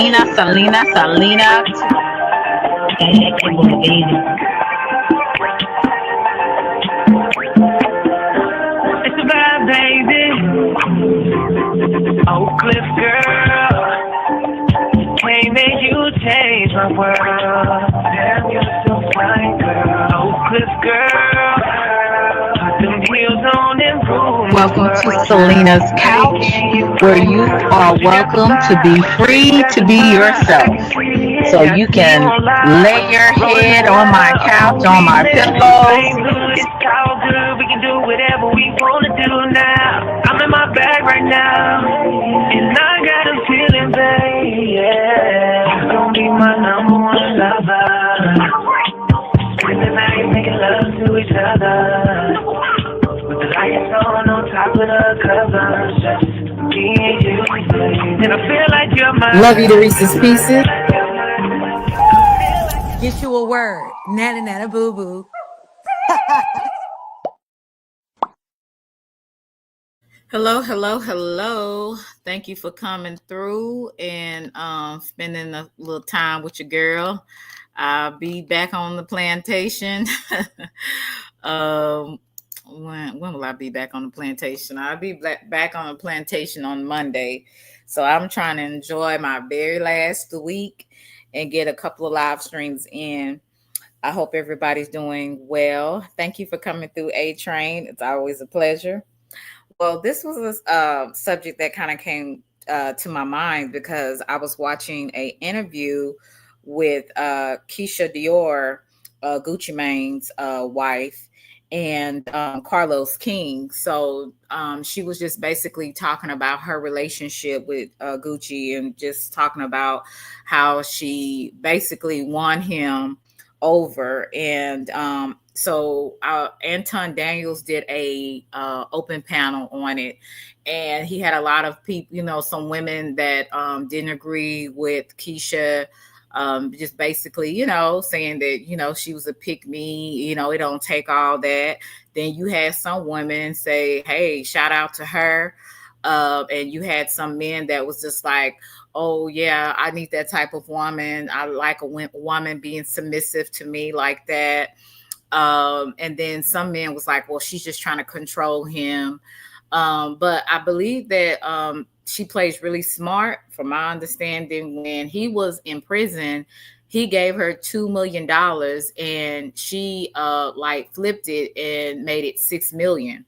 Selena. It's a vibe, baby. Oak Cliff girl, can't make you change my world. Damn, you're so fine, girl. Oak Cliff girl, put them heels on and prove. Welcome to Selena's Couch, where you are welcome to be free to be yourself. So you can lay your head on my couch, on my pillows. It's all good, we can do whatever we want to do now. I'm in my bag right now, and I got a feeling, babe, yeah. You're gonna be my number one lover. Spend the night making love to each other, with the lights on top of the covers. Just me and you, babe. And I feel like you're my Love you to Reese's Pieces. Get you a word. Nana nana boo boo. Hello. Thank you for coming through and spending a little time with your girl. I'll be back on the plantation. When will I be back on the plantation? I'll be back on the plantation on Monday. So I'm trying to enjoy my very last week and get a couple of live streams in. I hope everybody's doing well. Thank you for coming through A-Train. It's always a pleasure. Well, this was a subject that kind of came to my mind because I was watching an interview with Keisha Dior, Gucci Mane's wife, and Carlos King. So she was just basically talking about her relationship with Gucci and just talking about how she basically won him over. And so Anton Daniels did a open panel on it, and he had a lot of people, some women that didn't agree with Keisha, just basically, saying that, she was a pick me, it don't take all that. Then you had some women say, hey, shout out to her. And you had some men that was just like, oh yeah, I need that type of woman. I like a woman being submissive to me like that. And then some men was like, well, she's just trying to control him. But I believe that she plays really smart. From my understanding, when he was in prison, he gave her $2 million and she flipped it and made it $6 million.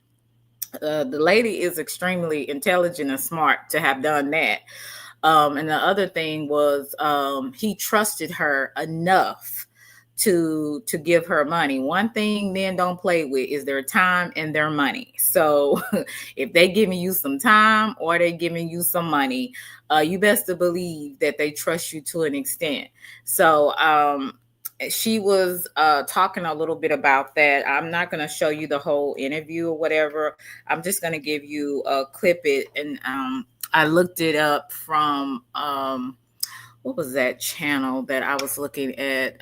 The lady is extremely intelligent and smart to have done that. And the other thing was he trusted her enough to give her money. One thing men don't play with is their time and their money. So if they giving you some time or they giving you some money, you best to believe that they trust you to an extent. So she was talking a little bit about that. I'm not going to show you the whole interview or whatever. I'm just going to give you a clip it. And I looked it up from what was that channel that I was looking at?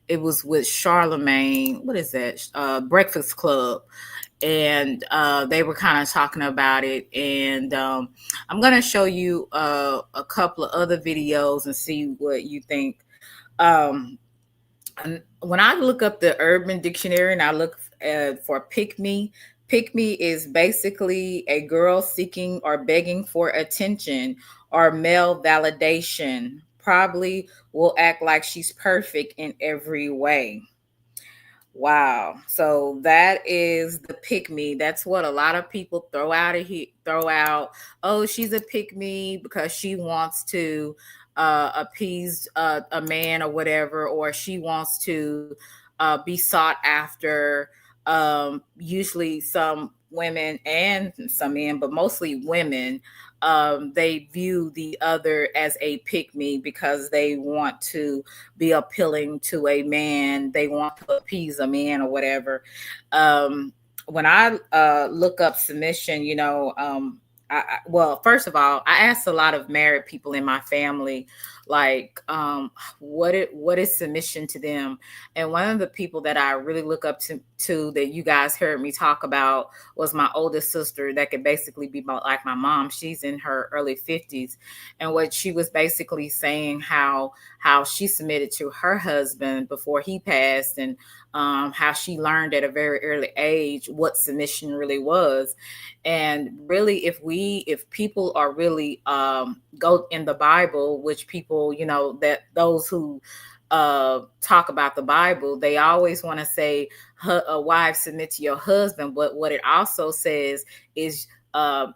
It was with Charlemagne. What is that? Breakfast Club. And they were kind of talking about it. And I'm going to show you a couple of other videos and see what you think. When I look up the Urban Dictionary and I look for pick me is basically a girl seeking or begging for attention or male validation. Probably will act like she's perfect in every way. Wow. So that is the pick me. That's what a lot of people throw out. Oh, she's a pick me because she wants to appease a man or whatever, or she wants to be sought after. Usually some women and some men, but mostly women, they view the other as a pick me because they want to be appealing to a man. They want to appease a man or whatever. When I look up submission, well, first of all, I asked a lot of married people in my family, like, what is submission to them? And one of the people that I really look up to that you guys heard me talk about was my oldest sister, that could basically be like my mom. She's in her early 50s, and what she was basically saying, how she submitted to her husband before he passed, and how she learned at a very early age what submission really was. And really, if people are really go in the Bible, which people, that those who talk about the Bible, they always want to say, a wife, submit to your husband. But what it also says is,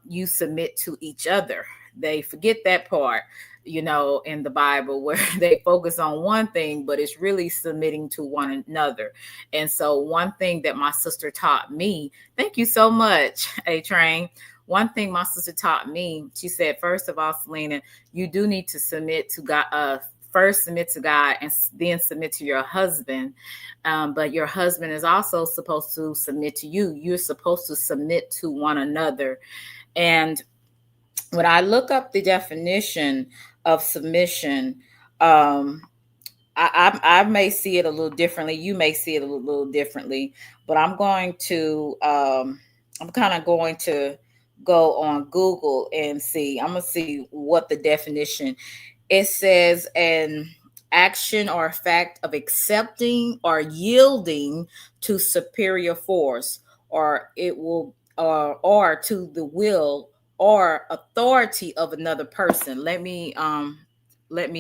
you submit to each other. They forget that part, in the Bible, where they focus on one thing, but it's really submitting to one another. And so one thing that my sister taught me, thank you so much, A-Train. One thing my sister taught me, she said, first of all, Selena, you do need to submit to God. First submit to God, and then submit to your husband. But your husband is also supposed to submit to you. You're supposed to submit to one another. And when I look up the definition of submission, I may see it a little differently. You may see it a little differently, but I'm kind of going to go on Google and see. I'm going to see what the definition. It says an action or fact of accepting or yielding to superior force, or it will, or to the will or authority of another person. Let me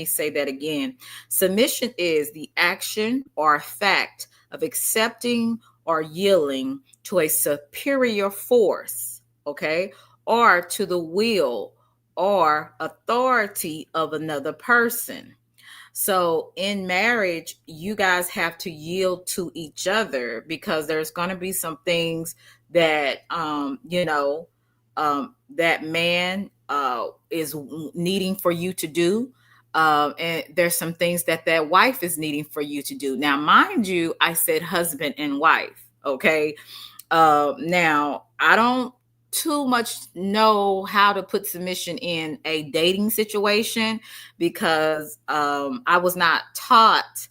say that again. Submission is the action or fact of accepting or yielding to a superior force, okay, or to the will or authority of another person. So in marriage, you guys have to yield to each other, because there's going to be some things that, that man is needing for you to do. And there's some things that wife is needing for you to do. Now, mind you, I said husband and wife. Okay. Now, I don't too much know how to put submission in a dating situation, because I was not taught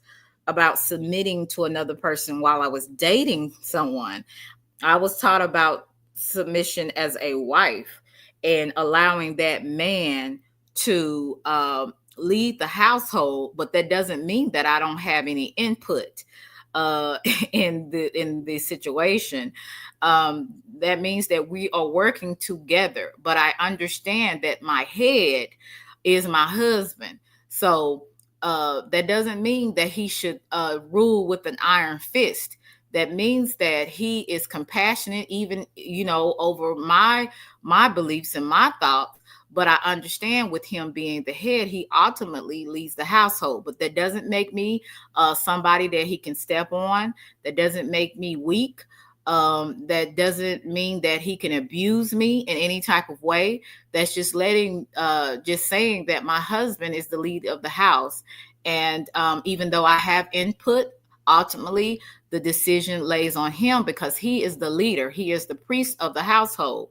about submitting to another person while I was dating someone. I was taught about submission as a wife, and allowing that man to lead the household, but that doesn't mean that I don't have any input uh, in the situation. That means that we are working together. But I understand that my head is my husband, so that doesn't mean that he should rule with an iron fist. That means that he is compassionate, even over my beliefs and my thoughts. But I understand, with him being the head, he ultimately leads the household. But that doesn't make me somebody that he can step on. That doesn't make me weak. That doesn't mean that he can abuse me in any type of way. That's just just saying that my husband is the lead of the house. And even though I have input, ultimately the decision lays on him, because he is the leader. He is the priest of the household.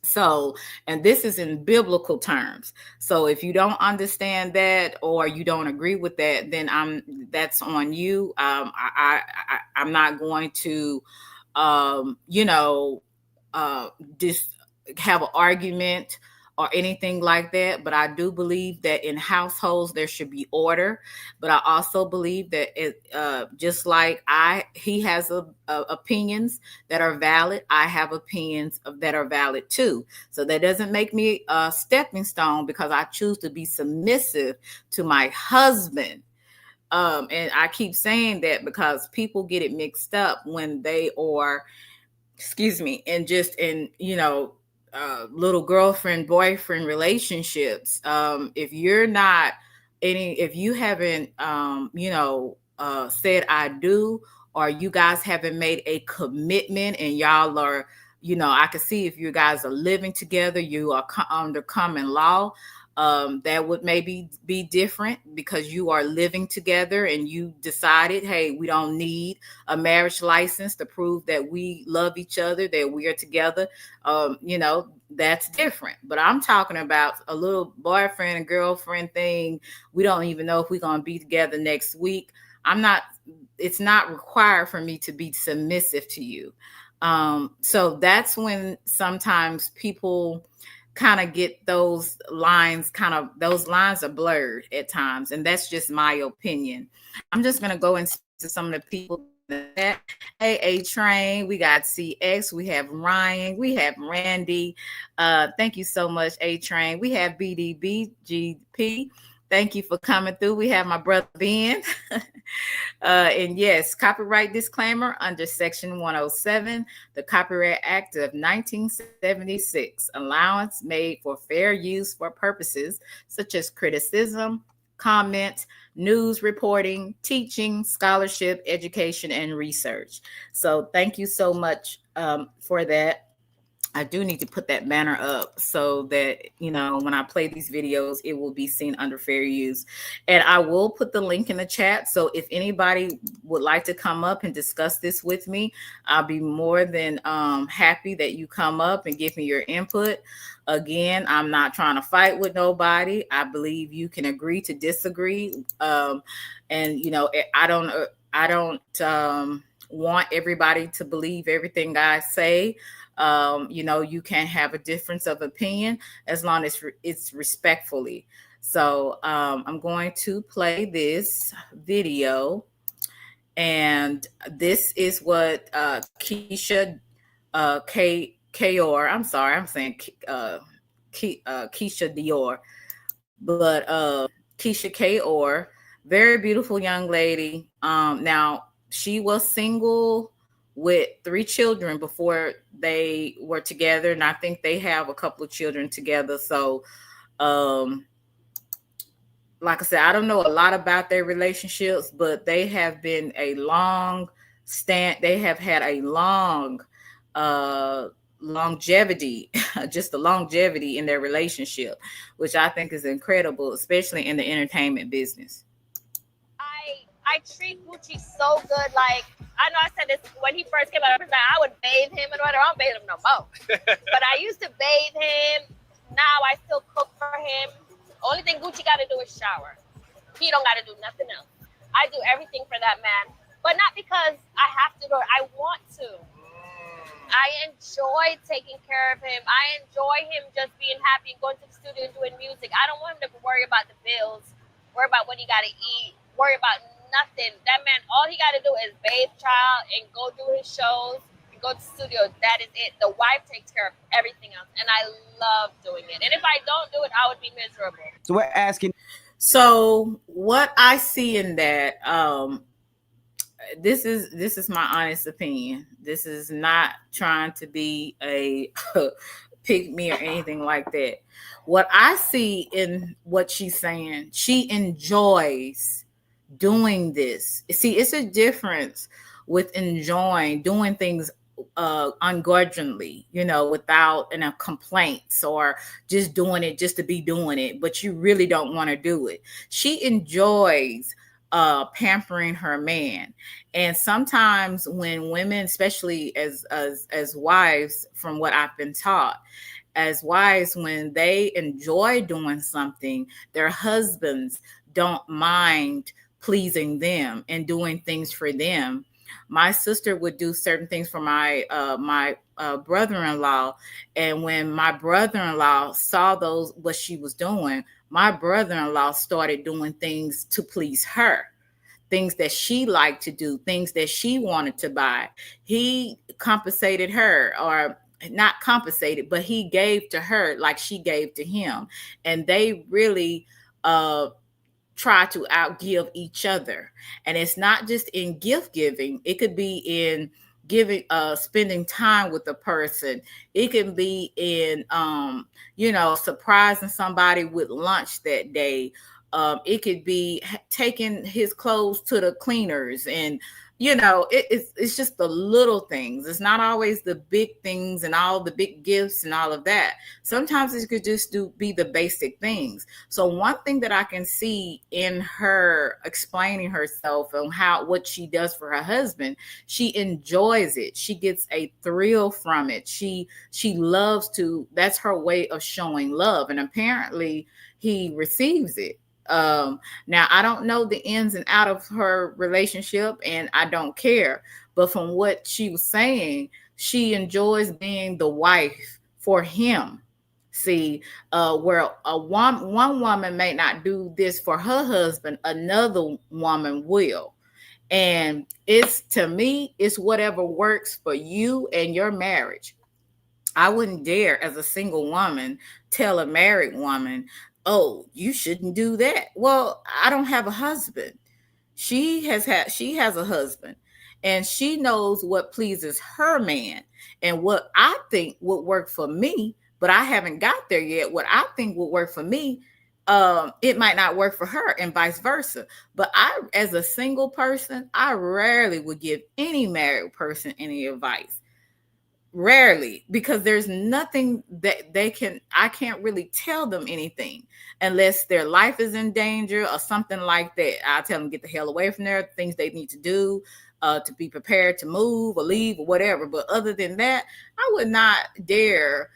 So, and this is in biblical terms. So if you don't understand that, or you don't agree with that, then that's on you. I'm not going to, just have an argument or anything like that. But I do believe that in households there should be order. But I also believe that just like he has opinions that are valid, I have opinions that are valid too. So that doesn't make me a stepping stone, because I choose to be submissive to my husband. And I keep saying that because people get it mixed up when they are, and just in, little girlfriend boyfriend relationships. If you haven't said I do, or you guys haven't made a commitment, and y'all are I can see if you guys are living together, you are under common law. That would maybe be different because you are living together and you decided, hey, we don't need a marriage license to prove that we love each other, that we are together. That's different. But I'm talking about a little boyfriend and girlfriend thing. We don't even know if we're going to be together next week. It's not required for me to be submissive to you. So that's when sometimes people kind of get those lines are blurred at times. And that's just my opinion. I'm just going to go into some of the people. Hey, A Train, we got CX, we have Ryan, we have Randy. Thank you so much, A Train. We have BDBGP. Thank you for coming through. We have my brother Ben. And yes, copyright disclaimer under Section 107, the Copyright Act of 1976, allowance made for fair use for purposes such as criticism, comment, news reporting, teaching, scholarship, education, and research. So thank you so much for that. I do need to put that banner up so that, when I play these videos, it will be seen under fair use. And I will put the link in the chat. So if anybody would like to come up and discuss this with me, I'll be more than happy that you come up and give me your input. Again, I'm not trying to fight with nobody. I believe you can agree to disagree. And, I don't want everybody to believe everything I say. You can have a difference of opinion as long as it's respectfully. So I'm going to play this video. And this is what Keisha Kayor, I'm sorry, I'm saying Keisha Dior, but Keisha Kayor, very beautiful young lady. Now, she was single with 3 children before they were together, and I think they have a couple of children together. So like I said, I don't know a lot about their relationships, but they have been they have had a long longevity, just the longevity in their relationship, which I think is incredible, especially in the entertainment business. I treat Gucci so good. Like, I know I said this when he first came out, I would bathe him and whatever. I don't bathe him no more. But I used to bathe him. Now I still cook for him. Only thing Gucci got to do is shower. He don't got to do nothing else. I do everything for that man. But not because I have to do it. I want to. I enjoy taking care of him. I enjoy him just being happy and going to the studio and doing music. I don't want him to worry about the bills, worry about what he got to eat, worry about nothing. That man, all he got to do is bathe child and go do his shows and go to the studio. That is it. The wife takes care of everything else. And I love doing it. And if I don't do it, I would be miserable. So we're asking. So what I see in that, this is my honest opinion. This is not trying to be a pick me or anything like that. What I see in what she's saying, she enjoys doing this. See, it's a difference with enjoying doing things ungrudgingly, without complaints or just doing it just to be doing it, but you really don't want to do it. She enjoys pampering her man. And sometimes when women, especially as wives, from what I've been taught, as wives, when they enjoy doing something, their husbands don't mind pleasing them and doing things for them. My sister would do certain things for my brother-in-law, and when my brother-in-law saw what she was doing, my brother-in-law started doing things to please her, things that she liked to do, things that she wanted to buy. He compensated her, or not compensated, but he gave to her like she gave to him, and they really try to outgive each other. And it's not just in gift giving. It could be in giving, spending time with a person. It can be in, surprising somebody with lunch that day. It could be taking his clothes to the cleaners and, it's just the little things. It's not always the big things and all the big gifts and all of that. Sometimes it could just be the basic things. So one thing that I can see in her explaining herself and what she does for her husband, she enjoys it. She gets a thrill from it. She loves to. That's her way of showing love, and apparently he receives it. Now I don't know the ins and out of her relationship, and I don't care. But from what she was saying, she enjoys being the wife for him. See, where one woman may not do this for her husband, another woman will. And to me, it's whatever works for you and your marriage. I wouldn't dare, as a single woman, tell a married woman, oh, you shouldn't do that. Well, I don't have a husband. She has a husband, and she knows what pleases her man and what I think would work for me, but I haven't got there yet. What I think would work for me, it might not work for her, and vice versa. But I, as a single person, I rarely would give any married person any advice. Rarely, because there's nothing that I can't really tell them anything unless their life is in danger or something like that. I tell them get the hell away from there, things they need to do, to be prepared to move or leave or whatever. But other than that, I would not dare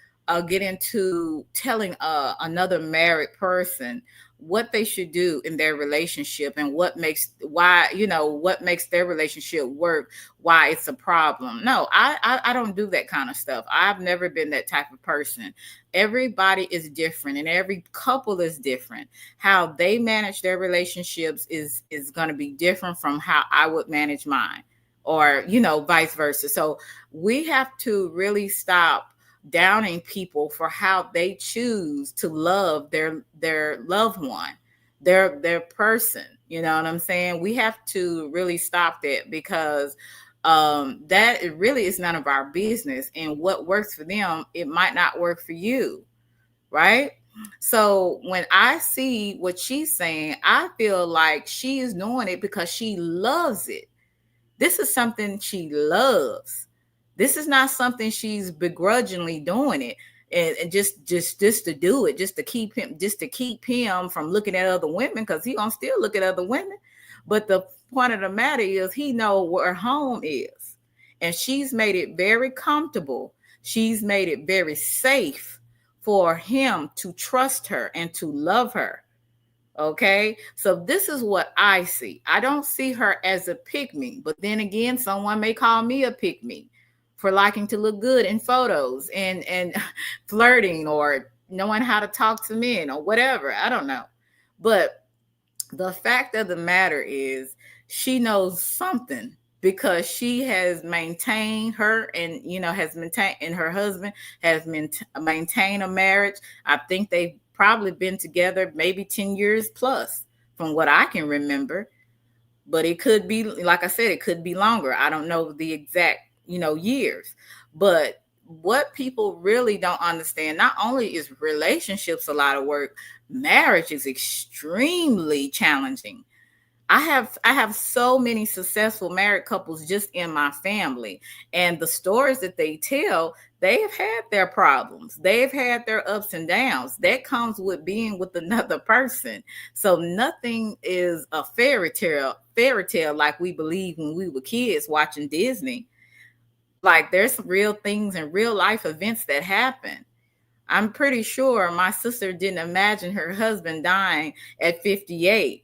get into telling another married person what they should do in their relationship and what makes their relationship work, why it's a problem. No, I don't do that kind of stuff. I've never been that type of person. Everybody is different and every couple is different. How they manage their relationships is going to be different from how I would manage mine, or vice versa. So we have to really stop downing people for how they choose to love their loved one, their person. You know what I'm saying? We have to really stop that, because that it really is none of our business, and what works for them, it might not work for you, right? So when I see what she's saying, I feel like she is doing it because she loves it. This is something she loves. This is not something she's begrudgingly doing it, and just to do it, just to keep him from looking at other women, because he gonna still look at other women. But the point of the matter is, he know where home is, and she's made it very comfortable. She's made it very safe for him to trust her and to love her. Okay, so this is what I see. I don't see her as a pick-me, but then again, someone may call me a pick-me for liking to look good in photos and flirting or knowing how to talk to men or whatever. I don't know. But the fact of the matter is, she knows something, because she has maintained her and has maintained, and her husband has maintained a marriage. I think they've probably been together maybe 10 years plus from what I can remember. But it could be, like I said, it could be longer. I don't know the exact years. But what people really don't understand, not only is relationships a lot of work, marriage is extremely challenging. I have so many successful married couples just in my family, and the stories that they tell, they have had their problems. They've had their ups and downs. That comes with being with another person. So nothing is a fairy tale like we believed when we were kids watching Disney. Like, there's real things and real life events that happen. I'm pretty sure my sister didn't imagine her husband dying at 58.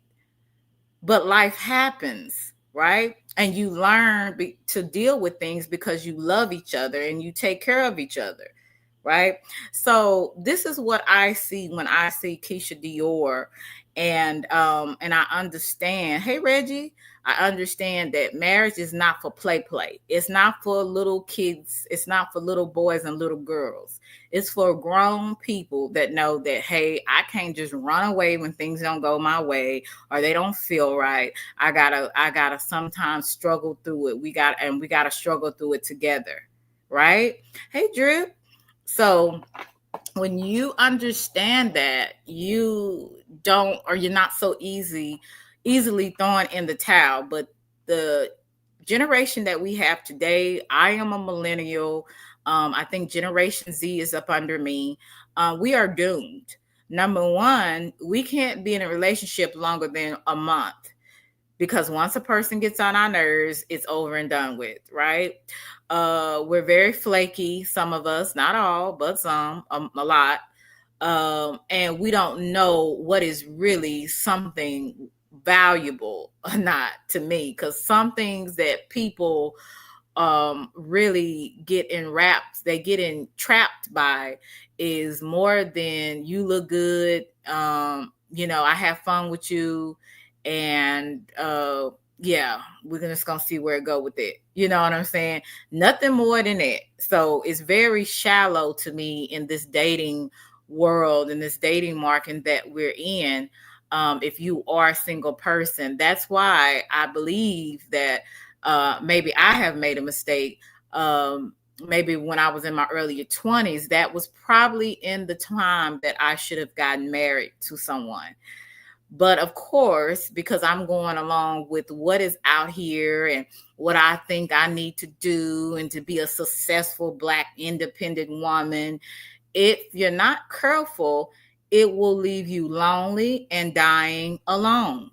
But life happens, right? And you learn to deal with things because you love each other and you take care of each other, right? So this is what I see when I see Keisha Dior, and I understand. Hey, Reggie, I understand that marriage is not for play. It's not for little kids. It's not for little boys and little girls. It's for grown people that know that, hey, I can't just run away when things don't go my way or they don't feel right. I gotta sometimes struggle through it. We gotta struggle through it together, right? Hey, Drew. So when you understand that, you're not so easily thrown in the towel, but generation that we have today, I am a millennial. I think Generation Z is up under me. We are doomed. Number one, we can't be in a relationship longer than a month, because once a person gets on our nerves, it's over and done with, right? We're very flaky, some of us, not all, but some, a lot. And we don't know what is really something valuable or not, to me, because some things that people really get enwrapped, they get entrapped by, is more than you look good. I have fun with you, and yeah, we're just gonna see where it go with it. You know what I'm saying? Nothing more than that. So it's very shallow to me in this dating world, in this dating market that we're in. If you are a single person, that's why I believe that maybe I have made a mistake. Maybe when I was in my earlier 20s, that was probably in the time that I should have gotten married to someone. But of course, because I'm going along with what is out here and what I think I need to do and to be a successful Black independent woman, if you're not careful, it will leave you lonely and dying alone.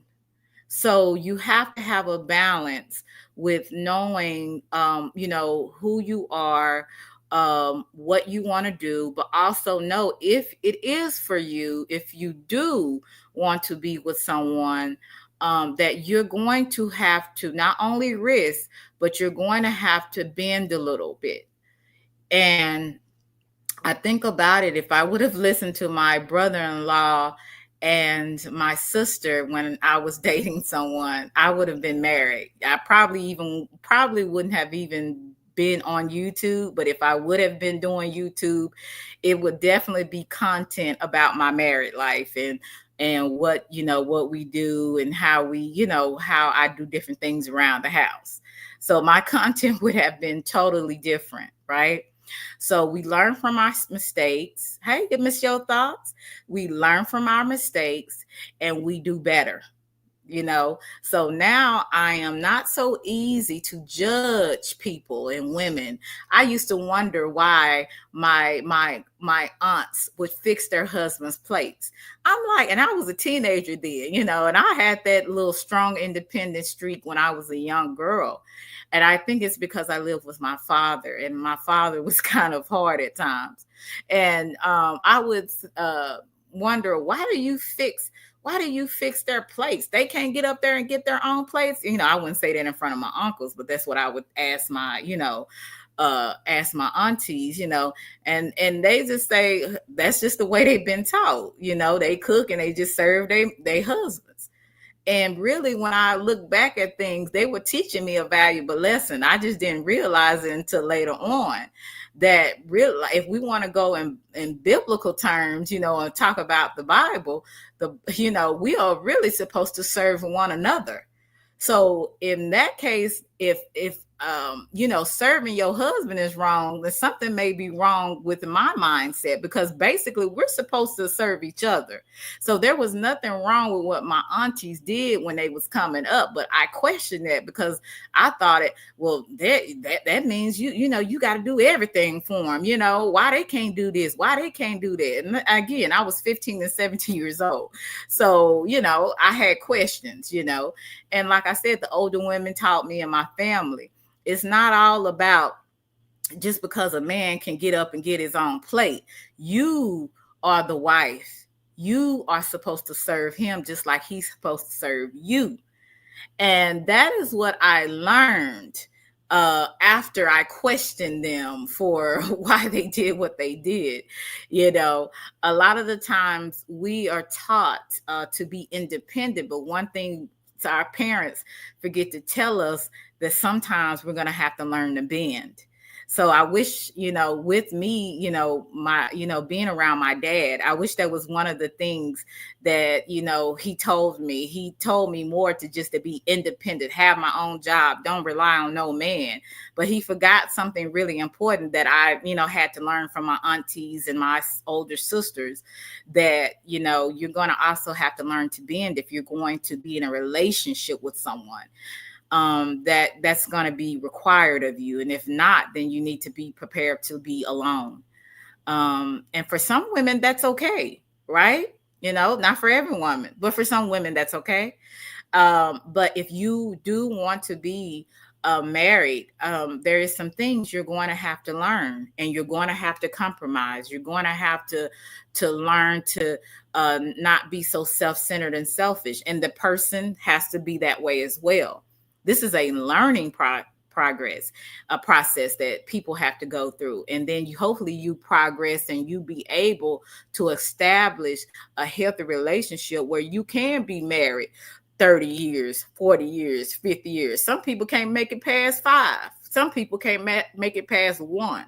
So you have to have a balance with knowing, who you are, what you want to do, but also know if it is for you, if you do want to be with someone, that you're going to have to not only risk, but you're going to have to bend a little bit. And I think about it, if I would have listened to my brother-in-law and my sister when I was dating someone, I would have been married. I probably wouldn't have even been on YouTube, but if I would have been doing YouTube, it would definitely be content about my married life and what we do and how how I do different things around the house. So my content would have been totally different, right? So we learn from our mistakes. Hey, Miss Your Thoughts. We learn from our mistakes and we do better. So now I am not so easy to judge people and women. I used to wonder why my aunts would fix their husband's plates. I'm like, and I was a teenager then, and I had that little strong independent streak when I was a young girl. And I think it's because I lived with my father, and my father was kind of hard at times. And I would wonder, why do you fix their plates? They can't get up there and get their own plates. I wouldn't say that in front of my uncles, but that's what I would ask my aunties, and they just say that's just the way they've been taught. They cook and they just serve they husbands. And really, when I look back at things, they were teaching me a valuable lesson. I just didn't realize it until later on, that really, if we want to go in biblical terms, and talk about the Bible, we are really supposed to serve one another. So in that case, if serving your husband is wrong, then something may be wrong with my mindset, because basically we're supposed to serve each other. So there was nothing wrong with what my aunties did when they was coming up, but I questioned that because I thought that means you got to do everything for them. Why they can't do this? Why they can't do that? And again, I was 15 and 17 years old. So, I had questions, and like I said, the older women taught me and my family, it's not all about just because a man can get up and get his own plate. You are the wife. You are supposed to serve him just like he's supposed to serve you. And that is what I learned after I questioned them for why they did what they did. A lot of the times we are taught to be independent, but one thing our parents forget to tell us, that sometimes we're going to have to learn to bend. So I wish, with me, my, being around my dad, I wish that was one of the things that, he told me. He told me more to be independent, have my own job, don't rely on no man. But he forgot something really important that I, had to learn from my aunties and my older sisters, that, you're going to also have to learn to bend if you're going to be in a relationship with someone. that's going to be required of you. And if not, then you need to be prepared to be alone. And for some women, that's okay, right? Not for every woman, but for some women, that's okay. But if you do want to be married, there is some things you're going to have to learn, and you're going to have to compromise. You're going to have to learn to not be so self-centered and selfish, and the person has to be that way as well. This is a learning progress, a process that people have to go through, and then hopefully you progress and you be able to establish a healthy relationship where you can be married 30 years, 40 years, 50 years. Some people can't make it past 5. Some people can't make it past 1.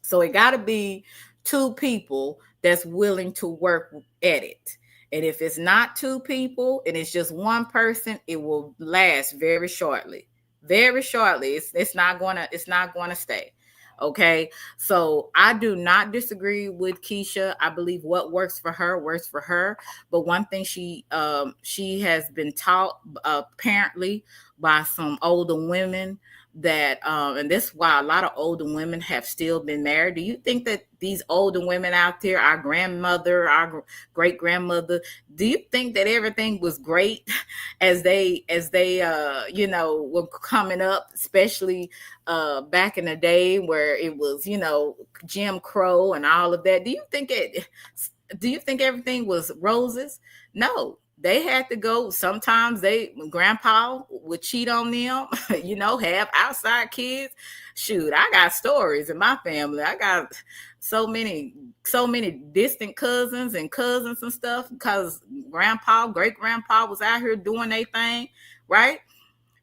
So it got to be 2 people that's willing to work at it. And if it's not 2 people and it's just 1 person, it will last very shortly. Very shortly. It's not going to stay. Okay. So I do not disagree with Keisha. I believe what works for her works for her. But one thing she has been taught apparently by some older women that and this is why a lot of older women have still been married. Do you think that these older women out there, our grandmother, our great grandmother, do you think that everything was great as they were coming up, especially back in the day where it was Jim Crow and all of that? Do you think everything was roses? No. They had to go. Sometimes grandpa would cheat on them, have outside kids. Shoot, I got stories in my family. I got so many distant cousins and stuff because great grandpa was out here doing their thing, right?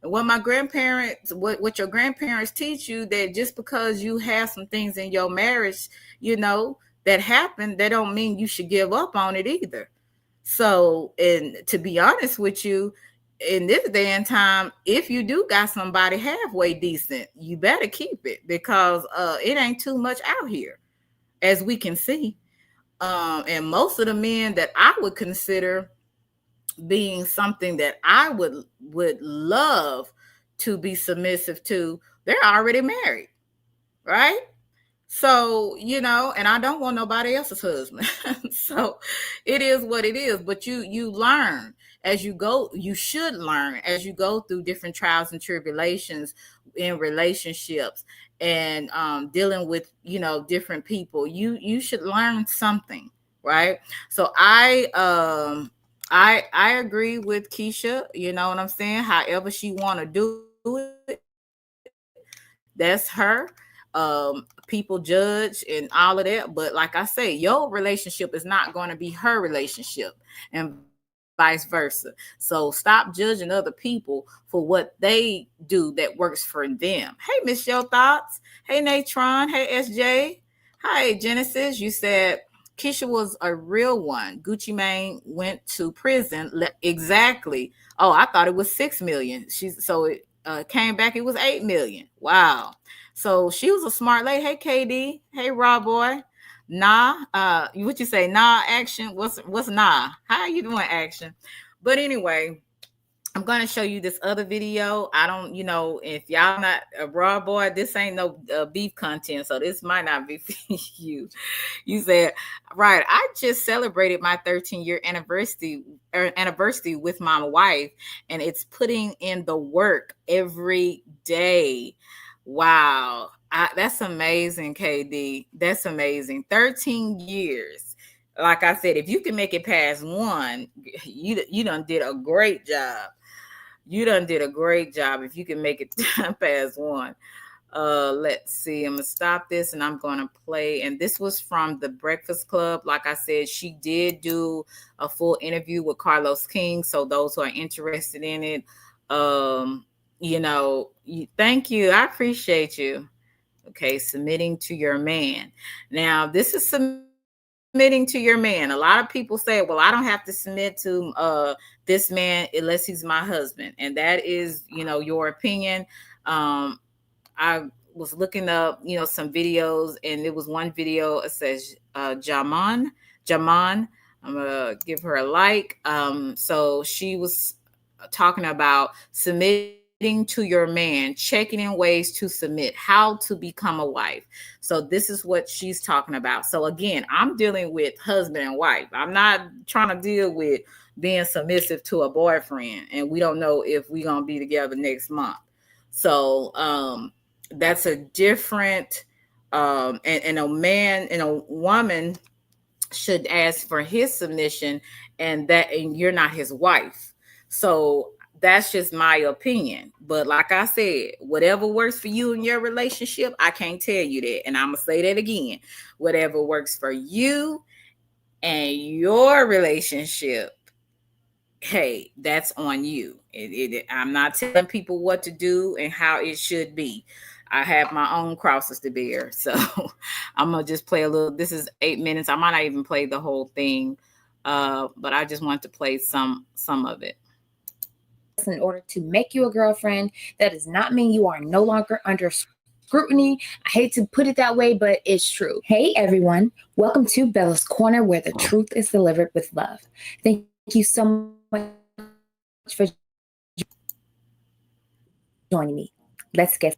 And what your grandparents teach you, that just because you have some things in your marriage, that happened, that don't mean you should give up on it either. So, and to be honest with you, in this day and time, if you do got somebody halfway decent, you better keep it, because it ain't too much out here, as we can see. And most of the men that I would consider being something that I would love to be submissive to, they're already married, right? So, and I don't want nobody else's husband. So it is what it is. But you learn as you go. You should learn as you go through different trials and tribulations in relationships and dealing with, different people. You should learn something, right? So I agree with Keisha, you know what I'm saying? However she want to do it, that's her. People judge and all of that, but like I say, your relationship is not going to be her relationship, and vice versa. So stop judging other people for what they do that works for them. Hey, Miss Your Thoughts. Hey, Natron. Hey, SJ. Hi, Genesis. You said Keisha was a real one. Gucci Mane went to prison. Exactly. Oh, I thought it was 6 million. It came back. It was 8 million. Wow. So she was a smart lady. Hey, KD. Hey, Raw Boy. Nah. What you say? Nah, Action. What's nah? How you doing, Action? But anyway, I'm going to show you this other video. I don't, if y'all not a Raw Boy, this ain't no beef content, so this might not be for you. You said, right, I just celebrated my 13-year anniversary with my wife, and it's putting in the work every day. Wow. That's amazing, KD. That's amazing. 13 years. Like I said, if you can make it past 1, you done did a great job. You done did a great job if you can make it past 1. Let's see. I'm going to stop this and I'm going to play. And this was from the Breakfast Club. Like I said, she did do a full interview with Carlos King. So those who are interested in it, thank you. I appreciate you. Okay. Submitting to your man. Now, this is submitting to your man. A lot of people say, well, I don't have to submit to this man unless he's my husband. And that is, your opinion. I was looking up, some videos, and there was one video. It says Jaman. I'm gonna give her a like. So she was talking about submitting to your man, checking in ways to submit, how to become a wife. So this is what she's talking about. So again, I'm dealing with husband and wife. I'm not trying to deal with being submissive to a boyfriend and we don't know if we're going to be together next month. So that's a different and a man and a woman should ask for his submission, and you're not his wife. So that's just my opinion. But like I said, whatever works for you in your relationship, I can't tell you that. And I'm gonna say that again. Whatever works for you and your relationship, hey, that's on you. I'm not telling people what to do and how it should be. I have my own crosses to bear. So I'm going to just play a little. This is 8 minutes. I might not even play the whole thing, but I just want to play some of it. In order to make you a girlfriend, that does not mean you are no longer under scrutiny. I hate to put it that way, but it's true. Hey, everyone. Welcome to Bella's Corner, where the truth is delivered with love. Thank you so much for joining me. Let's get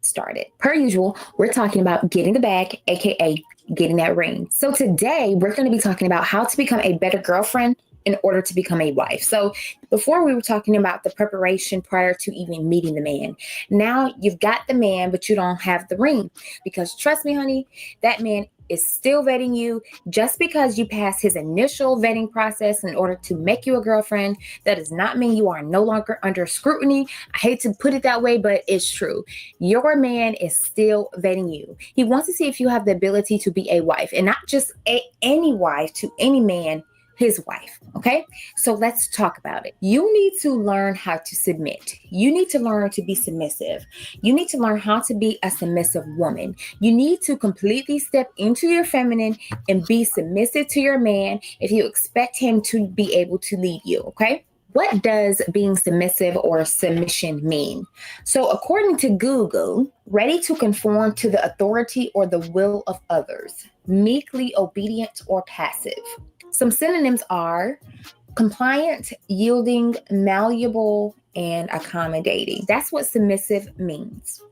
started. Per usual, we're talking about getting the bag, aka getting that ring. So today we're going to be talking about how to become a better girlfriend in order to become a wife. So before we were talking about the preparation prior to even meeting the man. Now you've got the man, but you don't have the ring, because trust me, honey, that man is still vetting you. Just because you pass his initial vetting process in order to make you a girlfriend, that does not mean you are no longer under scrutiny. I hate to put it that way, but it's true. Your man is still vetting you. He wants to see if you have the ability to be a wife, and not just any wife to any man, his wife. Okay, so let's talk about it. You need to learn how to submit. You need to learn to be submissive. You need to learn how to be a submissive woman. You need to completely step into your feminine and be submissive to your man if you expect him to be able to lead you. Okay, what does being submissive or submission mean? So according to Google, ready to conform to the authority or the will of others, meekly obedient or passive. Some synonyms are compliant, yielding, malleable, and accommodating. That's what submissive means.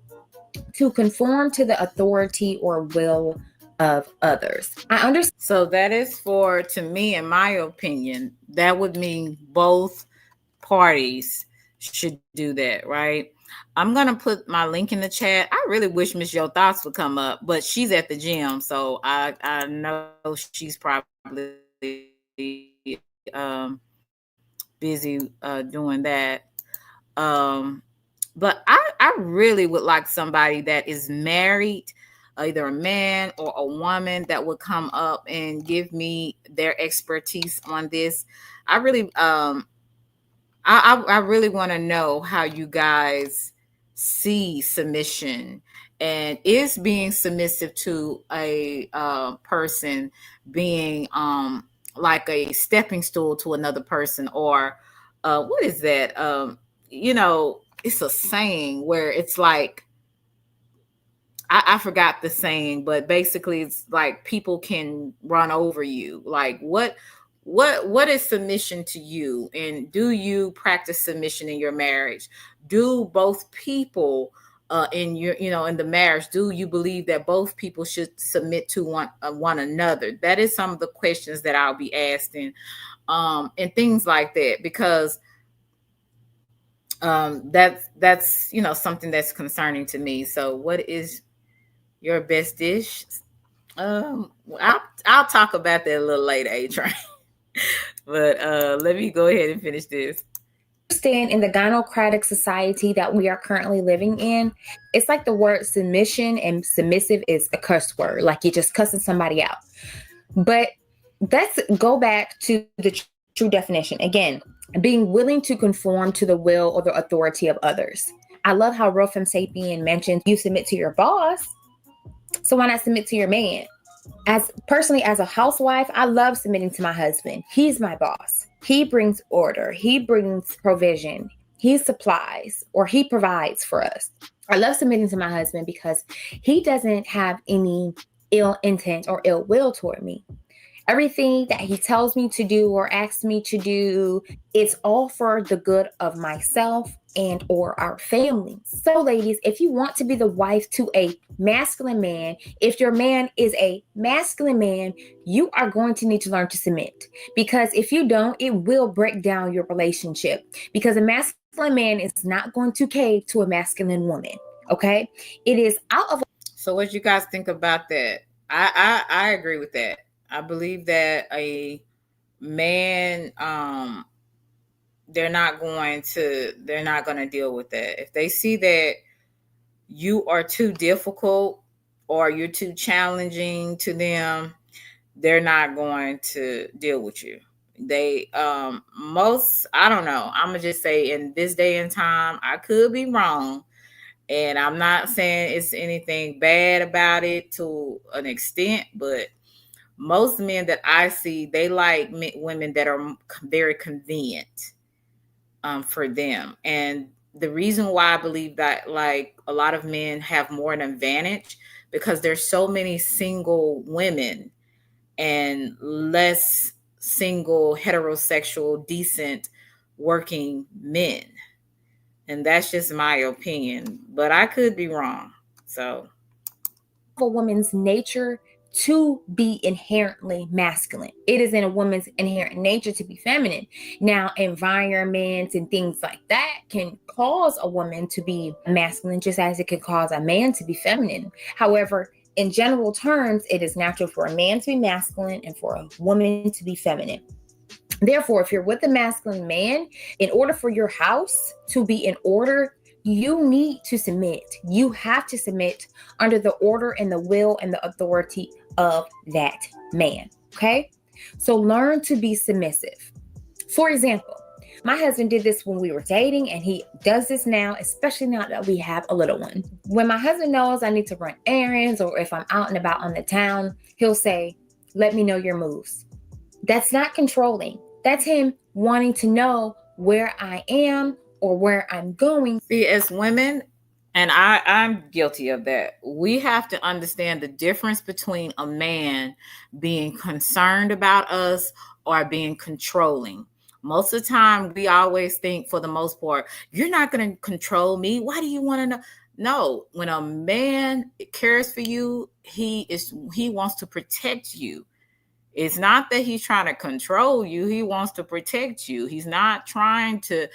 To conform to the authority or will of others. I understand. So that is to me, in my opinion, that would mean both parties should do that, right? I'm going to put my link in the chat. I really wish Miss Yo Thoughts would come up, but she's at the gym. So I know she's probably busy doing that. But I really would like somebody that is married, either a man or a woman, that would come up and give me their expertise on this. I really I really want to know how you guys see submission, and is being submissive to a person being like a stepping stool to another person, or what is that? It's a saying where it's like, I forgot the saying, but basically it's like people can run over you. Like what is submission to you? And do you practice submission in your marriage? Do both people in your, in the marriage, do you believe that both people should submit to one another? That is some of the questions that I'll be asking, and things like that, because that's something that's concerning to me. So what is your best dish? I'll talk about that a little later, A-Train. But let me go ahead and finish this. Understand, in the gynocratic society that we are currently living in, it's like the word submission and submissive is a curse word, like you're just cussing somebody out. But let's go back to the true definition. Again, being willing to conform to the will or the authority of others. I love how Real Femme Sapien mentioned you submit to your boss, so why not submit to your man? As a housewife, I love submitting to my husband. He's my boss. He brings order. He brings provision. He supplies, or he provides for us. I love submitting to my husband because he doesn't have any ill intent or ill will toward me. Everything that he tells me to do or asks me to do, it's all for the good of myself and or our family. So ladies, if you want to be the wife to a masculine man, if your man is a masculine man, you are going to need to learn to submit, because if you don't, it will break down your relationship, because a masculine man is not going to cave to a masculine woman. Okay, it is out of. So what you guys think about that? I agree with that. I believe that a man, they're not going to deal with that. If they see that you are too difficult or you're too challenging to them, they're not going to deal with you. They most, I don't know, I'm gonna just say in this day and time, I could be wrong, and I'm not saying it's anything bad about it to an extent, but most men that I see, they like women that are very convenient for them. And the reason why I believe that, like, a lot of men have more an advantage, because there's so many single women and less single heterosexual decent working men. And that's just my opinion, but I could be wrong. So a woman's nature to be inherently masculine. It is in a woman's inherent nature to be feminine. Now, environments and things like that can cause a woman to be masculine, just as it can cause a man to be feminine. However, in general terms, it is natural for a man to be masculine and for a woman to be feminine. Therefore, if you're with a masculine man, in order for your house to be in order, you need to submit. You have to submit under the order and the will and the authority of that man. Okay? So learn to be submissive. For example, my husband did this when we were dating, and he does this now, especially now that we have a little one. When my husband knows I need to run errands, or if I'm out and about on the town, he'll say, "Let me know your moves." That's not controlling. That's him wanting to know where I am or where I'm going. See, as women, and I'm guilty of that, we have to understand the difference between a man being concerned about us or being controlling. Most of the time, we always think, for the most part, you're not going to control me. Why do you want to know? No, when a man cares for you, he wants to protect you. It's not that he's trying to control you. He wants to protect you. He's not trying to,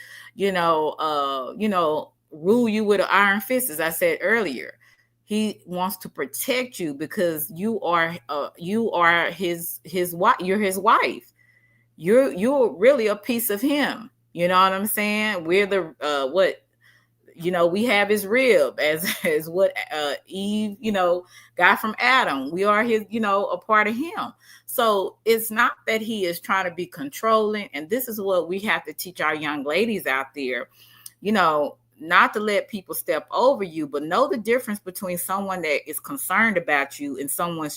rule you with an iron fist, as I said earlier. He wants to protect you because you are his wife. You're his wife. You're really a piece of him. You know what I'm saying? We're the we have his rib as what Eve, got from Adam. We are his, a part of him. So it's not that he is trying to be controlling. And this is what we have to teach our young ladies out there, not to let people step over you, but know the difference between someone that is concerned about you and someone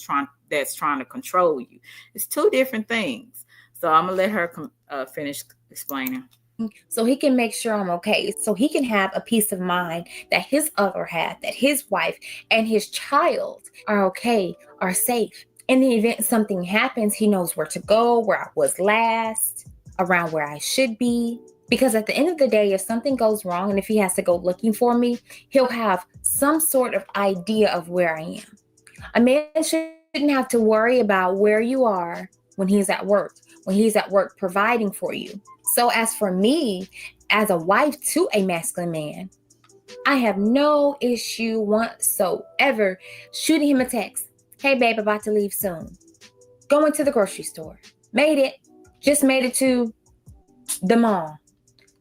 that's trying to control you. It's two different things. So I'm going to let her finish explaining. So he can make sure I'm okay. So he can have a peace of mind that his other half, that his wife and his child are okay, are safe. In the event something happens, he knows where to go, where I was last, around where I should be. Because at the end of the day, if something goes wrong and if he has to go looking for me, he'll have some sort of idea of where I am. A man shouldn't have to worry about where you are when he's at work providing for you. So as for me, as a wife to a masculine man, I have no issue whatsoever shooting him a text. "Hey babe, about to leave soon. Going to the grocery store. Just made it to the mall.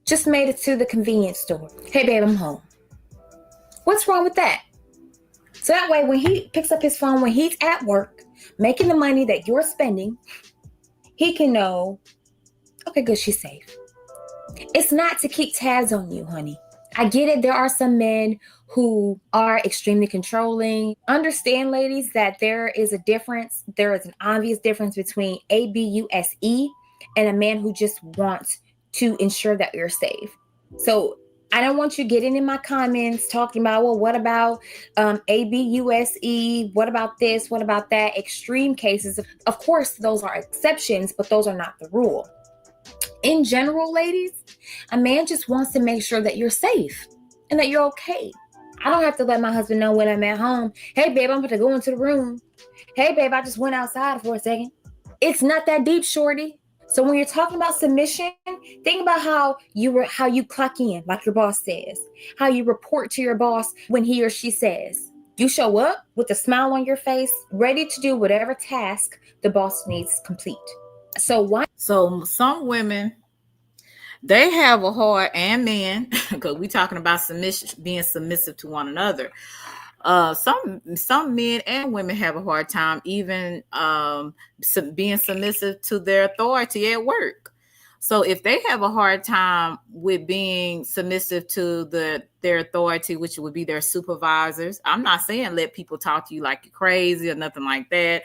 Just made it to the convenience store. Hey babe, I'm home." What's wrong with that? So that way, when he picks up his phone, when he's at work, making the money that you're spending, he can know, okay, good, she's safe. It's not to keep tabs on you, honey. I get it. There are some men who are extremely controlling. Understand, ladies, that there is a difference. There is an obvious difference between ABUSE and a man who just wants to ensure that you're safe. So I don't want you getting in my comments talking about, well, what about ABUSE? What about this? What about that? Extreme cases. Of course, those are exceptions, but those are not the rule. In general, ladies, A man just wants to make sure that you're safe and that you're okay. I don't have to let my husband know when I'm at home. Hey, babe, I'm going to go into the room. Hey, babe, I just went outside for a second. It's not that deep, shorty. So when you're talking about submission, think about how you clock in, like your boss says, how you report to your boss when he or she says. You show up with a smile on your face, ready to do whatever task the boss needs complete. So some women, they have a hard, and men, because we're talking about submission, being submissive to one another. Some men and women have a hard time even being submissive to their authority at work. So if they have a hard time with being submissive to their authority, which would be their supervisors, I'm not saying let people talk to you like you're crazy or nothing like that.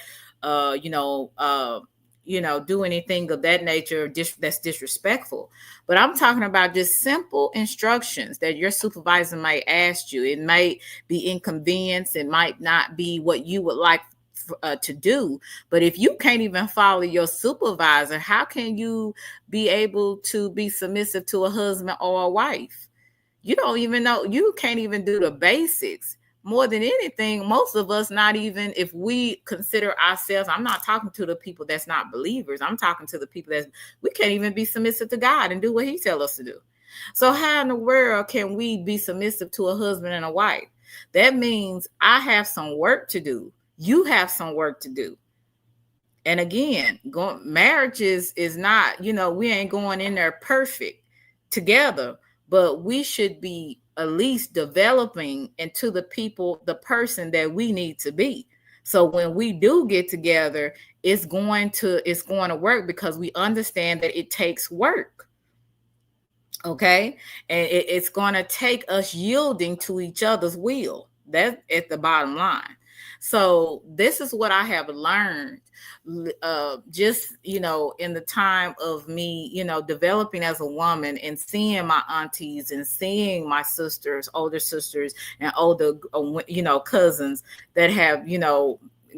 Do anything of that nature that's disrespectful. But I'm talking about just simple instructions that your supervisor might ask you. It might be inconvenience. It might not be what you would like to do. But if you can't even follow your supervisor, how can you be able to be submissive to a husband or a wife? You don't even know. You can't even do the basics. More than anything, most of us, not even if we consider ourselves, I'm not talking to the people that's not believers. I'm talking to the people that we can't even be submissive to God and do what he tells us to do. So how in the world can we be submissive to a husband and a wife? That means I have some work to do. You have some work to do. And again, marriage is not, we ain't going in there perfect together, but we should be at least developing into the person that we need to be. So when we do get together, it's going to work because we understand that it takes work. Okay. And it's going to take us yielding to each other's will. That's at the bottom line. So this is what I have learned, just, in the time of me, developing as a woman and seeing my aunties and seeing my sisters, older sisters and older, cousins that have,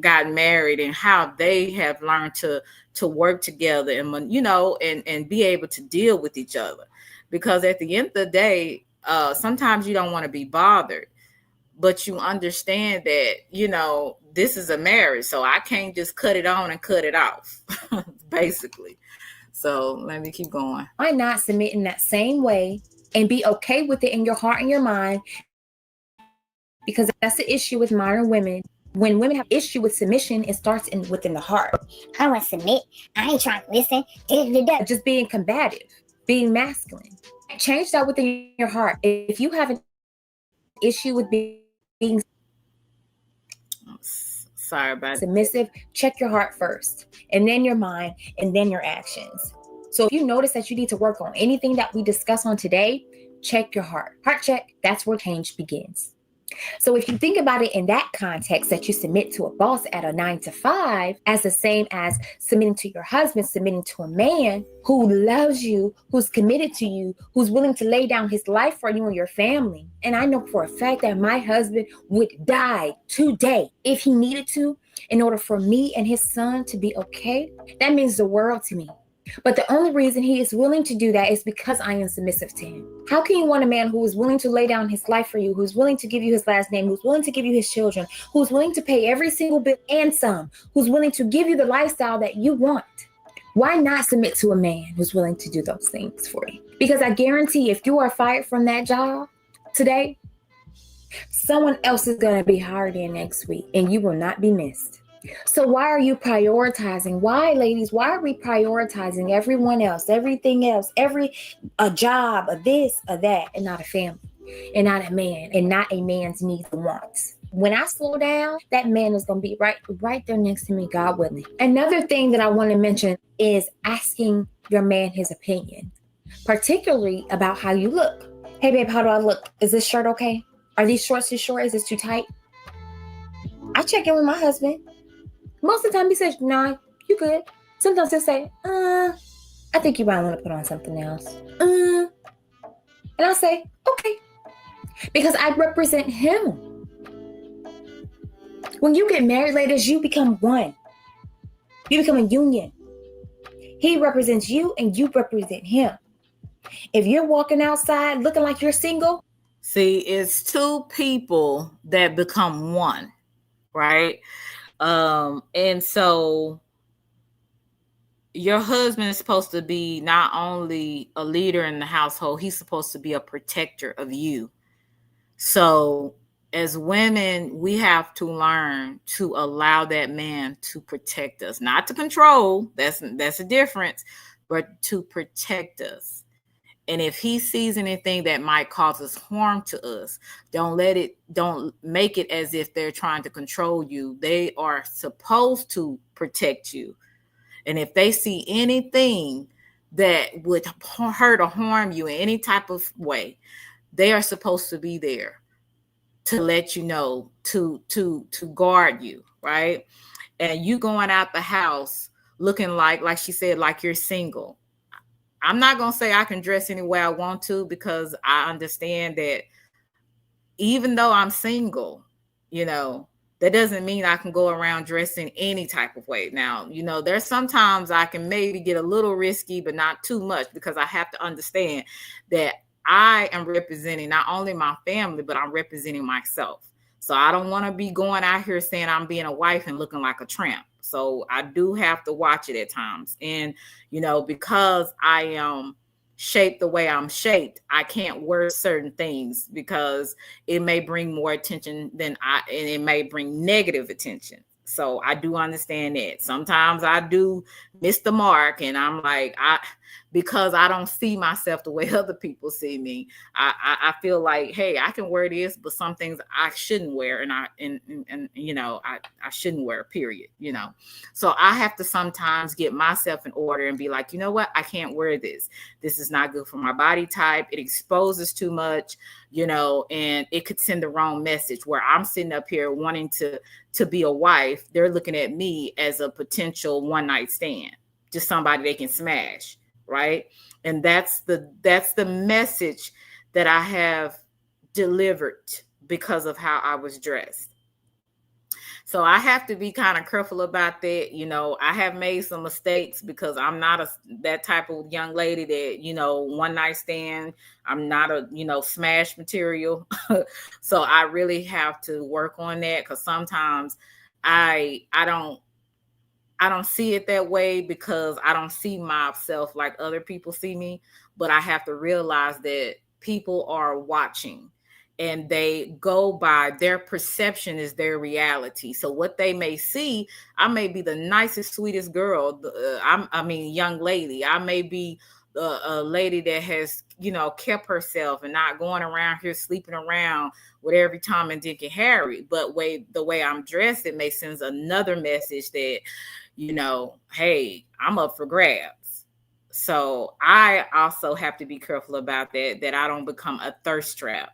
gotten married, and how they have learned to work together and, and be able to deal with each other. Because at the end of the day, sometimes you don't want to be bothered. But you understand that, this is a marriage. So I can't just cut it on and cut it off, basically. So let me keep going. Why not submit in that same way and be okay with it in your heart and your mind? Because that's the issue with modern women. When women have issue with submission, it starts within the heart. I don't want to submit. I ain't trying to listen. Just being combative, being masculine. Change that within your heart. If you have an issue with being sorry about submissive, check your heart first, and then your mind, and then your actions. So if you notice that you need to work on anything that we discuss on today, check your heart. Heart check, that's where change begins. So if you think about it in that context, that you submit to a boss at a 9-to-5 as the same as submitting to your husband, submitting to a man who loves you, who's committed to you, who's willing to lay down his life for you and your family. And I know for a fact that my husband would die today if he needed to in order for me and his son to be okay. That means the world to me. But the only reason he is willing to do that is because I am submissive to him. How can you want a man who is willing to lay down his life for you, who's willing to give you his last name, who's willing to give you his children, who's willing to pay every single bill and some, who's willing to give you the lifestyle that you want? Why not submit to a man who's willing to do those things for you? Because I guarantee if you are fired from that job today, someone else is going to be hired in next week and you will not be missed. So why are you prioritizing? Why, ladies, why are we prioritizing everyone else, everything else, a job, a this, a that, and not a family, and not a man, and not a man's needs and wants? When I slow down, that man is going to be right there next to me, God willing. Another thing that I want to mention is asking your man his opinion, particularly about how you look. Hey, babe, how do I look? Is this shirt okay? Are these shorts too short? Is this too tight? I check in with my husband. Most of the time he says, nah, you good. Sometimes he'll say, I think you might want to put on something else. And I'll say, okay. Because I represent him. When you get married, ladies, you become one. You become a union. He represents you and you represent him. If you're walking outside looking like you're single, see, it's two people that become one, right? And so your husband is supposed to be not only a leader in the household, he's supposed to be a protector of you. So as women, we have to learn to allow that man to protect us, not to control. That's a difference, but to protect us. And if he sees anything that might cause us harm to us, don't make it as if they're trying to control you. They are supposed to protect you. And if they see anything that would hurt or harm you in any type of way, they are supposed to be there to let you know, to guard you, right? And you going out the house looking like she said, like you're single. I'm not going to say I can dress any way I want to, because I understand that even though I'm single, that doesn't mean I can go around dressing any type of way. Now, there's sometimes I can maybe get a little risky, but not too much, because I have to understand that I am representing not only my family, but I'm representing myself. So I don't want to be going out here saying I'm being a wife and looking like a tramp. So I do have to watch it at times. And, because I am shaped the way I'm shaped, I can't wear certain things because it may bring more attention and it may bring negative attention. So I do understand that. Sometimes I do miss the mark, and I'm like, because I don't see myself the way other people see me. I feel like, hey, I can wear this, but some things I shouldn't wear, and I shouldn't wear, period. So I have to sometimes get myself in order and be like, you know what, I can't wear this. This is not good for my body type. It exposes too much, and it could send the wrong message where I'm sitting up here wanting to be a wife. They're looking at me as a potential one night stand, just somebody they can smash. Right. And that's the message that I have delivered because of how I was dressed. So I have to be kind of careful about that. I have made some mistakes because I'm not that type of young lady that, one night stand. I'm not a, smash material. So I really have to work on that, because sometimes I don't see it that way, because I don't see myself like other people see me. But I have to realize that people are watching, and they go by their perception is their reality. So what they may see, I may be the nicest, sweetest girl. Young lady. I may be a lady that has, kept herself and not going around here sleeping around with every Tom and Dick and Harry. But the way I'm dressed, it may send another message that, hey, I'm up for grabs. So I also have to be careful about that I don't become a thirst trap.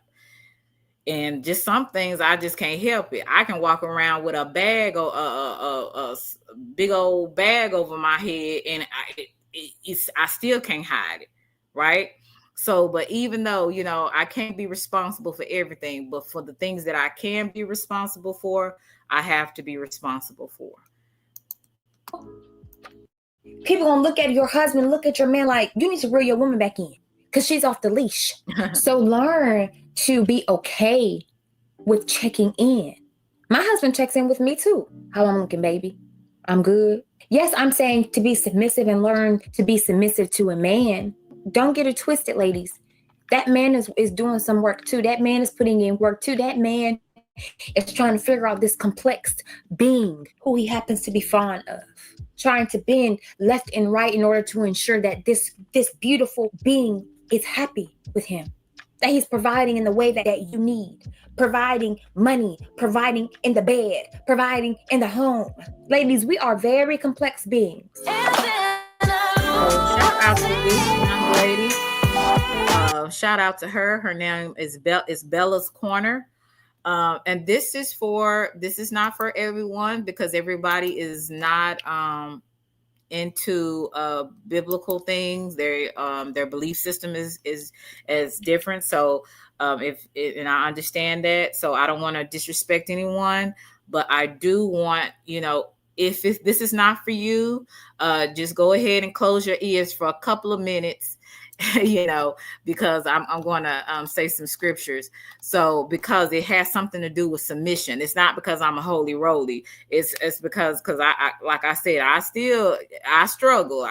And just some things I just can't help it. I can walk around with a bag, or a big old bag over my head, and I still can't hide it, right? So, but even though, I can't be responsible for everything, but for the things that I can be responsible for, I have to be responsible for. People gonna look at your husband, look at your man like, you need to reel your woman back in because she's off the leash. So learn to be okay with checking in. My husband checks in with me too. How I'm looking, baby? I'm good. Yes, I'm saying to be submissive and learn to be submissive to a man. Don't get it twisted, ladies. That man is doing some work too. That man is putting in work too. That man is trying to figure out this complex being who he happens to be fond of. Trying to bend left and right in order to ensure that this beautiful being is happy with him. That he's providing in the way that you need. Providing money, providing in the bed, providing in the home. Ladies, we are very complex beings. Shout out to this young lady. Shout out to her. Her name is Bella's Corner. And this is not for everyone, because everybody is not into biblical things. Their belief system is different. So and I understand that. So I don't want to disrespect anyone, but I do want, if this is not for you, just go ahead and close your ears for a couple of minutes you know, because I'm going to say some scriptures. So because it has something to do with submission. It's not because I'm a holy roly. It's because I like I said, I struggle.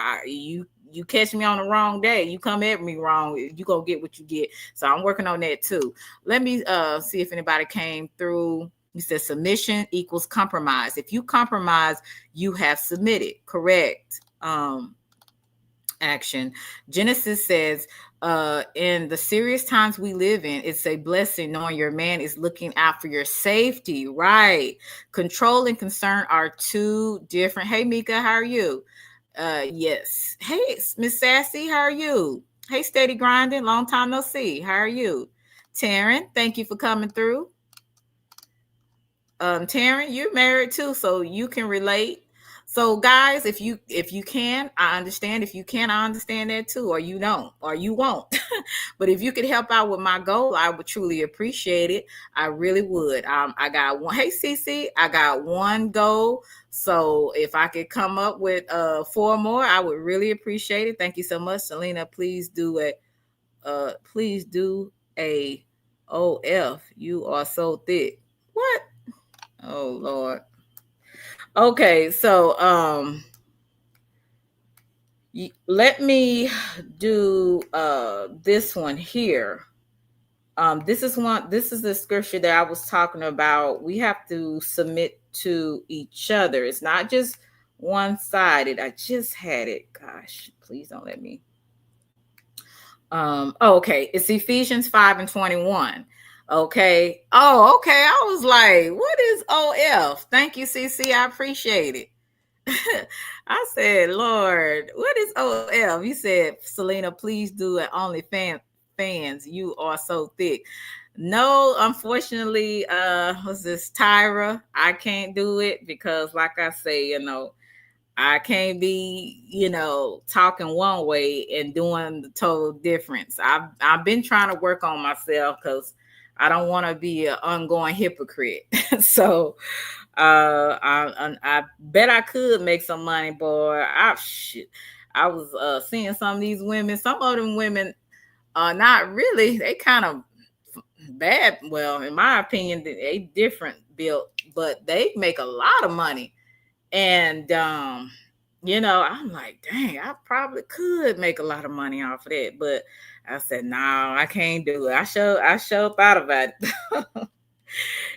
You catch me on the wrong day, you come at me wrong, you gonna get what you get. So I'm working on that too. Let me see if anybody came through. You said submission equals compromise. If you compromise, you have submitted. Correct. Action. Genesis says, in the serious times we live in, it's a blessing knowing your man is looking out for your safety. Right. Control and concern are two different. Hey, Mika, how are you? Yes. Hey, Miss Sassy, how are you? Hey, Steady Grinding, long time no see. How are you? Taryn, thank you for coming through. Taryn, you're married too, so you can relate. So guys, if you can, I understand. If you can, I understand that too, or you don't, or you won't. But if you could help out with my goal, I would truly appreciate it. I really would. I got one. Hey, Cece, I got one goal. So if I could come up with 4 more, I would really appreciate it. Thank you so much, Selena. Please do a OF. You are so thick. What? Oh Lord. Okay, so let me do this one here. This is the scripture that I was talking about. We have to submit to each other. It's not just one-sided. I just had it. Gosh, please don't let me. Okay, it's Ephesians 5:21. Okay. Oh, okay. I was like, what is OF? Thank you, CC. I appreciate it. I said, Lord, what is OF? You said, Selena, please do it. Only fans. You are so thick. No, unfortunately, what's this, Tyra? I can't do it because, like I say, I can't be, talking one way and doing the total difference. I've been trying to work on myself because I don't want to be an ongoing hypocrite. So I bet I could make some money, boy. I was seeing some of these women. Some of them women are not really. They kind of bad. Well, in my opinion, they different built, but they make a lot of money. And I'm like, dang, I probably could make a lot of money off of that. But I said, no, I can't do it. I sure thought about it.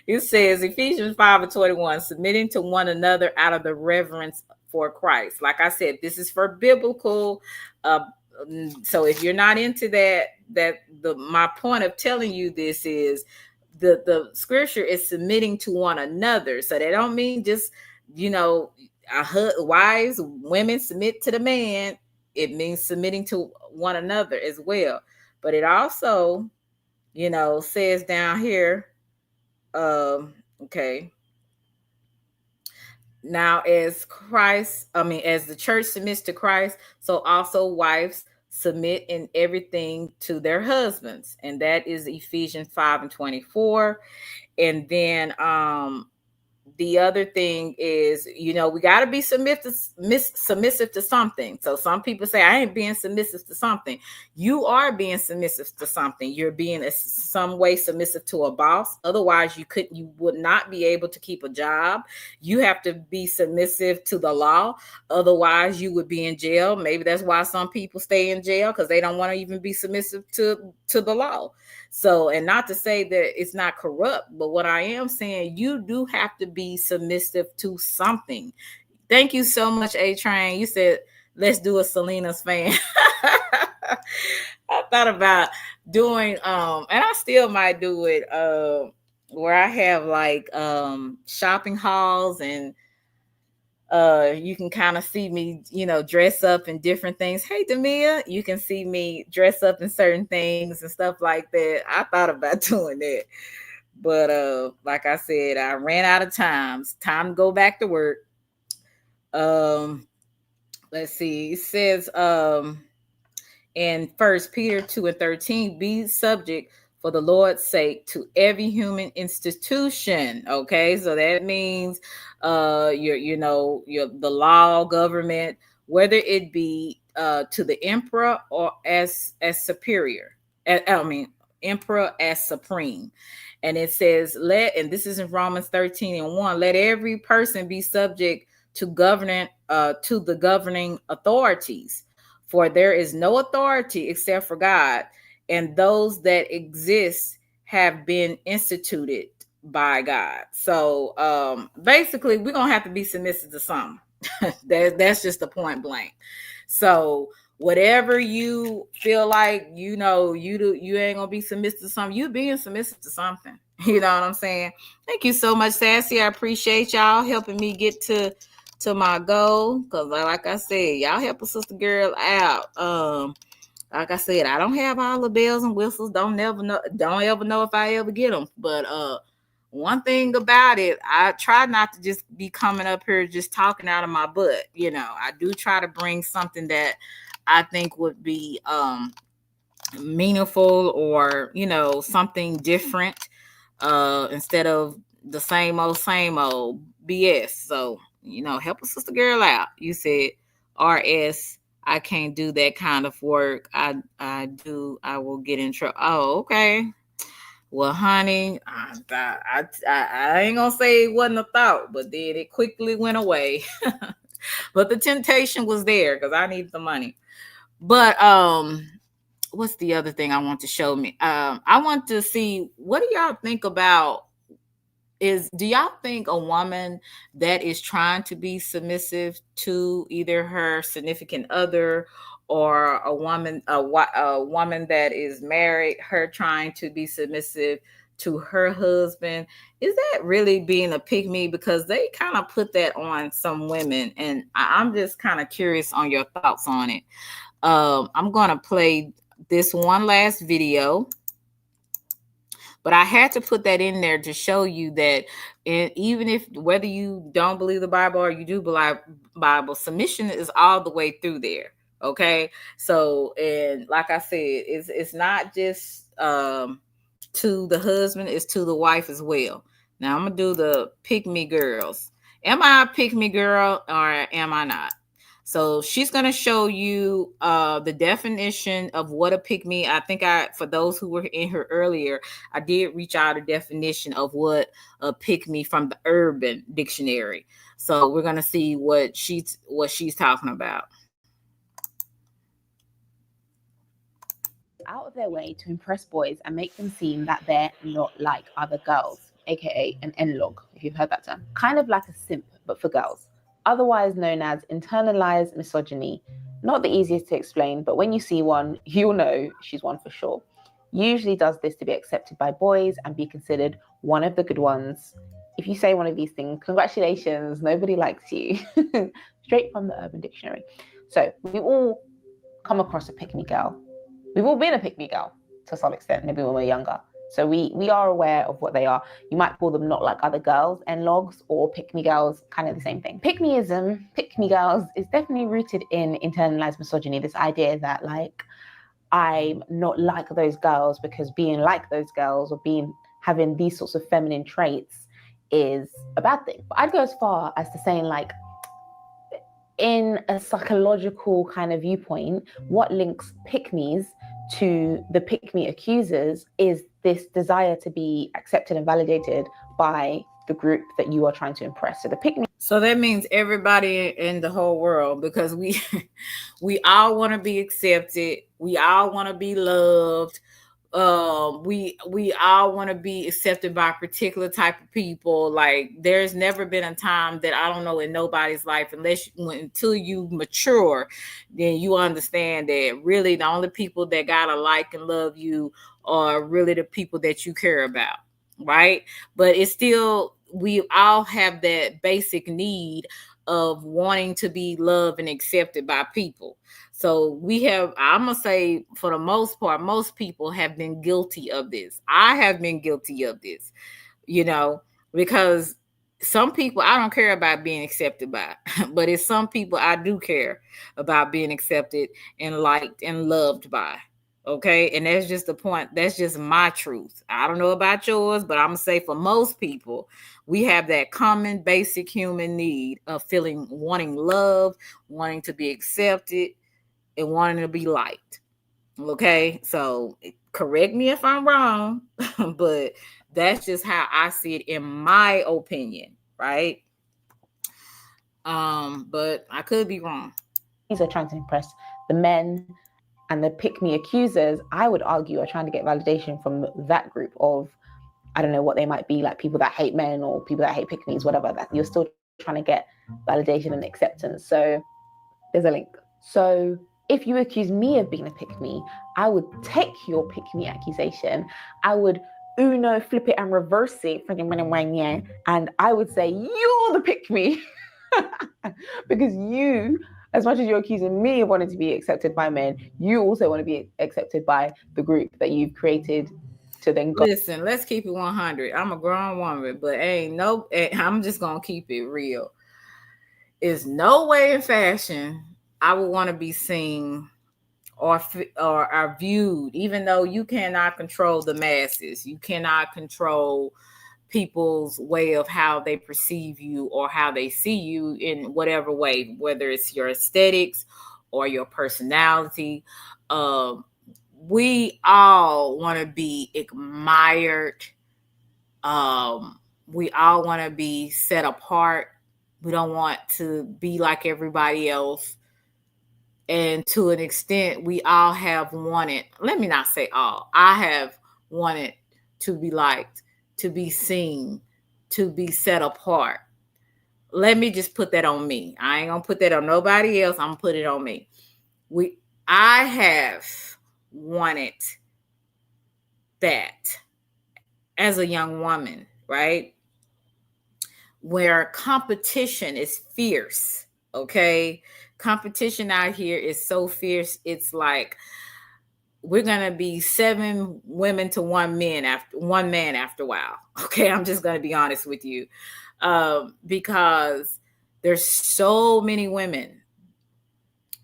It says Ephesians 5:21, submitting to one another out of the reverence for Christ. Like I said, this is for biblical. So if you're not into my point of telling you this is the scripture is submitting to one another. So they don't mean just, wives, women submit to the man. It means submitting to one another as well. But it also, says down here, okay. Now, as the church submits to Christ, so also wives submit in everything to their husbands. And that is Ephesians 5:24. And then the other thing is, we got to be submissive to something. So some people say, I ain't being submissive to something. You are being submissive to something. You're being some way submissive to a boss. Otherwise, you would not be able to keep a job. You have to be submissive to the law. Otherwise, you would be in jail. Maybe that's why some people stay in jail, because they don't want to even be submissive to the law. So, and not to say that it's not corrupt, but what I am saying, you do have to be submissive to something. Thank you so much, A-Train. You said, let's do a Selena's fan. I thought about doing, and I still might do it, where I have like shopping hauls, and you can kind of see me, dress up in different things. Hey, Demia, you can see me dress up in certain things and stuff like that. I thought about doing that. But like I said, I ran out of time. It's time to go back to work. Let's see. It says in 1 Peter 2:13, be subject for the Lord's sake to every human institution. Okay, so that means the law, government, whether it be to the emperor or as superior. Emperor as supreme. And it says, and this is in Romans 13:1, let every person be subject to the governing authorities, for there is no authority except for God, and those that exist have been instituted by God. So basically, we're gonna have to be submissive to something. That's just the point blank. So whatever you feel like, you ain't gonna be submissive to something, you being submissive to something. You know what I'm saying? Thank you so much, Sassy. I appreciate y'all helping me get to my goal. Because like I said, y'all help a sister girl out. Like I said, I don't have all the bells and whistles. Don't ever know if I ever get them. But one thing about it, I try not to just be coming up here just talking out of my butt. I do try to bring something that I think would be meaningful, or something different, instead of the same old BS. So help a sister girl out. You said, RS, I can't do that kind of work. I will get in trouble. Oh, okay. Well, honey, I ain't gonna say it wasn't a thought, but then it quickly went away. But the temptation was there because I need the money. But what's the other thing I want to show me? I want to see, what do y'all think about, do y'all think a woman that is trying to be submissive to either her significant other, or a woman that is married, her trying to be submissive to her husband, is that really being a pick me? Because they kind of put that on some women, and I'm just kind of curious on your thoughts on it. I'm gonna play this one last video, but I had to put that in there to show you that, even if, whether you don't believe the Bible or you do believe Bible, submission is all the way through there. Okay. So, and like I said, it's not just to the husband, it's to the wife as well. Now I'm gonna do the pick me girls. Am I a pick me girl or am I not? So she's going to show you the definition of what a pick-me. I think for those who were in here earlier, I did reach out a definition of what a pick-me from the Urban Dictionary. So we're going to see what she's talking about. Out of their way to impress boys and make them seem that they're not like other girls, aka an N-log, if you've heard that term. Kind of like a simp, but for girls. Otherwise known as internalized misogyny. Not the easiest to explain, but when you see one, you'll know she's one for sure. Usually does this to be accepted by boys and be considered one of the good ones. If you say one of these things, congratulations, nobody likes you. Straight from the Urban Dictionary. So we've all come across a pick-me girl. We've all been a pick-me girl to some extent, maybe when we're younger. So we are aware of what they are. You might call them not like other girls, N-logs, or pick-me girls, kind of the same thing. Pick-meism, pick-me girls, is definitely rooted in internalized misogyny. This idea that I'm not like those girls because being like those girls or having these sorts of feminine traits is a bad thing. But I'd go as far as to saying, in a psychological kind of viewpoint, what links pick-me's to the pick-me accusers is this desire to be accepted and validated by the group that you are trying to impress. So the pick-me. So that means everybody in the whole world, because we all want to be accepted. We all want to be loved. We all want to be accepted by a particular type of people. Like, there's never been a time that, I don't know, in nobody's life, until you mature, then you understand that really the only people that gotta like and love you are really the people that you care about, right? But it's still, we all have that basic need of wanting to be loved and accepted by people. So I'm going to say, for the most part, most people have been guilty of this. I have been guilty of this, because some people I don't care about being accepted by, but it's some people I do care about being accepted and liked and loved by. Okay. And that's just the point. That's just my truth. I don't know about yours, but I'm going to say for most people, we have that common basic human need of wanting love, wanting to be accepted, and wanting to be liked. Okay, so correct me if I'm wrong, but that's just how I see it in my opinion, right? But I could be wrong. These are trying to impress the men, and the pick me accusers, I would argue, are trying to get validation from that group of, I don't know what they might be, like people that hate men or people that hate pick me's, whatever, that you're still trying to get validation and acceptance. So there's a link. So if you accuse me of being a pick me, I would take your pick me accusation, I would Uno flip it and reverse it, and I would say you're the pick me. Because you, as much as you're accusing me of wanting to be accepted by men, you also want to be accepted by the group that you've created to then go. Listen, let's keep it 100. I'm a grown woman, but I'm just gonna keep it real. There's no way in fashion I would want to be seen or are viewed, even though you cannot control the masses. You cannot control people's way of how they perceive you or how they see you in whatever way, whether it's your aesthetics or your personality. We all want to be admired. We all want to be set apart. We don't want to be like everybody else. And to an extent, we all have wanted, let me not say all, I have wanted to be liked, to be seen, to be set apart. Let me just put that on me. I ain't gonna put that on nobody else. I'm gonna put it on me. I have wanted that as a young woman, right? Where competition is fierce, okay? Competition out here is so fierce. It's like we're gonna be 7 women to 1 man after a while. Okay, I'm just gonna be honest with you, because there's so many women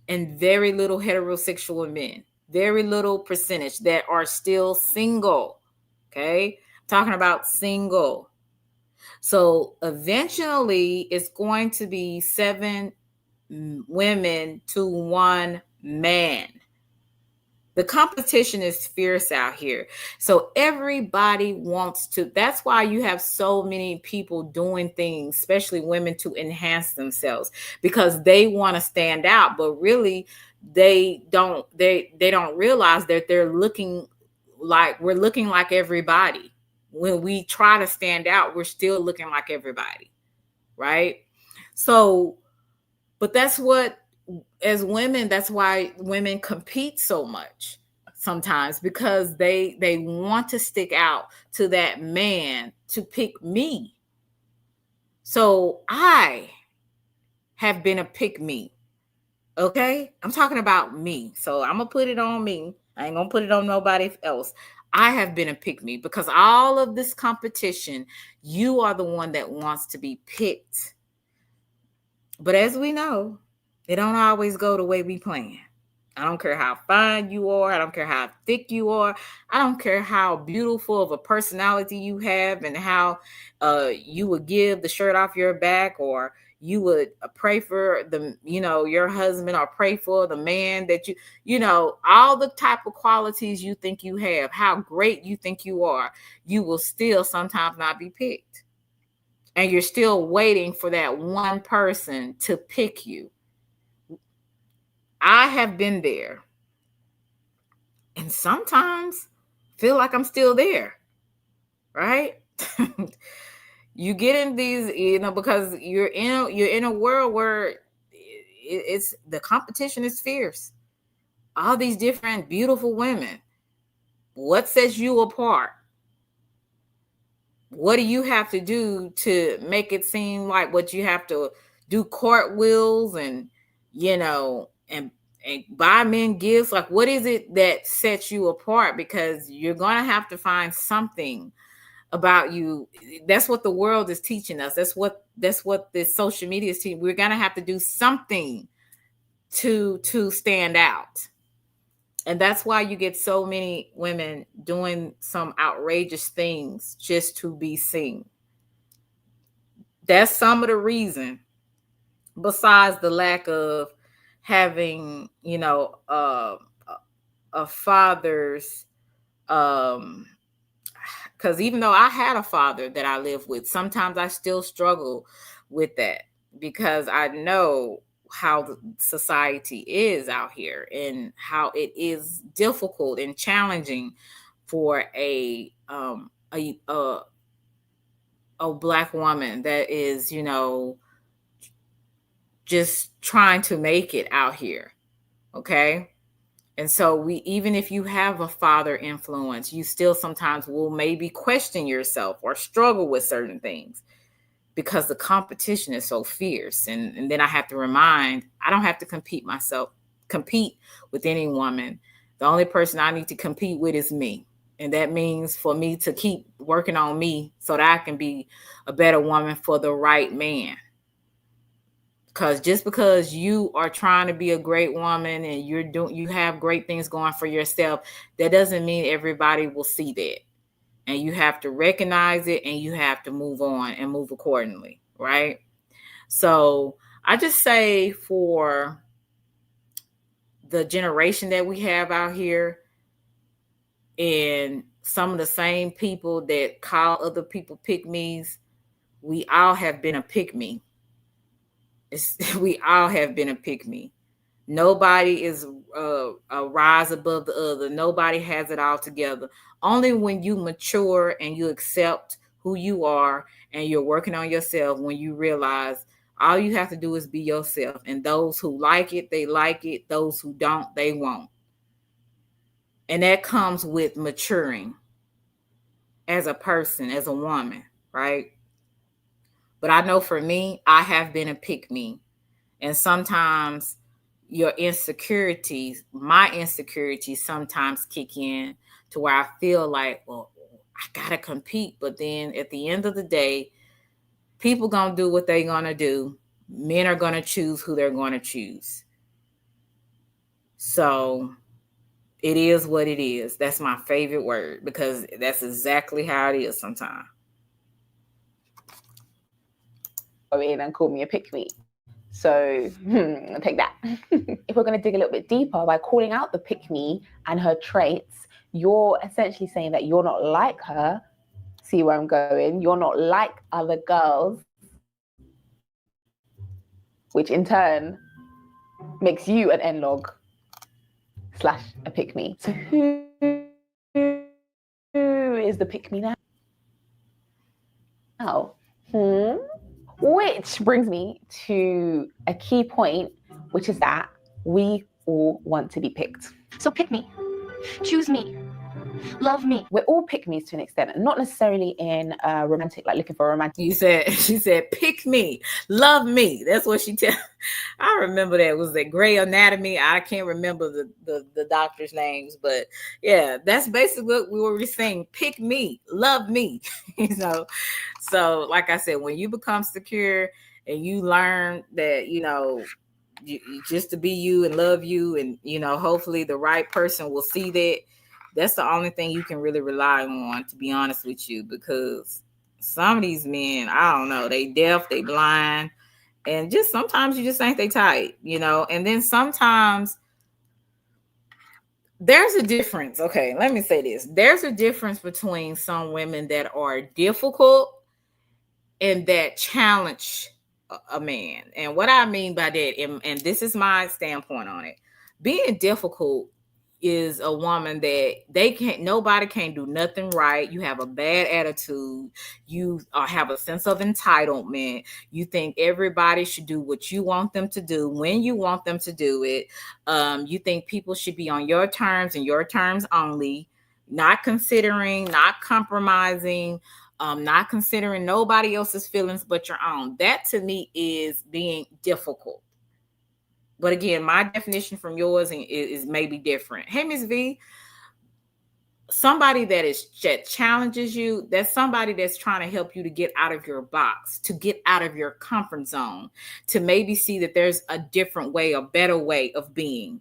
and very little heterosexual men, very little percentage that are still single. Okay, I'm talking about single. So eventually, it's going to be 7 women to 1 man. The competition is fierce out here. So everybody wants to, that's why you have so many people doing things, especially women, to enhance themselves, because they want to stand out, but really they don't realize that we're looking like everybody. When we try to stand out, we're still looking like everybody. Right? So, but that's what, as women, that's why women compete so much sometimes, because they want to stick out to that man to pick me. So I have been a pick me. Okay? I'm talking about me. So I'm gonna put it on me. I ain't gonna put it on nobody else. I have been a pick me, because all of this competition, you are the one that wants to be picked. But as we know, it don't always go the way we plan. I don't care how fine you are. I don't care how thick you are. I don't care how beautiful of a personality you have and how you would give the shirt off your back, or you would pray for your husband, or pray for the man that all the type of qualities you think you have, how great you think you are, you will still sometimes not be picked. And you're still waiting for that one person to pick you. I have been there. And sometimes feel like I'm still there. Right? You get in these, because you're in a world where it's the competition is fierce. All these different beautiful women. What sets you apart? What do you have to do to make it seem like what you have to do cartwheels and buy men gifts? Like, what is it that sets you apart? Because you're going to have to find something about you. That's what the world is teaching us. That's what this social media is teaching. We're going to have to do something to stand out. And that's why you get so many women doing some outrageous things just to be seen. That's some of the reason, besides the lack of having, you know, a father's, because even though I had a father that I lived with, sometimes I still struggle with that because I know how the society is out here and how it is difficult and challenging for a Black woman that is, you know, just trying to make it out here. Okay. And so even if you have a father influence, you still sometimes will maybe question yourself or struggle with certain things because the competition is so fierce. And then I have to remind, I don't have to compete with any woman. The only person I need to compete with is me. And that means for me to keep working on me so that I can be a better woman for the right man. Because just because you are trying to be a great woman and you have great things going for yourself, that doesn't mean everybody will see that. And you have to recognize it and you have to move on and move accordingly, right? So I just say for the generation that we have out here and some of the same people that call other people pick-me's, we all have been a pick-me. We all have been a pick-me. Nobody is a rise above the other. Nobody has it all together. Only when you mature and you accept who you are and you're working on yourself, when you realize all you have to do is be yourself. And those who like it, they like it. Those who don't, they won't. And that comes with maturing as a person, as a woman, right? But I know for me, I have been a pick-me. And sometimes your insecurities, my insecurities sometimes kick in to where I feel like, well, I gotta compete. But then at the end of the day, people gonna do what they're gonna do. Men are gonna choose who they're gonna choose. So it is what it is. That's my favorite word because that's exactly how it is sometimes. Go in and call me a pick-me. So take that. If we're going to dig a little bit deeper by calling out the pick-me and her traits, you're essentially saying that you're not like her. See where I'm going? You're not like other girls, which in turn makes you an N-log / a pick-me. So who is the pick-me now? Which brings me to a key point, which is that we all want to be picked. So pick me. Choose me. Love me. We're all pick-me's to an extent, and not necessarily in romantic, like looking for a romantic. She said, pick me, love me. That's what she tell. I remember that. Was that Grey Anatomy? I can't remember the doctor's names, but yeah, that's basically what we were saying. Pick me, love me. You know, so like I said, when you become secure and you learn that, you know, just to be you and love you, and you know, hopefully the right person will see that. That's the only thing you can really rely on, to be honest with you, because some of these men, I don't know, they deaf, they blind, and just sometimes you just think they tight, you know. And then sometimes there's a difference. Okay, let me say this. There's a difference between some women that are difficult and that challenge a man. And what I mean by that, and this is my standpoint on it, being difficult is a woman that nobody can do nothing right. You have a bad attitude. You have a sense of entitlement. You think everybody should do what you want them to do when you want them to do it. You think people should be on your terms and your terms only, not considering, not compromising, not considering nobody else's feelings but your own. That to me is being difficult. But again, my definition from yours is maybe different. Hey, Ms. V, somebody that challenges you, that's somebody that's trying to help you to get out of your box, to get out of your comfort zone, to maybe see that there's a different way, a better way of being,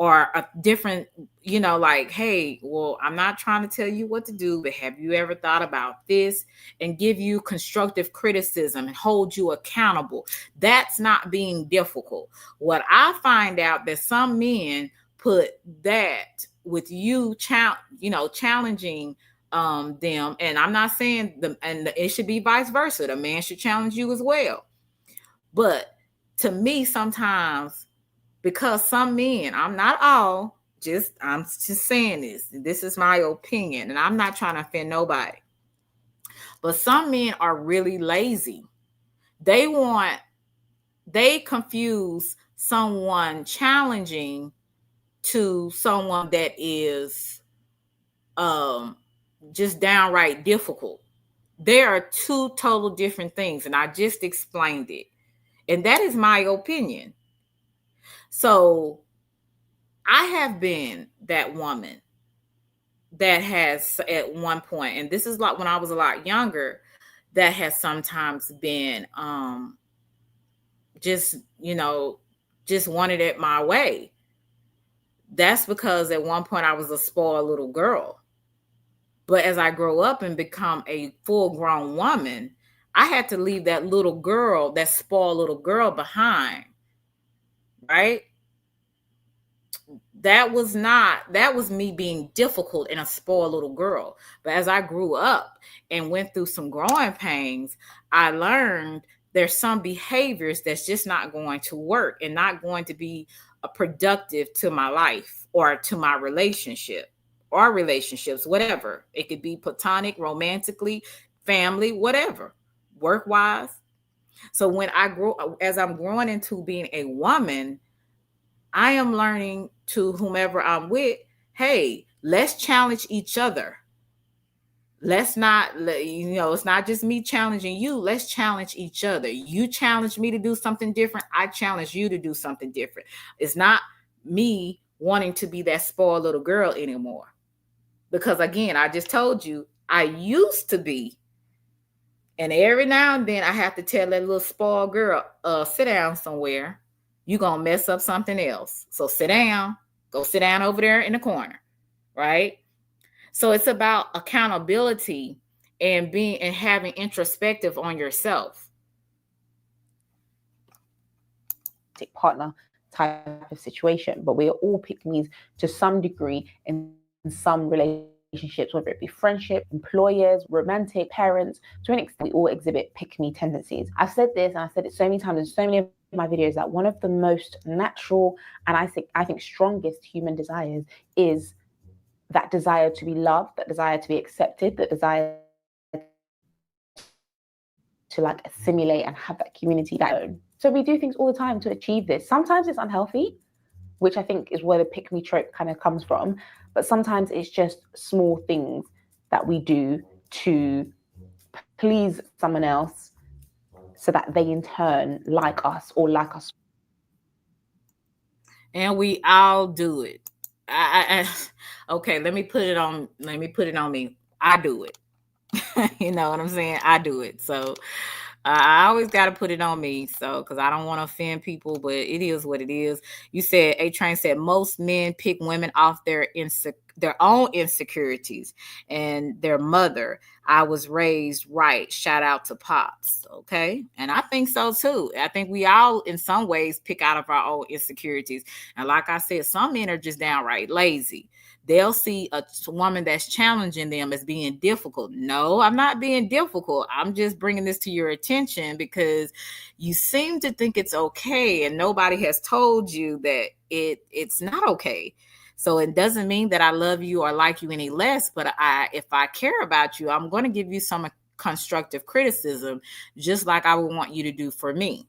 or a different, like, hey, well, I'm not trying to tell you what to do, but have you ever thought about this, and give you constructive criticism and hold you accountable. That's not being difficult. What I find out that some men put that with you, challenging them, and I'm not saying it should be vice versa. The man should challenge you as well. But to me, sometimes, because some men, I'm not all, I'm just saying this is my opinion, and I'm not trying to offend nobody, but some men are really lazy. They confuse someone challenging to someone that is just downright difficult. There are two total different things, and I just explained it, and that is my opinion. So I have been that woman that has, at one point, and this is like when I was a lot younger, that has sometimes been just wanted it my way. That's because at one point I was a spoiled little girl. But as I grow up and become a full-grown woman, I had to leave that little girl, that spoiled little girl, behind. Right? That was me being difficult and a spoiled little girl. But as I grew up and went through some growing pains, I learned there's some behaviors that's just not going to work and not going to be productive to my life or to my relationship or relationships, whatever. It could be platonic, romantically, family, whatever, work-wise. So as I'm growing into being a woman, I am learning to whomever I'm with, hey, let's challenge each other. Let's not, it's not just me challenging you. Let's challenge each other. You challenge me to do something different. I challenge you to do something different. It's not me wanting to be that spoiled little girl anymore. Because again, I just told you, I used to be. And every now and then I have to tell that little spoiled girl, sit down somewhere. You're going to mess up something else. So sit down. Go sit down over there in the corner. Right? So it's about accountability and having introspective on yourself. Partner type of situation, but we are all pick-me's to some degree in some relationships, whether it be friendship, employers, romantic, parents. To an extent, we all exhibit pick-me tendencies. I've said this, and I've said it so many times in so many of my videos, that one of the most natural and I think strongest human desires is that desire to be loved, that desire to be accepted, that desire to like assimilate and have that community that own. So we do things all the time to achieve this. Sometimes it's unhealthy, which I think is where the pick me trope kind of comes from. But sometimes it's just small things that we do to please someone else so that they in turn like us or like us. And we all do it. Okay, let me put it on me. I do it. You know what I'm saying? I do it. So I always got to put it on me. So, because I don't want to offend people, but it is what it is. You said, A-Train said, most men pick women off their own insecurities and their mother. I was raised right. Shout out to Pops. Okay. And I think so too. I think we all in some ways pick out of our own insecurities. And like I said, some men are just downright lazy. They'll see a woman that's challenging them as being difficult. No, I'm not being difficult. I'm just bringing this to your attention because you seem to think it's okay, and nobody has told you that it's not okay. So it doesn't mean that I love you or like you any less, but if I care about you, I'm going to give you some constructive criticism, just like I would want you to do for me.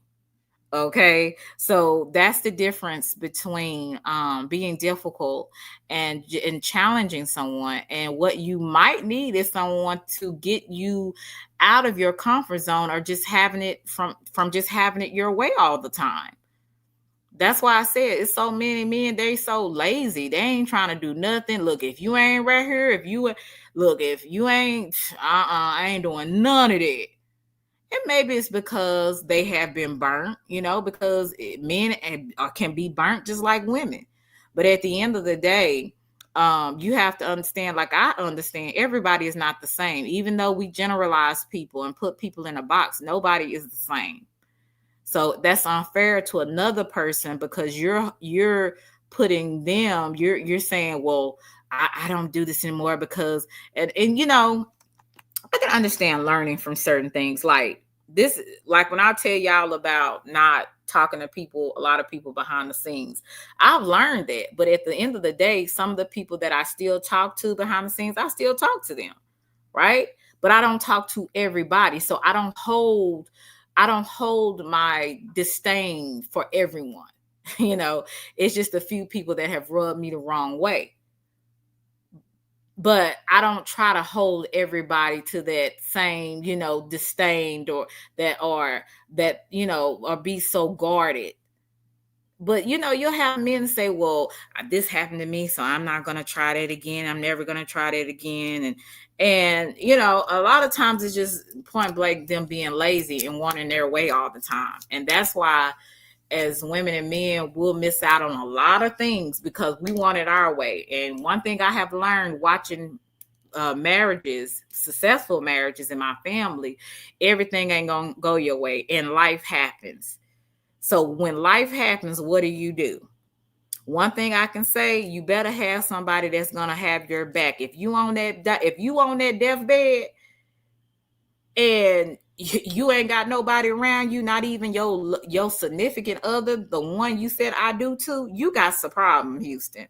Okay, so that's the difference between being difficult and challenging someone. And what you might need is someone to get you out of your comfort zone, or just having it from just having it your way all the time. That's why I said it's so many men, they so lazy. They ain't trying to do nothing. Look, if you ain't right here, if you ain't, I ain't doing none of that. And maybe it's because they have been burnt, because men can be burnt just like women. But at the end of the day, you have to understand, like I understand, everybody is not the same. Even though we generalize people and put people in a box, nobody is the same. So that's unfair to another person, because you're putting them, you're saying, well, I don't do this anymore because, and you know, I can understand learning from certain things like this. Like when I tell y'all about not talking to people, a lot of people behind the scenes, I've learned that. But at the end of the day, some of the people that I still talk to behind the scenes, I still talk to them, right? But I don't talk to everybody. So I don't hold my disdain for everyone. You know, it's just a few people that have rubbed me the wrong way. But I don't try to hold everybody to that same, you know, disdain or that, you know, or be so guarded. But, you know, you'll have men say, well, this happened to me, so I'm not going to try that again. I'm never going to try that again. And, you know, a lot of times it's just point blank them being lazy and wanting their way all the time. And that's why as women and men, we'll miss out on a lot of things because we want it our way. And one thing I have learned watching marriages, successful marriages in my family, everything ain't gonna go your way, and life happens. So when life happens, what do? One thing I can say, you better have somebody that's gonna have your back. If you on that deathbed and you ain't got nobody around you, not even your significant other, the one you said I do to, you got some problem, Houston.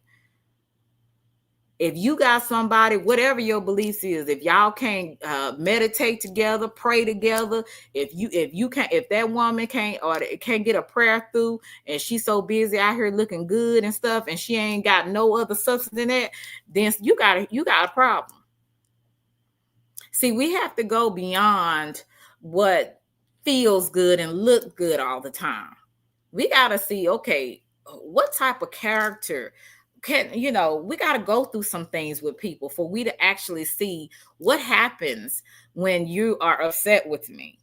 If you got somebody, whatever your beliefs is, if y'all can't meditate together, pray together, if that woman can't get a prayer through, and she's so busy out here looking good and stuff, and she ain't got no other substance than that, then you got a problem. See, we have to go beyond what feels good and look good all the time. We got to see, okay, what type of character we got to go through some things with people for we to actually see what happens when you are upset with me.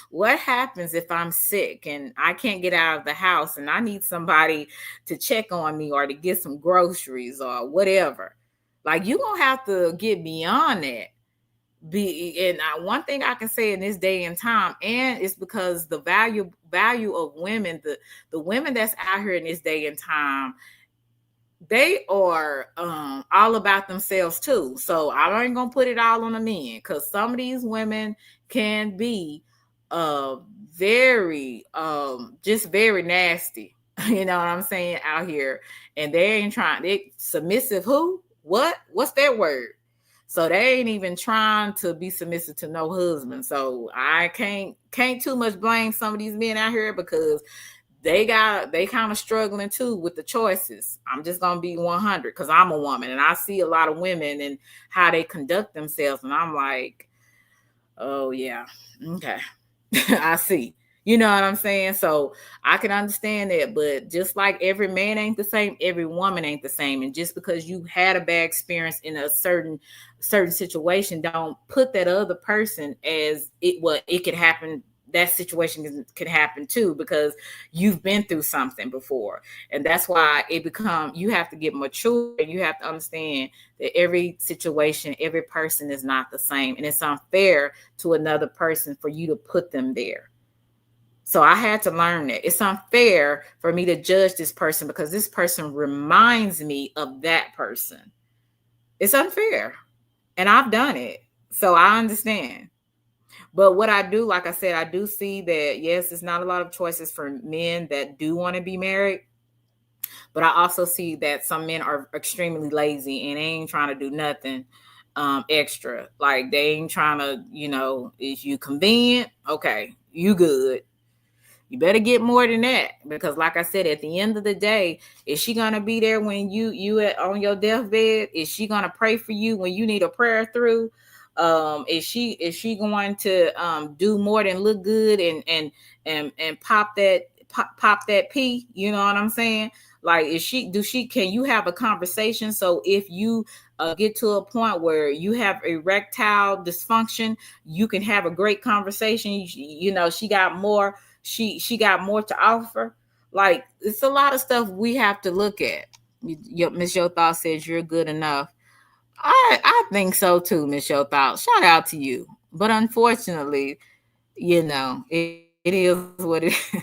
What happens if I'm sick and I can't get out of the house and I need somebody to check on me or to get some groceries or whatever. Like, you're going to have to get beyond that. One thing I can say in this day and time, and it's because the value of women, the women that's out here in this day and time, they are all about themselves too. So I ain't gonna put it all on the men, because some of these women can be very just very nasty. You know what I'm saying, out here, and they ain't trying. They submissive. What's that word? So they ain't even trying to be submissive to no husband. So I can't too much blame some of these men out here, because they kind of struggling too with the choices. I'm just gonna be 100 because I'm a woman and I see a lot of women and how they conduct themselves, and I'm like, oh yeah, okay. I see. You know what I'm saying? So I can understand that, but just like every man ain't the same, every woman ain't the same. And just because you had a bad experience in a certain situation, don't put that other person as it could happen. That situation can happen too, because you've been through something before. And that's why you have to get mature, and you have to understand that every situation, every person is not the same. And it's unfair to another person for you to put them there. So I had to learn that it's unfair for me to judge this person because this person reminds me of that person. It's unfair. And I've done it. So I understand. But what I do, like I said, I do see that, yes, it's not a lot of choices for men that do want to be married. But I also see that some men are extremely lazy and they ain't trying to do nothing extra. Like, they ain't trying to, if you convenient, okay, you good. You better get more than that, because like I said, at the end of the day, is she going to be there when you on your deathbed? Is she going to pray for you when you need a prayer through? Is she going to do more than look good and pop that pee? You know what I'm saying? Like, can you have a conversation? So if you get to a point where you have erectile dysfunction, you can have a great conversation. She got more. She got more to offer. Like, it's a lot of stuff we have to look at. Miss Your Thought says you're good enough. I think so too, Miss Your Thought. Shout out to you. But unfortunately, it is what it is.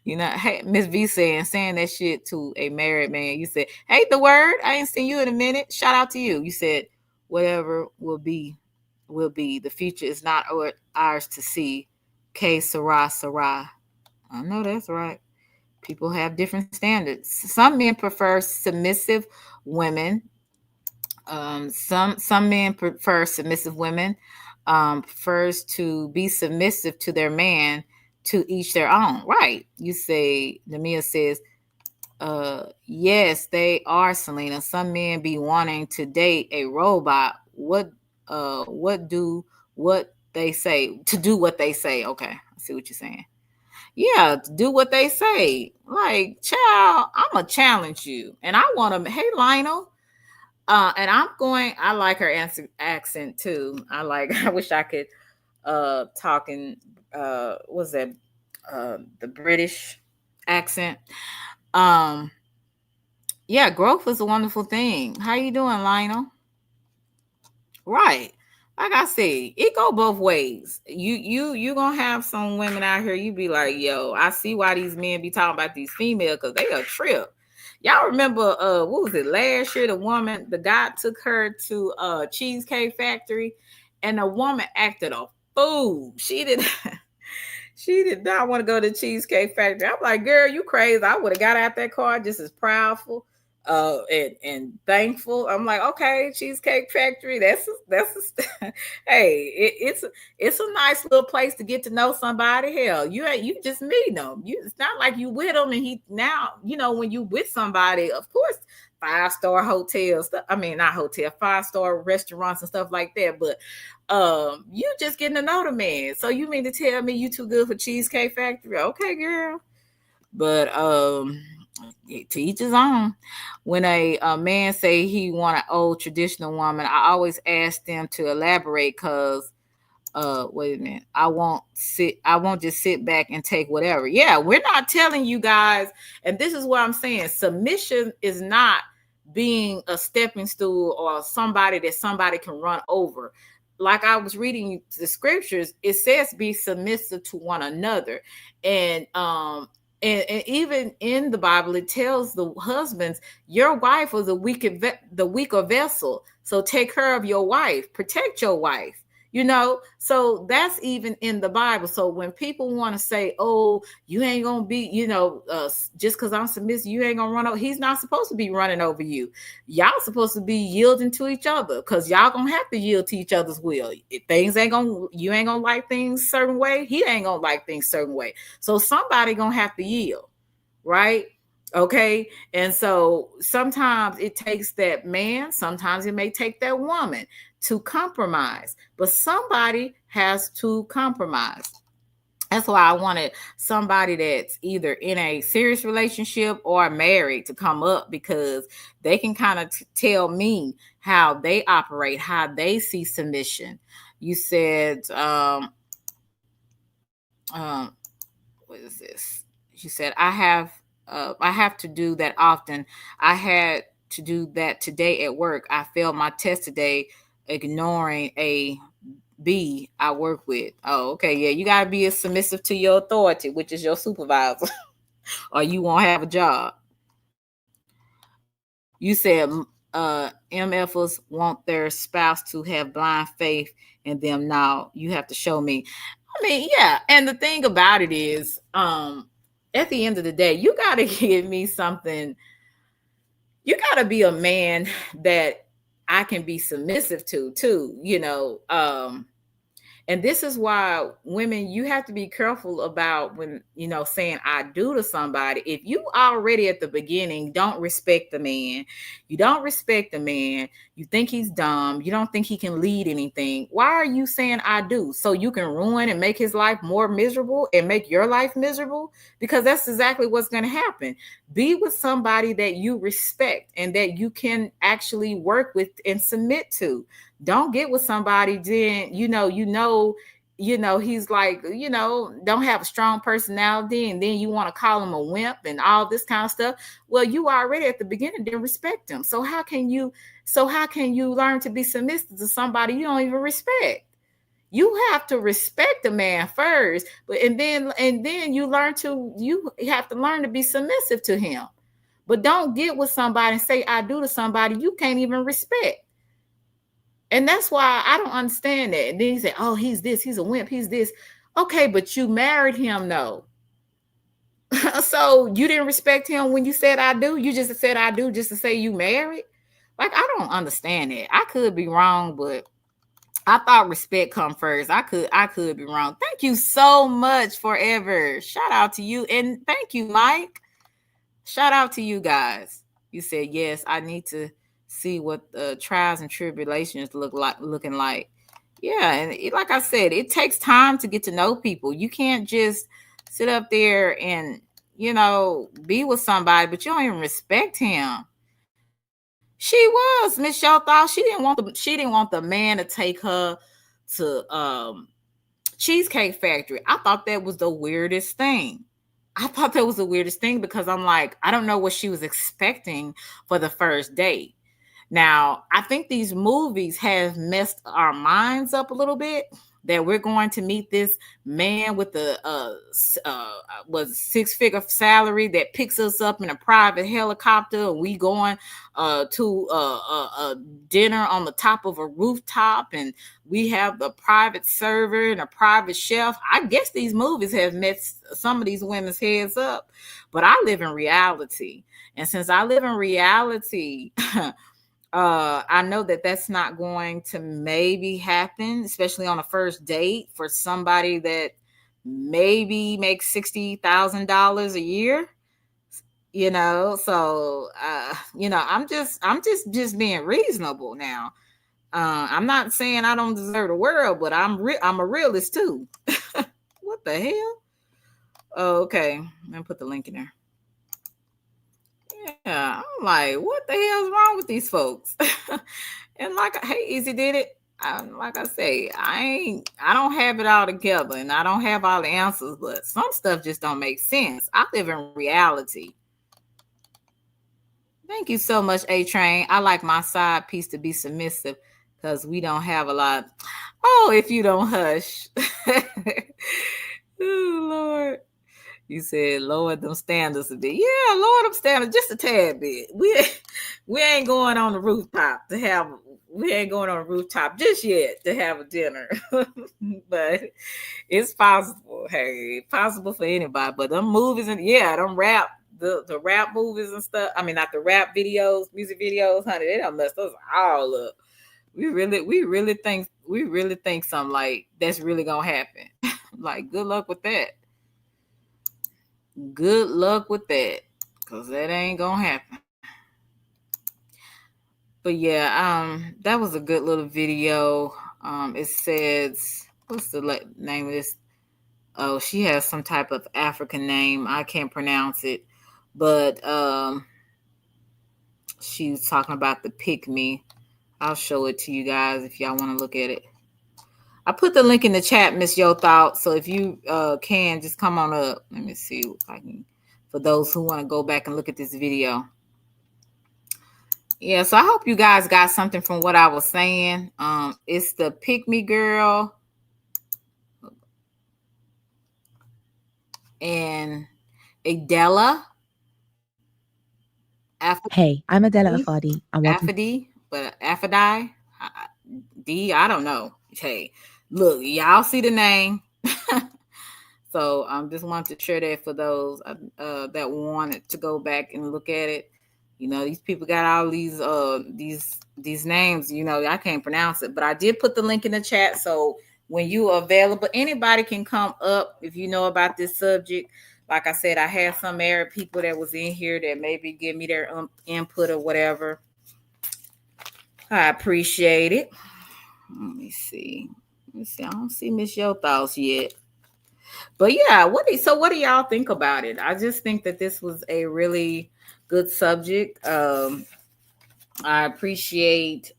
Hey, Miss V saying that shit to a married man. You said, hey, the word. I ain't seen you in a minute. Shout out to you. You said, whatever will be, will be. The future is not ours to see. K Sarah Sarah. I know that's right. People have different standards. Some men prefer submissive women. Some men prefer submissive women. Prefers to be submissive to their man. To each their own, right? You say, Namia says, yes, they are, Selena. Some men be wanting to date a robot. What do what they say to do what they say? Okay, I see what you're saying. Yeah, to do what they say. Like, child, I'm gonna challenge you, and I want to. Hey, Lionel. And I like her accent too. I wish I could talking what's that the British accent. Yeah, growth is a wonderful thing. How you doing, Lionel? Right. Like I said, it go both ways. You gonna have some women out here, you be like, yo, I see why these men be talking about these females, because they a trip. Y'all remember what was it last year? The guy took her to Cheesecake Factory, and the woman acted a fool. She did not want to go to Cheesecake Factory. I'm like, girl, you crazy. I would have got out that car just as proudful and thankful. I'm like, okay, Cheesecake Factory. Hey, it's a nice little place to get to know somebody. Hell, you just meet them. It's not like you with them, and when you with somebody, of course, 5-star hotels. I mean, not hotel, 5-star restaurants and stuff like that. But you just getting to know the man. So you mean to tell me you too good for Cheesecake Factory? Okay, girl. But to each his own. When a man say he want an old traditional woman, I always ask them to elaborate, because wait a minute, I won't just sit back and take whatever. Yeah, we're not telling you guys, and this is what I'm saying. Submission is not being a stepping stool or somebody that somebody can run over. Like I was reading the scriptures, it says be submissive to one another. And even in the Bible, it tells the husbands, your wife was the weaker vessel. So take care of your wife, protect your wife. So that's even in the Bible. So when people want to say, oh, you ain't gonna be, just because I'm submissive, you ain't gonna run over. He's not supposed to be running over you. Y'all supposed to be yielding to each other, because y'all gonna have to yield to each other's will. If you ain't gonna like things certain way, he ain't gonna like things certain way. So somebody gonna have to yield, right? Okay. And so sometimes it takes that man, sometimes it may take that woman to compromise, but somebody has to compromise. That's why I wanted somebody that's either in a serious relationship or married to come up, because they can kind of tell me how they operate, how they see submission. You said, what is this? You said, I have to do that often. I had to do that today at work. I failed my test today, ignoring a B I work with. Oh, okay. Yeah, you got to be submissive to your authority, which is your supervisor, or you won't have a job. You said MFers want their spouse to have blind faith in them. Now you have to show me. I mean, yeah. And the thing about it is, at the end of the day, you got to give me something. You got to be a man that I can be submissive to too, and this is why women, you have to be careful about when, saying I do to somebody. If you already at the beginning don't respect the man, you don't respect the man, you think he's dumb, you don't think he can lead anything, why are you saying I do? So you can ruin and make his life more miserable and make your life miserable? Because that's exactly what's going to happen. Be with somebody that you respect and that you can actually work with and submit to. Don't get with somebody then, he's like, don't have a strong personality, and then you want to call him a wimp and all this kind of stuff. Well, you already at the beginning didn't respect him. So how can you learn to be submissive to somebody you don't even respect? You have to respect the man first, and then you have to learn to be submissive to him. But don't get with somebody and say I do to somebody you can't even respect. And that's why I don't understand that. And then you say, oh, he's this, he's a wimp, he's this. Okay, but you married him, though. So you didn't respect him when you said I do? You just said I do just to say you married? Like, I don't understand that. I could be wrong, but I thought respect come first. I could be wrong. Thank you so much, Forever. Shout out to you. And thank you, Mike. Shout out to you guys. You said, yes, I need to see what the trials and tribulations looking like. Yeah, and like I said, it takes time to get to know people. You can't just sit up there and, be with somebody, but you don't even respect him. She was Miss Showthal. She didn't want the man to take her to Cheesecake Factory. I thought that was the weirdest thing. Because I'm like, I don't know what she was expecting for the first date. Now, I think these movies have messed our minds up a little bit, that we're going to meet this man with a six-figure salary that picks us up in a private helicopter, and we going to a dinner on the top of a rooftop, and we have the private server and a private chef. I guess these movies have messed some of these women's heads up, but I live in reality. And since I live in reality, I know that that's not going to maybe happen, especially on a first date, for somebody that maybe makes $60,000 a year. So I'm just being reasonable now. I'm not saying I don't deserve the world, but I'm a realist too. What the hell? Oh, okay, let me put the link in there. Yeah, I'm like, what the hell's wrong with these folks? And hey, Easy did it. Like I say, I don't have it all together, and I don't have all the answers, but some stuff just don't make sense. I live in reality. Thank you so much, A-Train. I like my side piece to be submissive because we don't have a lot. Oh, if you don't hush. Oh, Lord. You said lower them standards a bit. Yeah, lower them standards just a tad bit. We ain't going on the rooftop just yet to have a dinner. But it's possible. Hey, possible for anybody. But them movies and them rap, the rap movies and stuff. I mean, not the rap videos, music videos, honey, they done messed us all up. We really think something like that's really gonna happen. Like, good luck with that. Good luck with that, because that ain't gonna happen. But yeah, that was a good little video. It says, what's the name of this? Oh, she has some type of African name. I can't pronounce it, but she's talking about the pick me. I'll show it to you guys if y'all want to look at it. I put the link in the chat, Miss Yo Thought. So if you can, just come on up. Let me see if I can, for those who want to go back and look at this video. Yeah, so I hope you guys got something from what I was saying. It's the Pick Me Girl and Adela. Hey, I'm Adela Afadi. I'm welcome. Afadi. I don't know. Hey, look, y'all see the name. So just wanted to share that for those that wanted to go back and look at it. These people got all these names. I can't pronounce it, but I did put the link in the chat. So when you are available, anybody can come up if you know about this subject. Like I said, I had some married people that was in here that maybe give me their input or whatever. I appreciate it. Let me see. I don't see Miss Yo Thoughts yet. But yeah, what do y'all think about it? I just think that this was a really good subject. I appreciate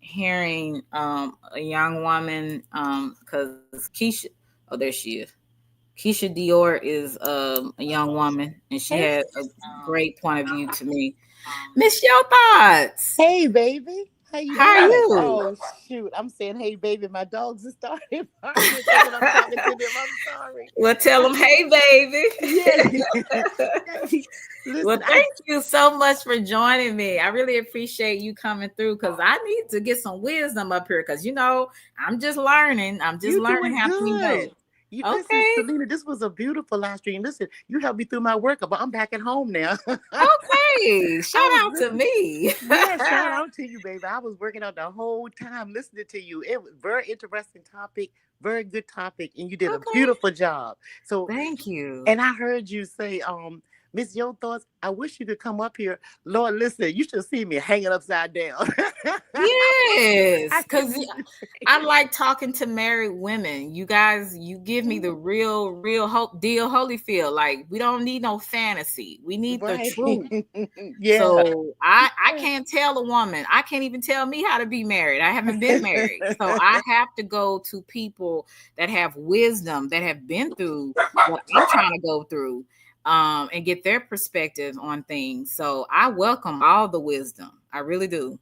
hearing a young woman because Keisha, oh, there she is. Keisha Dior is a young woman, and she had a great point of view to me. Miss Your Thoughts. Hey, baby. How you How are doing? you? Oh, shoot. I'm saying, hey, baby. My dogs are starting barking thinking I'm talking to them. I'm sorry. Well, tell them, hey, baby. Yeah. Well, Listen, thank you so much for joining me. I really appreciate you coming through because I need to get some wisdom up here because, I'm just learning. I'm just you learning doing how to be good. both. You listen, Okay. Selena, this was a beautiful live stream. Listen, you helped me through my workup, but I'm back at home now. Okay. Shout I was out to listening. me. Yeah, shout out to you, baby. I was working out the whole time listening to you. It was very interesting topic, very good topic, and you did a Okay. beautiful job. So, Thank you. and I heard you say, Miss Your Thoughts, I wish you could come up here. Lord, listen, you should see me hanging upside down. Yes, I because can see you. I like talking to married women. You guys, you give me the real hope deal Holyfield. Like we don't need no fantasy. We need the Right. truth. Yeah. So I can't tell a woman. I can't even tell me how to be married. I haven't been married. So I have to go to people that have wisdom, that have been through what I'm trying to go through, and get their perspective on things. So I welcome all the wisdom. I really do.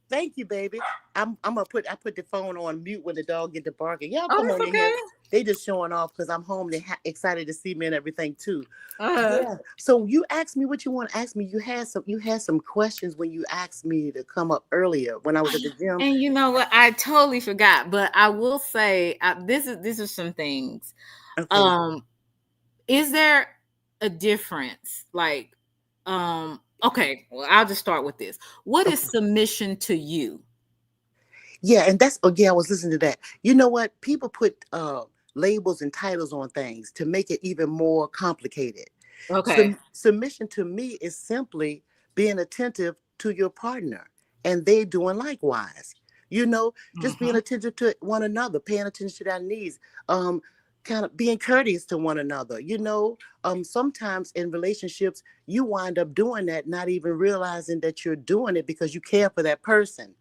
Thank you, baby. I'm gonna put the phone on mute when the dog get to barking. Y'all Oh, come that's on in here. okay. They just showing off because I'm home. They excited to see me and everything too. Uh, Yeah. So you asked me what you want to ask me. You had some questions when you asked me to come up earlier when I was at the gym. and you know what? I totally forgot, but I will say this is some things. Okay. Um, is there a difference? Like, okay, well, I'll just start with this. What is Okay. submission to you? Yeah, and that's yeah, I was listening to that. You know what? People put labels and titles on things to make it even more complicated. Okay. Submission to me is simply being attentive to your partner and they doing likewise. You know, just being Mm-hmm. attentive to one another, paying attention to their needs, um, kind of being courteous to one another. Sometimes in relationships, you wind up doing that, not even realizing that you're doing it because you care for that person.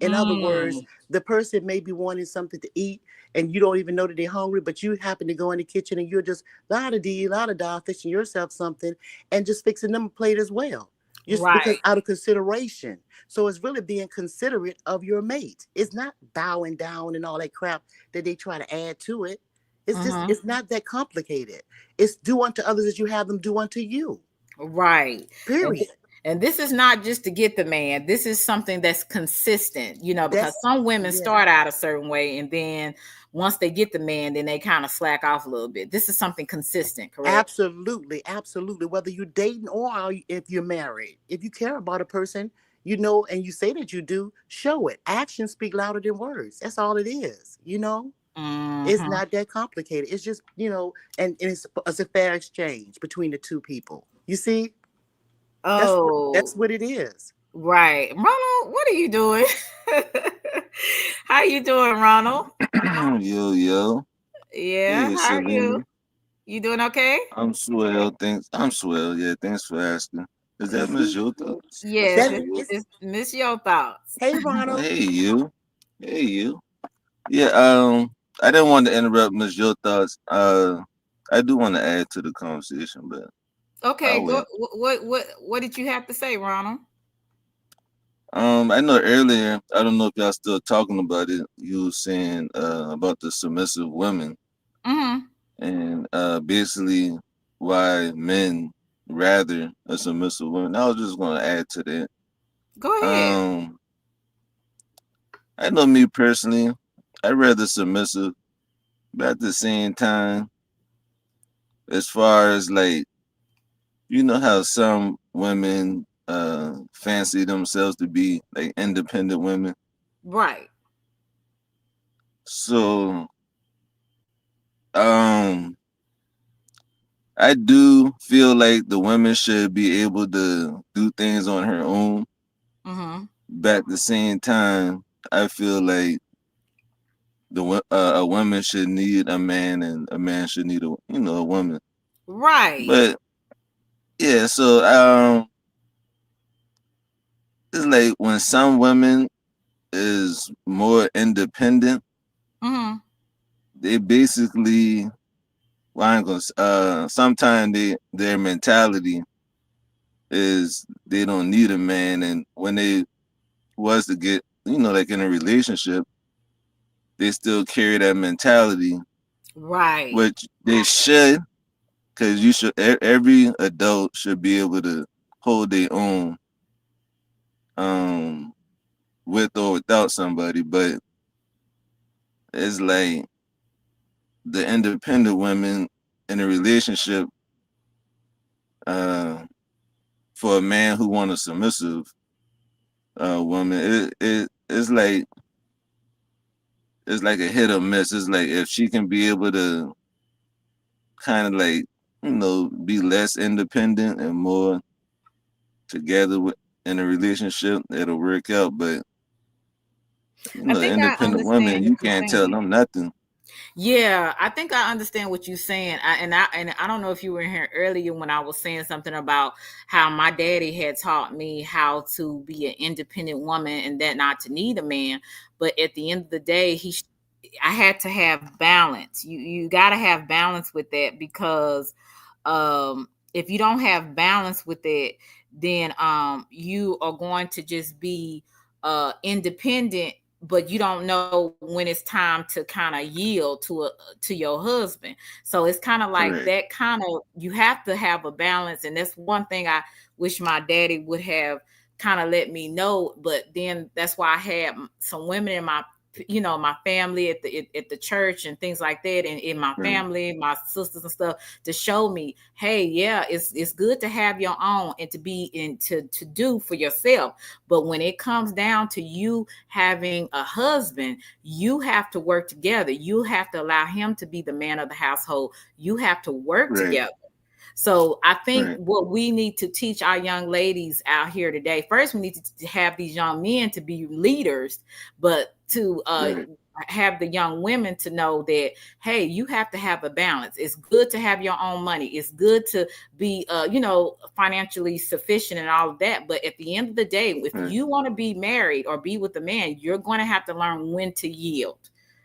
In other words, Mm, the person may be wanting something to eat and you don't even know that they're hungry, but you happen to go in the kitchen and you're just la da dee, la da da, fixing yourself something and just fixing them a plate as well. Just because right. out of consideration. So it's really being considerate of your mate. It's not bowing down and all that crap that they try to add to it. Mm-hmm. It's not that complicated. It's do unto others as you have them do unto you. Right. And Period. and this is not just to get the man. This is something that's consistent, because That's some women yeah. start out a certain way and then once they get the man, then they kind of slack off a little bit. This is something consistent, correct? Absolutely, absolutely. Whether you're dating or if you're married, if you care about a person, and you say that you do, show it. Actions speak louder than words. That's all it is. It's Mm-hmm. not that complicated. It's just, and it's a fair exchange between the two people. You see, that's Oh, what it is. right. Ronald, what are you doing? How you doing, Ronald? Yo, yo. Yeah, Hey, how are Selena. you? You doing okay? I'm swell. Thanks. I'm swell. Yeah, thanks for asking. Is that Miss Hmm. Jota? Yes, That Oh, is. it's Miss Your Thoughts. Hey, oh, Ronald. hey, you. Hey, you. Yeah, I didn't want to interrupt Miss Your Thoughts. I do want to add to the conversation, but I Okay, go. will. What did you have to say, Ronald? I know earlier, I don't know if y'all still talking about it. You were saying about the submissive women Mm-hmm. and basically why men rather a submissive woman. I was just gonna add to that. Go ahead. Um, I know me personally, I rather submissive, but at the same time, as far as like, you know how some women fancy themselves to be like independent women. Right. So um I do feel like the women should be able to do things on her own, Mm-hmm. but at the same time, I feel like a woman should need a man and a man should need a woman. Right. But yeah, so it's like when some women is more independent, they basically, well, I ain't gonna. Sometimes their mentality is they don't need a man, and when they was to get, like in a relationship, they still carry that mentality, Right. which they should, because you should. Every adult should be able to hold their own, um, with or without somebody. But it's like the independent women in a relationship, uh, for a man who want a submissive woman, it's like a hit or miss. It's like if she can be able to kind of like, be less independent and more together in a relationship, it'll work out. But I think I independent women, understand you what you're can't tell saying. them nothing. Yeah, I think I understand what you're saying. I don't know if you were in here earlier when I was saying something about how my daddy had taught me how to be an independent woman and that not to need a man. But at the end of the day, I had to have balance. You got to have balance with that because if you don't have balance with it, then you are going to just be independent, but you don't know when it's time to kind of yield to your husband. So it's kind of like Correct. that kind of, you have to have a balance, and that's one thing I wish my daddy would have kind of let me know. But then that's why I had some women in my family at the church and things like that, and in my Right. family, my sisters and stuff, to show me, hey, yeah, it's good to have your own and to be in to do for yourself. But when it comes down to you having a husband, you have to work together. You have to allow him to be the man of the household. You have to work Right. together. So I think Right. what we need to teach our young ladies out here today, first we need to have these young men to be leaders, but to Right. have the young women to know that, hey, you have to have a balance. It's good to have your own money. It's good to be financially sufficient and all of that. But at the end of the day, if Right. you want to be married or be with a man, you're going to have to learn when to yield.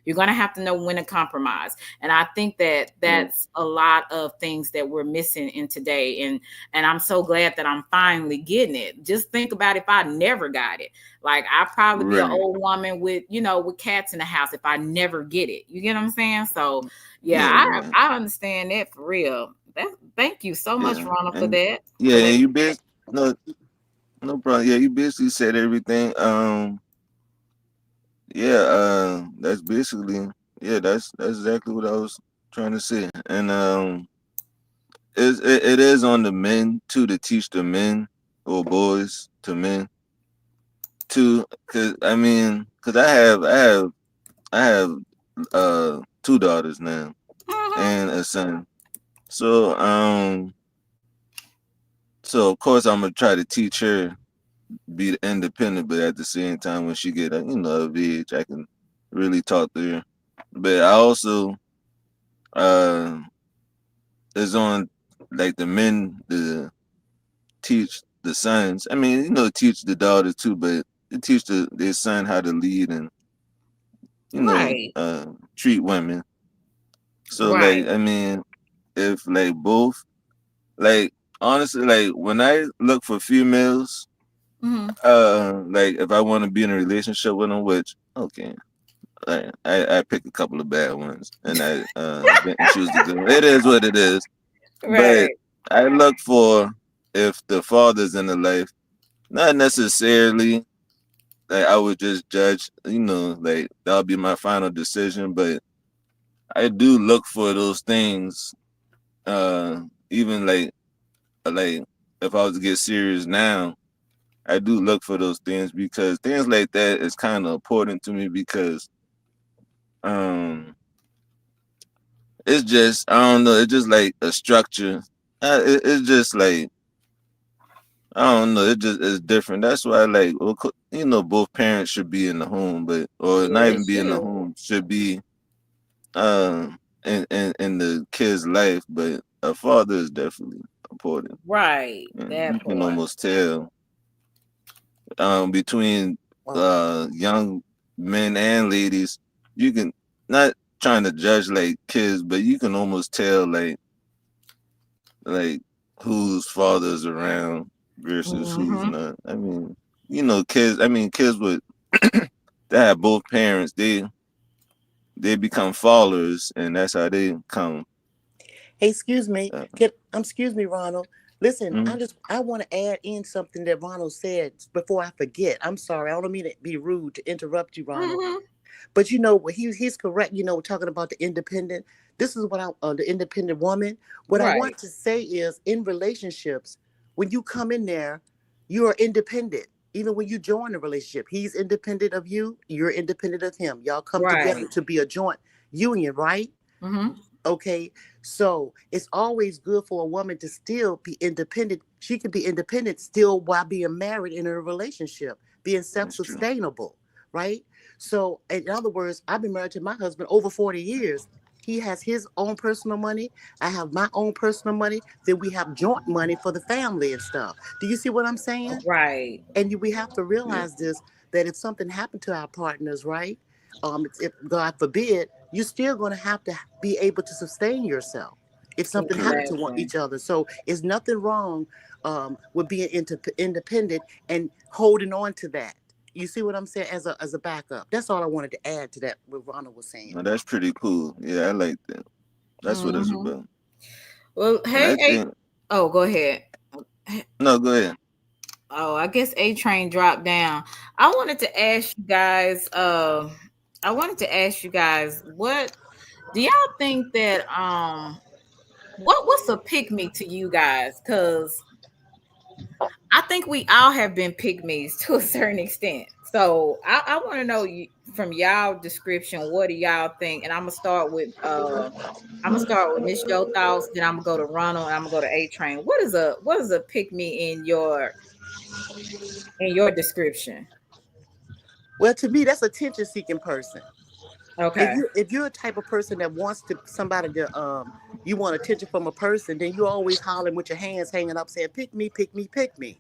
You're going to have to know when to compromise. And I think that Right. that's a lot of things that we're missing in today. And I'm so glad that I'm finally getting it. Just think about if I never got it. Like, I'd probably be an Right. old woman with cats in the house if I never get it. You get what I'm saying? So yeah, Yeah. Yeah. I understand that for real. Thank you so much, Yeah. Rona, for And that. yeah, For and letting you me share. no problem. Yeah, you basically said everything. Yeah, that's basically, yeah, that's exactly what I was trying to say. And it is on the men too to teach the men or boys to men too, cause I have two daughters now and a son. So so of course I'm gonna try to teach her be independent, but at the same time when she get of age, I can really talk to her. But I also uh is on like the men to teach the sons. I mean, teach the daughters too, but to teach their son how to lead and Right. treat women. So like, Right. I mean, if like both, like honestly, like when I look for females, like if I want to be in a relationship with them, which okay, I pick a couple of bad ones and I didn't choose the good one. It is what it is. But Right. I look for if the father's in the life, not necessarily like I would just judge, like that'll be my final decision. But I do look for those things, even like if I was to get serious now, I do look for those things because things like that is kind of important to me because um it's just I don't know, it's just like a structure. It's just like I don't know. It just is different. That's why, like, both parents should be in the home, but or Yeah, not they even be in the should. home. Should be uh in the kid's life. But a father is definitely important. Right. And That you can part. almost tell. between young men and ladies. You can, not trying to judge like kids, but you can almost tell like whose father's around versus who's not. I mean, kids. I mean, kids with that have both parents, they become followers, and that's how they come. Hey, excuse me. Excuse me, Ronald. Listen, I want to add in something that Ronald said before I forget. I'm sorry. I don't mean to be rude to interrupt you, Ronald. But he's correct. Talking about the independent. This is what the independent woman. What I want to say is, in relationships, when you come in there, you are independent. Even when you join a relationship, he's independent of you. You're independent of him. Y'all come together to be a joint union, right? Okay, so it's always good for a woman to still be independent. She can be independent still while being married in a relationship, being self-sustainable, right? So, in other words, I've been married to my husband over 40 years. He has his own personal money. I have my own personal money. Then we have joint money for the family and stuff. Do you see what I'm saying? Right. And we have to realize this, that if something happened to our partners, right? If God forbid, you're still going to have to be able to sustain yourself if something happened to each other. So it's nothing wrong with being independent and holding on to that. You see what I'm saying? As a backup. That's all I wanted to add to that, what Ronald was saying. Well, that's pretty cool. Yeah, I like that. That's what it's about. Well, hey, oh, go ahead. No, go ahead. Oh, I guess A Train dropped down. I wanted to ask you guys. What do y'all think that what's a pick me to you guys? Because I think we all have been pygmies to a certain extent. So I want to know from y'all description, what do y'all think? And I'm gonna start with Miss Joe thoughts. Then I'm gonna go to Ronald, and I'm gonna go to A Train. What is a pick me in your description? Well, to me, that's a attention-seeking person. Okay. If you're a type of person that wants somebody to you want attention from a person, then you're always hollering with your hands hanging up, saying, "Pick me, pick me, pick me."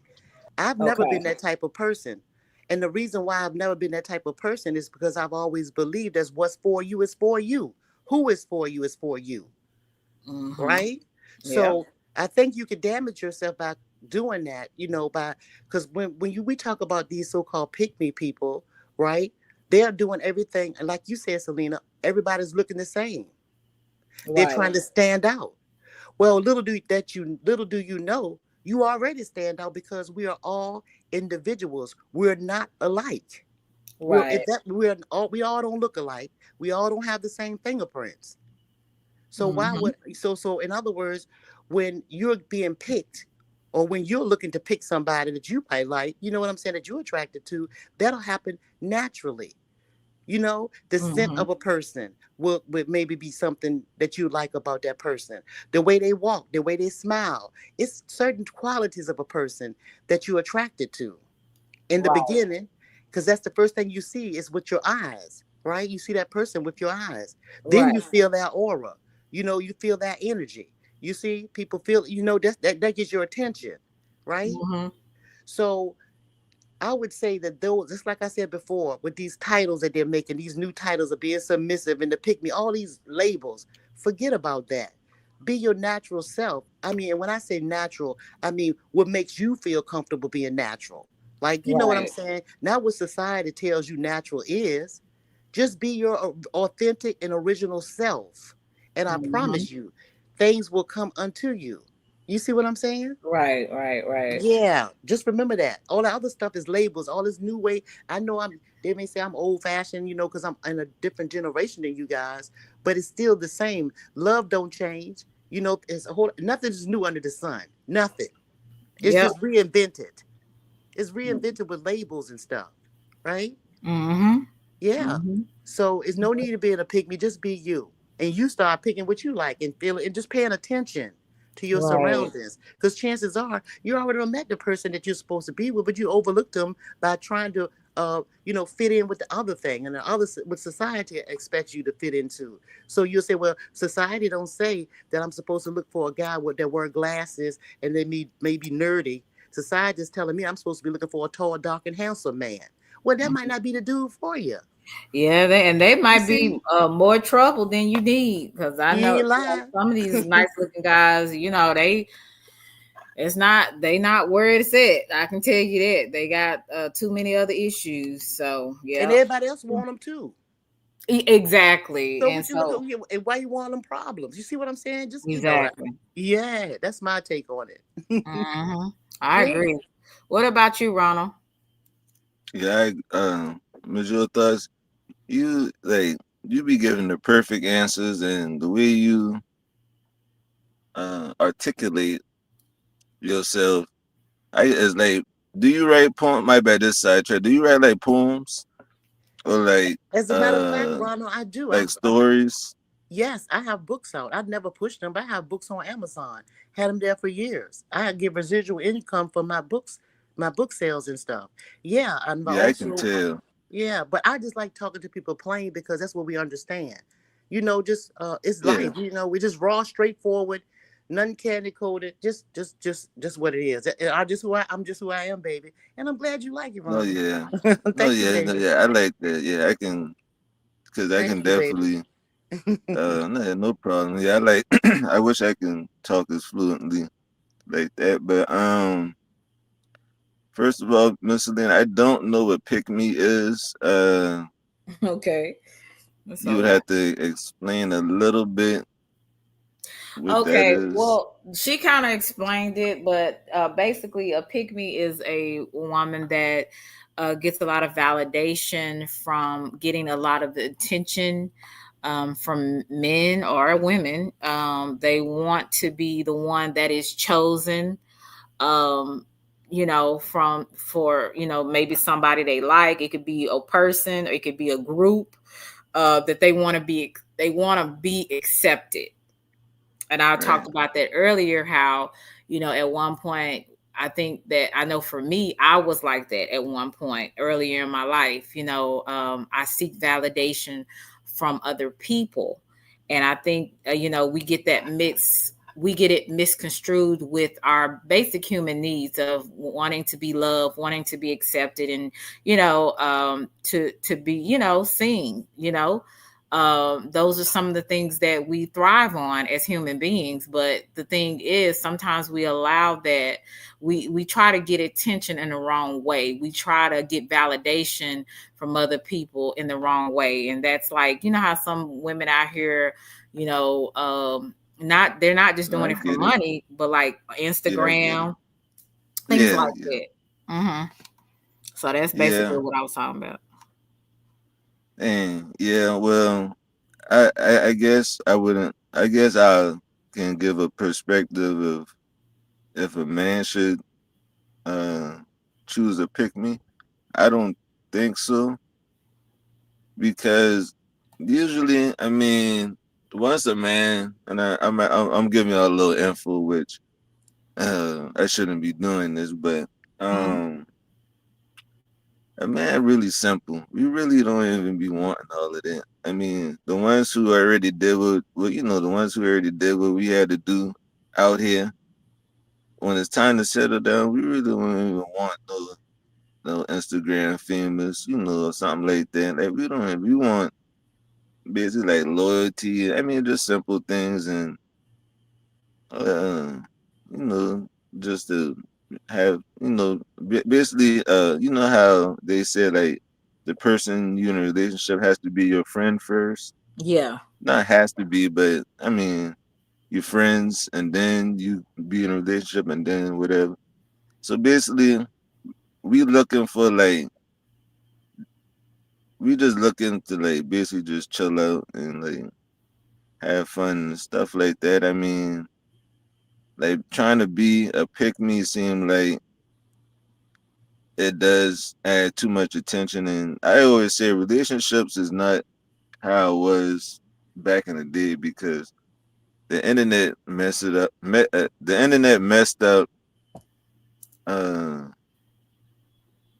I've never been that type of person. And the reason why I've never been that type of person is because I've always believed that what's for you is for you. Who is for you is for you. Right? So I think you could damage yourself by doing that, because when we talk about these so-called pick-me people, right? They're doing everything, and like you said, Selena, everybody's looking the same. They're trying to stand out. Well, little do you know, you already stand out because we are all individuals. We're not alike. Right. We all don't look alike. We all don't have the same fingerprints. So so in other words, when you're being picked, or when you're looking to pick somebody that you might like, you know what I'm saying, that you're attracted to, that'll happen naturally. The scent of a person will maybe be something that you like about that person. The way they walk, the way they smile. It's certain qualities of a person that you're attracted to in the beginning, because that's the first thing you see is with your eyes, right? You see that person with your eyes. Then you feel that aura. You feel that energy. You see, people feel, that gets your attention, right? So I would say that those, just like I said before, with these titles that they're making, these new titles of being submissive and to pick me, all these labels, forget about that. Be your natural self. I mean, and when I say natural, I mean what makes you feel comfortable being natural. Like, you know what I'm saying? Not what society tells you natural is. Just be your authentic and original self. And I promise you, things will come unto you. You see what I'm saying? Right. Yeah, just remember that. All the other stuff is labels. All this new way. I know they may say I'm old fashioned, because I'm in a different generation than you guys, but it's still the same. Love don't change. It's nothing's new under the sun. Nothing. It's just reinvented. It's reinvented with labels and stuff, right? Yeah. So it's no need to be in a pick me. Just be you, and you start picking what you like and feeling, and just paying attention to your surroundings. Because chances are you already met the person that you're supposed to be with, but you overlooked them by trying to, fit in with the other thing and the other what society expects you to fit into. So you'll say, well, society don't say that I'm supposed to look for a guy that wear glasses and they may be nerdy. Society's telling me I'm supposed to be looking for a tall, dark, and handsome man. Well, that might not be the dude for you. Yeah, they You might be see, more trouble than you need, because I he know ain't lying. some of these nice looking guys, they not where it's at. I can tell you that they got too many other issues. So And yeah, everybody else want them too. exactly. So And what you so looking and why you want them problems? You see what I'm saying? Just exactly, yeah, that's my take on it. I Yeah. agree. What about you, Ronald? Yeah, Major thoughts. You you be giving the perfect answers, and the way you articulate yourself, I is like, do you write poem? My bad, this side track. Do you write like poems or As a matter of fact, Ronald, I do. like stories? Yes, I have books out. I've never pushed them, but I have books on Amazon. Had them there for years. I give residual income for my books, my book sales and stuff. Yeah, and Yeah, I can also, tell. yeah, but I just like talking to people plain because that's what we understand. Just it's Yeah, life. We just raw, straightforward, none candy coated. Just what it is. I'm just who I am, baby. And I'm glad you like it, no, Ronald. yeah, no, Thank you, yeah, no, baby. yeah. I like that. Yeah, I can, cause I can Thank you, baby. definitely. No, no problem. Yeah, I like. I wish I can talk as fluently like that, but first of all, Miss Lynn, I don't know what pick me is. Okay, that's You would okay. have to explain a little bit what that Okay, is. well, she kind of explained it, but basically, a pick me is a woman that gets a lot of validation from getting a lot of the attention from men or women. They want to be the one that is chosen. Maybe somebody they like. It could be a person, or it could be a group that they want to be. They want to be accepted. And I Right. talked about that earlier, how, at one point, I think that I know for me, I was like that at one point earlier in my life. I seek validation from other people. And I think, we get it misconstrued with our basic human needs of wanting to be loved, wanting to be accepted, and, to be, seen, those are some of the things that we thrive on as human beings. But the thing is, sometimes we allow that, we try to get attention in the wrong way. We try to get validation from other people in the wrong way. And that's like, how some women out here, they're not just No, doing I it for get it. money, but like Yeah, I get it. Instagram, things Yeah, like yeah, that. So that's basically yeah. what I was talking about. And yeah, well, I guess I wouldn't. I guess I can give a perspective of if a man should uh choose to pick me. I don't think so because usually, I mean, once a man, and I'm giving you all a little info, which I shouldn't be doing this, but Mhm. um, a man really simple. We really don't even be wanting all of that. I mean, the ones who already did the ones who already did what we had to do out here. When it's time to settle down, we really don't even want no Instagram famous, or something like that. Like we want basically like loyalty. I mean, just simple things, and uh, you know, just to have, basically, how they said like the person you in a relationship has to be your friend first. Yeah. Not has to be, but I mean, your friends, and then you be in a relationship, and then whatever. So basically, we looking for like we just looking to like basically just chill out and like have fun and stuff like that. I mean, like trying to be a pick me seem like it does add too much attention. And I always say relationships is not how it was back in the day because the internet messed it up. The internet messed up uh,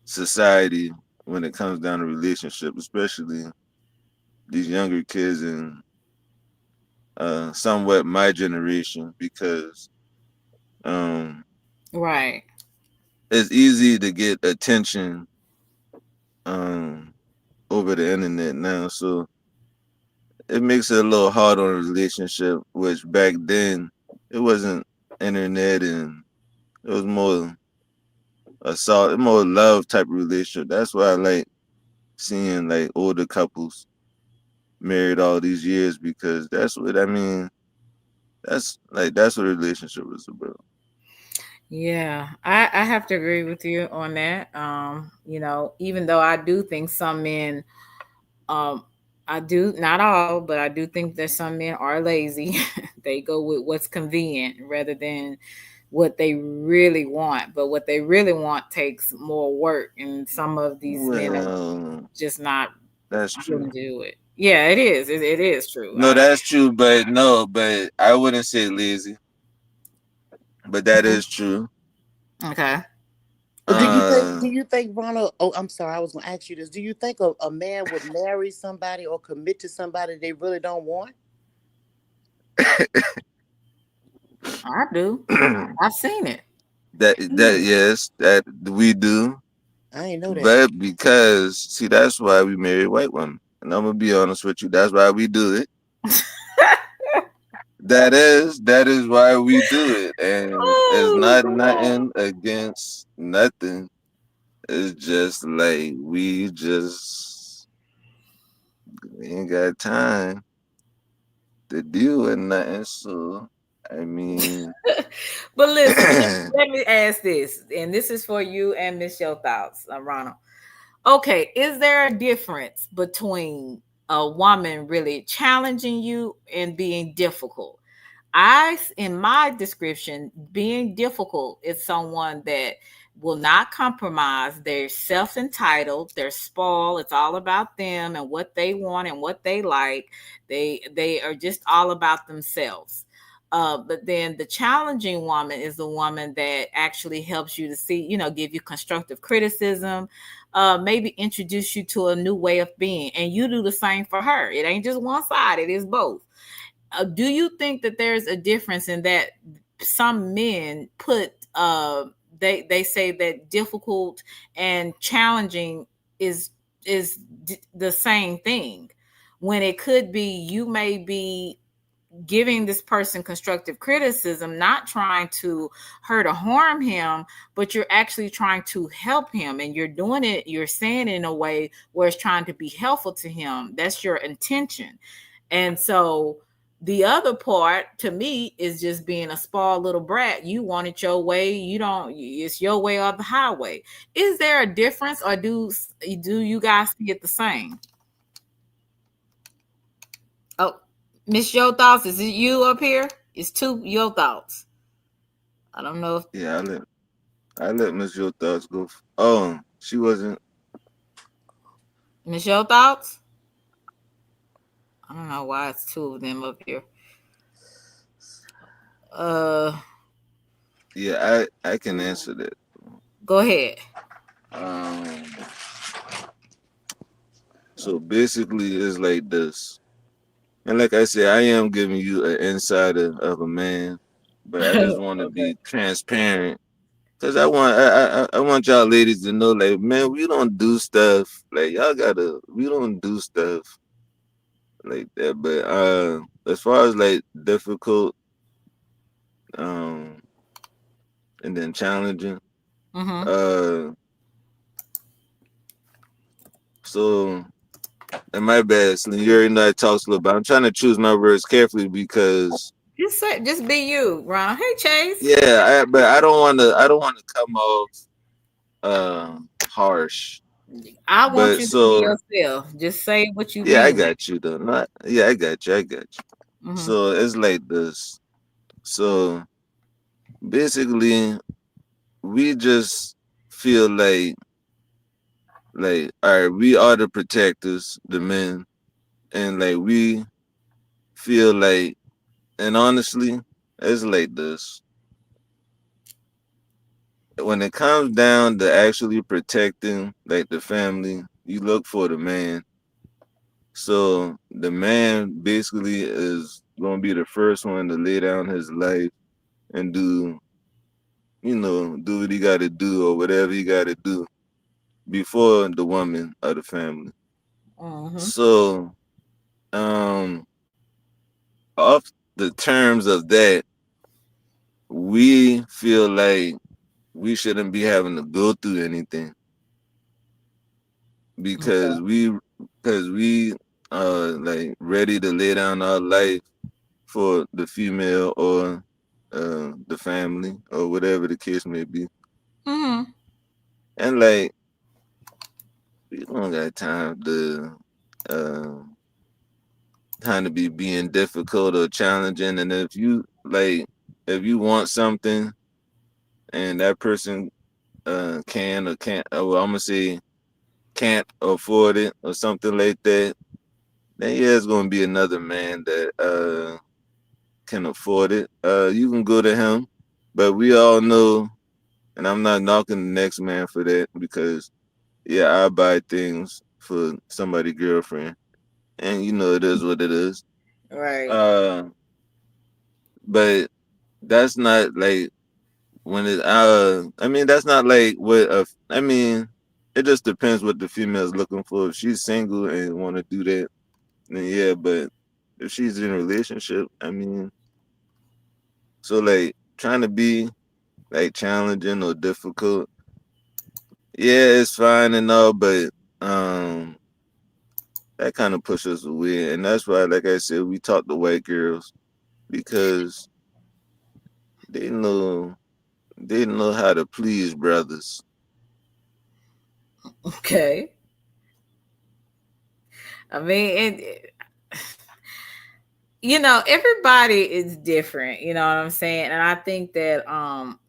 society when it comes down to relationship, especially these younger kids and somewhat my generation because um, Right. it's easy to get attention over the internet now, so it makes it a little hard on a relationship, which back then it wasn't internet and it was more love type of relationship. That's why I like seeing like older couples married all these years, because that's what I mean. That's what a relationship is about. Yeah, I have to agree with you on that. Even though I do think some men, um, I do not all, but I do think that some men are lazy. They go with what's convenient rather than what they really want. But what they really want takes more work, and some of these men are Well, just not that's willing true. to do it. Yeah, it is. It is true. No, that's true, but no, but I wouldn't say lazy, but that is true. Okay. Do you think, Ronald? Oh, I'm sorry, I was going to ask you this. Do you think a man would marry somebody or commit to somebody they really don't want? I do. I've seen it. that yes, that we do. I ain't know that. But because see, that's why we marry white women. And I'm gonna be honest with you, that's why we do it. That is why we do it. And it's not nothing against nothing. It's just like we ain't got time to deal with nothing. So I mean But listen, let me ask this, and this is for you and Miss Your Thoughts, Ronald. Okay, is there a difference between a woman really challenging you and being difficult? In my description, being difficult is someone that will not compromise. They're self-entitled, they're spoiled. It's all about them and what they want and what they like. They are just all about themselves. But then the challenging woman is the woman that actually helps you to see, give you constructive criticism, maybe introduce you to a new way of being, and you do the same for her. It ain't just one side; it is both. Do you think that there's a difference in that? Some men put they say that difficult and challenging is the same thing, when it could be you may be giving this person constructive criticism, not trying to hurt or harm him, but you're actually trying to help him, and you're saying it in a way where it's trying to be helpful to him. That's your intention. And so the other part to me is just being a spoiled little brat. You want it your way. You don't, it's your way or the highway. Is there a difference, or do you guys see it the same? Oh, Miss Your Thoughts, is it you up here? It's two Your Thoughts. I don't know if yeah, I let Miss Your Thoughts go. Oh, she wasn't. Miss Your Thoughts. I don't know why it's two of them up here. Yeah, I can answer that. Go ahead. So basically, it's like this. And like I said, I am giving you an insider of a man, but I just want to be transparent, because I want y'all ladies to know, like, man, we don't do stuff like we don't do stuff like that. But as far as like difficult, and then challenging, so. And my bad, Slim. You already know I talk slow, but I'm trying to choose my words carefully because just be you, Ron. Hey, Chase. Yeah, but I don't want to come off harsh. I want you to be yourself. Just say what you Yeah, I mean. got you though. I got you. So it's like this. So basically, we just feel like all right, we are the protectors, the men, and like we feel like, and honestly, it's like this. When it comes down to actually protecting like the family, you look for the man. So the man basically is gonna be the first one to lay down his life and do do what he got to do or whatever he got to do before the woman or the family. So, off the terms of that, we feel like we shouldn't be having to go through anything because we like ready to lay down our life for the female or the family or whatever the case may be. And like we don't got time to be being difficult or challenging. And if you want something and that person can or can't, well, I'm gonna say can't afford it or something like that, then yeah, it's gonna be another man that can afford it. You can go to him, but we all know, and I'm not knocking the next man for that because yeah, I buy things for somebody's girlfriend, and it is what it is. Right. But that's not like when it I mean that's not like what I mean it just depends what the female's looking for. If she's single and want to do that, then yeah, but if she's in a relationship, I mean, so like trying to be like challenging or difficult, yeah, it's fine and all, but that kind of pushes us away. And that's why, like I said, we talk to white girls because they know how to please brothers. Okay. I mean, everybody is different, you know what I'm saying? And I think that,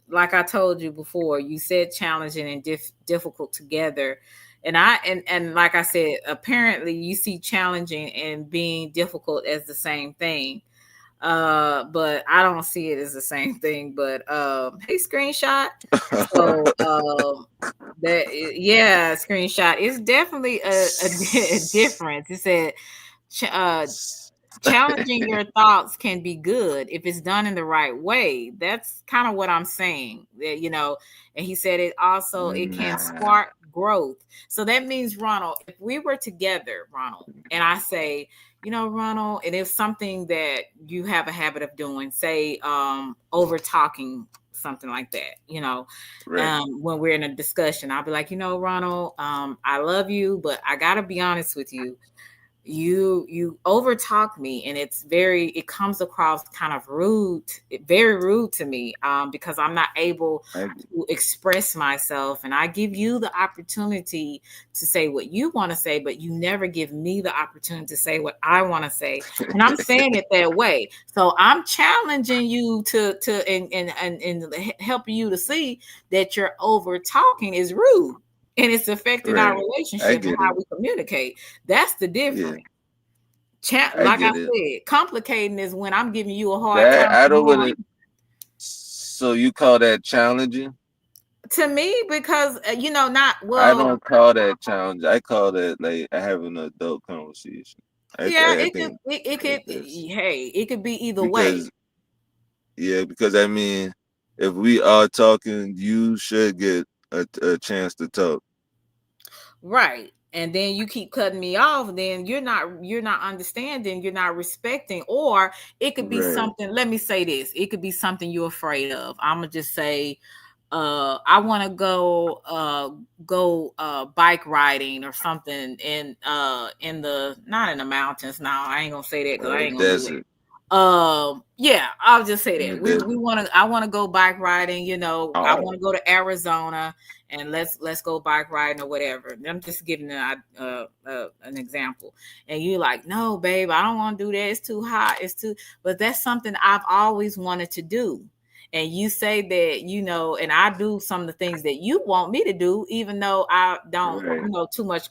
like I told you before, you said challenging and difficult together. And like I said, apparently you see challenging and being difficult as the same thing. But I don't see it as the same thing. But hey, screenshot. So screenshot. It's definitely a difference. It said challenging your thoughts can be good if it's done in the right way. That's kind of what I'm saying. That, and he said it also it can spark growth. So that means, Ronald, if we were together, Ronald, and I say, Ronald, and it's something that you have a habit of doing, say over talking, something like that, right. When we're in a discussion, I'll be like, Ronald, I love you, but I gotta be honest with you. You over talk me, and it comes across kind of rude, very rude to me, because I'm not able to express myself, and I give you the opportunity to say what you want to say, but you never give me the opportunity to say what I want to say. And I'm saying it that way. So I'm challenging you and helping you to see that your over talking is rude. And it's affecting our relationship and how we communicate. That's the difference. Yeah. Like I said, complicating is when I'm giving you a hard time. I don't want to. So you call that challenging? To me, because not well. I don't call that challenge. I call that like having an adult conversation. It could be either way. Yeah, because I mean, if we are talking, you should get a chance to talk. Right. And then you keep cutting me off, then you're not understanding, you're not respecting, or it could be something. Let me say this. It could be something you're afraid of. I'm gonna just say, I want to go bike riding or something in the not in the mountains. Now I ain't gonna say that because I ain't gonna do it. Yeah, I'll just say that I want to go bike riding, I want to go to Arizona and let's go bike riding or whatever. I'm just giving an example. And you're like, no, babe, I don't want to do that. It's too hot. But that's something I've always wanted to do. And you say that, and I do some of the things that you want me to do, even though I don't, too much,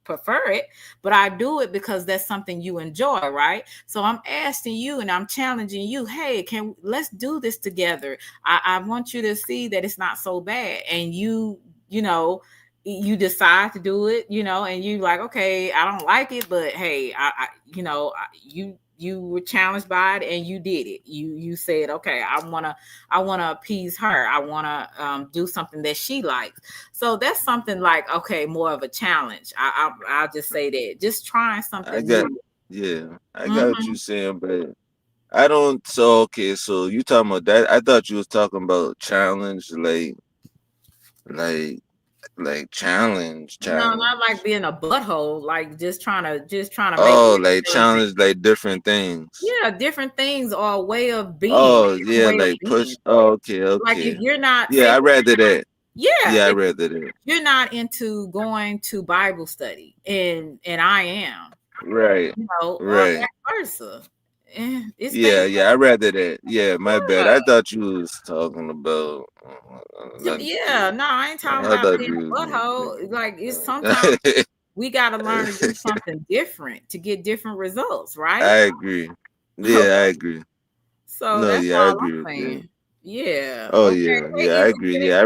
prefer it, but I do it because that's something you enjoy, right? So I'm asking you and I'm challenging you, hey, let's do this together. I want you to see that it's not so bad. And you you decide to do it, and you like, okay, I don't like it, but hey, you were challenged by it and you did it. You said, okay, I wanna appease her. I wanna do something that she likes. So that's something like, okay, more of a challenge. I'll just say that. Just trying something I got, new. yeah, I got what you saying, but I don't. So okay, so you talking about that? I thought you was talking about challenge, like, challenge, No, challenge. not like being a butthole, like just trying to make Oh, like everything make challenge, like different things. yeah, different things are a way of being, Oh a different yeah, way of like being. push. Oh, okay, Like if okay. you're not, Yeah, say, I rather that. yeah, Yeah, I if rather that. you're not into going to Bible study, and I am, Right, or right. vice versa. It's Yeah, things yeah, I rather that. Yeah, my bad. like I thought you was talking about another yeah, shit. no, I ain't talking I about thought being you a butthole. Like it's sometimes was. we got to learn to do something different to get different results, I right? agree. Yeah, I agree. So No, that's yeah, I all agree I'm with that. saying. Yeah. Oh Okay. yeah, Hey, yeah, I easy agree. did it. Yeah,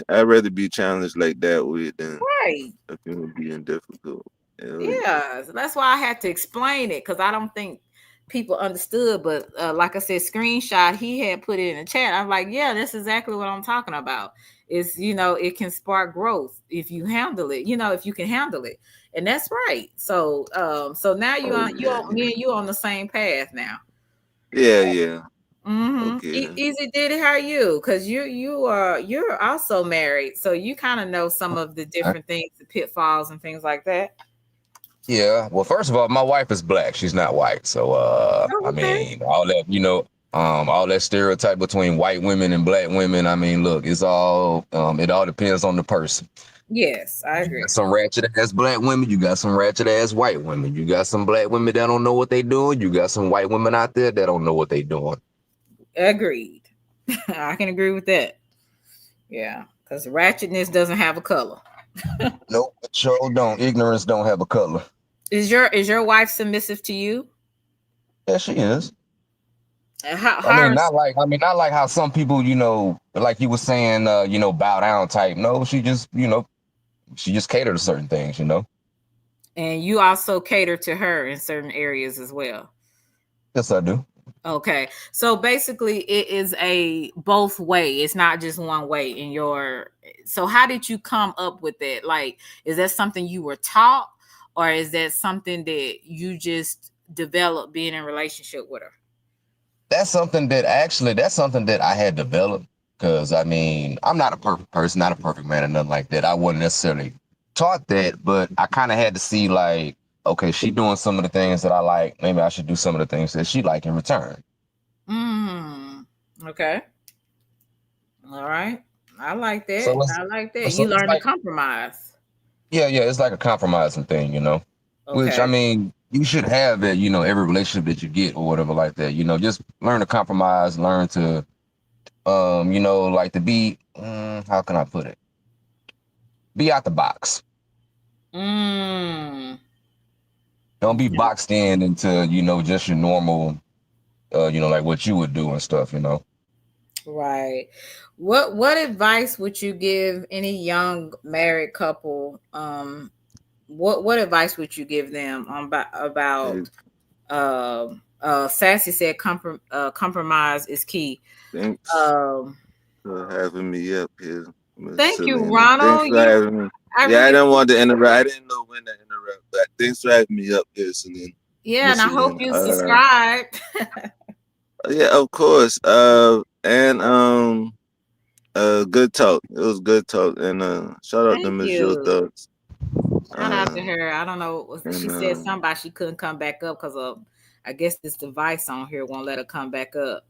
I rather be challenged like that with than Right. if it would be difficult. Hell yeah. Yeah. So that's why I had to explain it because I don't think people understood. But like I said, screenshot, he had put it in the chat. I'm like, yeah, that's exactly what I'm talking about. It's, it can spark growth if you handle it, if you can handle it. And that's right. So now Oh yeah, me yeah. and you on the same path now. Yeah, yeah. Mm-hmm. Okay then. Easy did it. How are you? Because you're also married, so you kind of know some of the different things, the pitfalls and things like that. Yeah. Well, first of all, my wife is black. She's not white. So, Oh, I okay. mean, all that stereotype between white women and black women. I mean, look, it all depends on the person. Yes, I You agree. got some ratchet ass black women. You got some ratchet ass white women. You got some black women that don't know what they doing. You got some white women out there that don't know what they doing. Agreed. I can agree with that. Yeah, because ratchetness doesn't have a color. Nope, sure don't. Ignorance don't have a color. Is your wife submissive to you? Yeah, she is. How, I how mean, is- not like how some people, like you were saying, bow down type. No, she just cater to certain things. and you also cater to her in certain areas as well. Yes, I do. Okay. So basically it is a both way. It's not just one way so how did you come up with that? Like, is that something you were taught or is that something that you just developed being in relationship with her? That's something that I had developed because I mean, I'm not a perfect person, not a perfect man, or nothing like that. I wasn't necessarily taught that, but I kind of had to see like, okay, she doing some of the things that I like. Maybe I should do some of the things that she like in return. Okay. All right. I like that. So I like that. so You it's learn to like, compromise. yeah, it's like a compromising thing. Which I Okay. mean, you should have that, every relationship that you get or whatever like that. Just learn to compromise, learn to, like to be, how can I put it? Be out the box. Mm. Don't be boxed in into, just your normal, like what you would do and stuff. Right. What advice would you give any young married couple? What advice would you give them Hey, about Sassy said compromise is key. thanks Um for having me up here, Miss Thank you, Selena. Thanks Ronald. for having me. I Yeah, I really didn't want to interrupt. I didn't know when to interrupt, but thanks for having me up here, Selena. yeah, and Miss I hope Selena. you subscribe. Yeah, of course. And good talk. It was good talk, and shout out to Thank Miss Your you. Thoughts. Shout out to Um, her. I don't know. She and said something about she couldn't come back up because of, I guess this device on here won't let her come back up.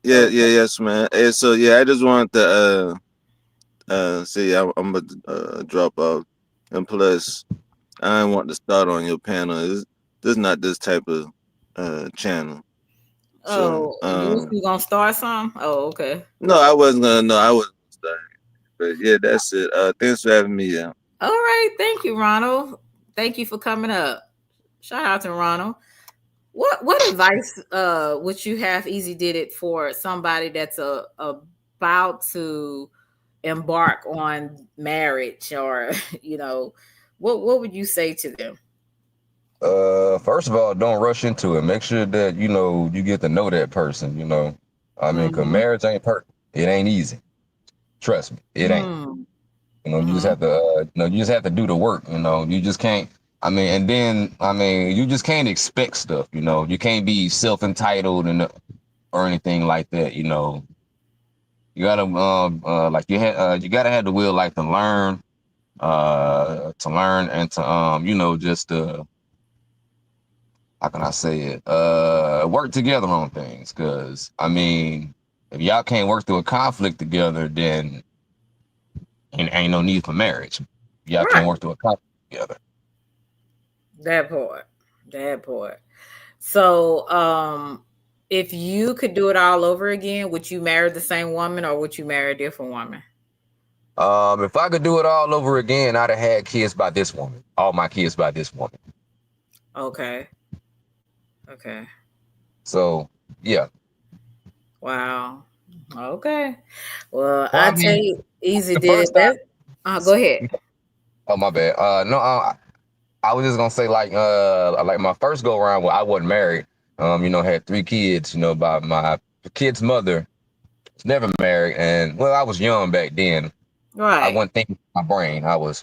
yeah, Okay. yes, man. And so yeah, I just wanted to say I'm gonna drop off, and plus I didn't want to start on your panel. This is not this type of channel. So Oh, you gonna start some? Oh, okay. no, I wasn't gonna. No, I wasn't gonna start. But yeah, that's it. Thanks for having me. Yeah. All right. Thank you, Ronald. Thank you for coming up. Shout out to Ronald. What advice would you have easy did it for somebody that's about to embark on marriage or what would you say to them? First of all, don't rush into it. Make sure that you get to know that person. I mean, cause Mm-hmm. marriage ain't perfect. It ain't easy. Trust me, it ain't. You just Mm-hmm. have to, you just have to do the work. You just can't. I mean, and then you just can't expect stuff. You can't be self-entitled or anything like that. You gotta you gotta have the will like to learn and to just how can I say it, work together on things. Because I mean, if y'all can't work through a conflict together, then ain't no need for marriage. Y'all can't Right. work through a conflict together. That part. That part. So, if you could do it all over again, would you marry the same woman or would you marry a different woman? If I could do it all over again, I'd have had kids by this woman. All my kids by this woman. Okay. Okay. So yeah. Wow. Okay. Well, Well, I I tell mean, you, Easy the did it first time. best. Go ahead. Oh my bad. No, I was just gonna say like my first go around when I wasn't married. Had 3 kids. By my kid's mother was never married, and well, I was young back then. I Right. wasn't thinking with my brain. I was,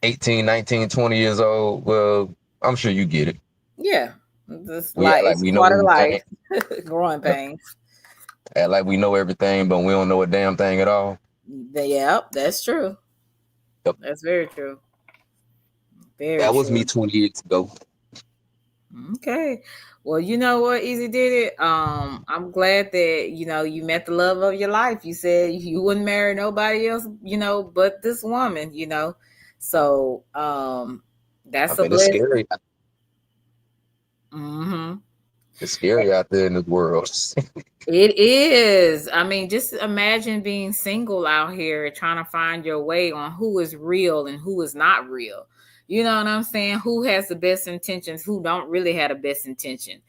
18, 19, 20 years old. Well, I'm sure you get it. Yeah. This We act like like it's we know part of everything. life. Growing pains. Act like we know everything, but we don't know a damn thing at all. Yep, that's true. Yep. That's very true. Very That was me true. 20 years ago. Okay. Well, you know what, Easy did it. I'm glad that you met the love of your life. You said you wouldn't marry nobody else, but this woman. So I that's a mean, it's blessing. scary. Mm-hmm. It's scary out there in this world. It is. I mean, just imagine being single out here trying to find your way on who is real and who is not real. You know what I'm saying? Who has the best intentions, who don't really have the best intention.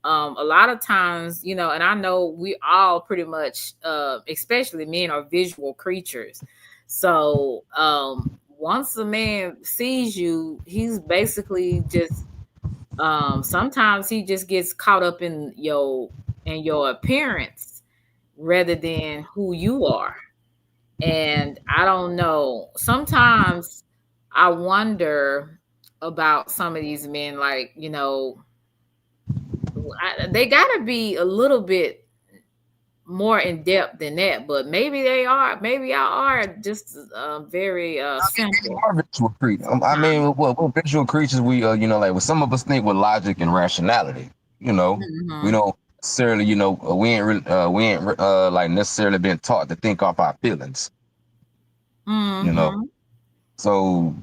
A lot of times, and I know we all pretty much, especially men, are visual creatures. So once a man sees you, he's basically just sometimes he just gets caught up in your appearance rather than who you are. And I don't know. Sometimes I wonder about some of these men, like, they got to be a little bit more in depth than that, but maybe they are. Maybe y'all are just very We simple. are visual creatures. I mean, we're visual creatures. We, like some of us think with logic and rationality. We Hmm. don't necessarily, we ain't like necessarily been taught to think off our feelings. You know, Hmm. so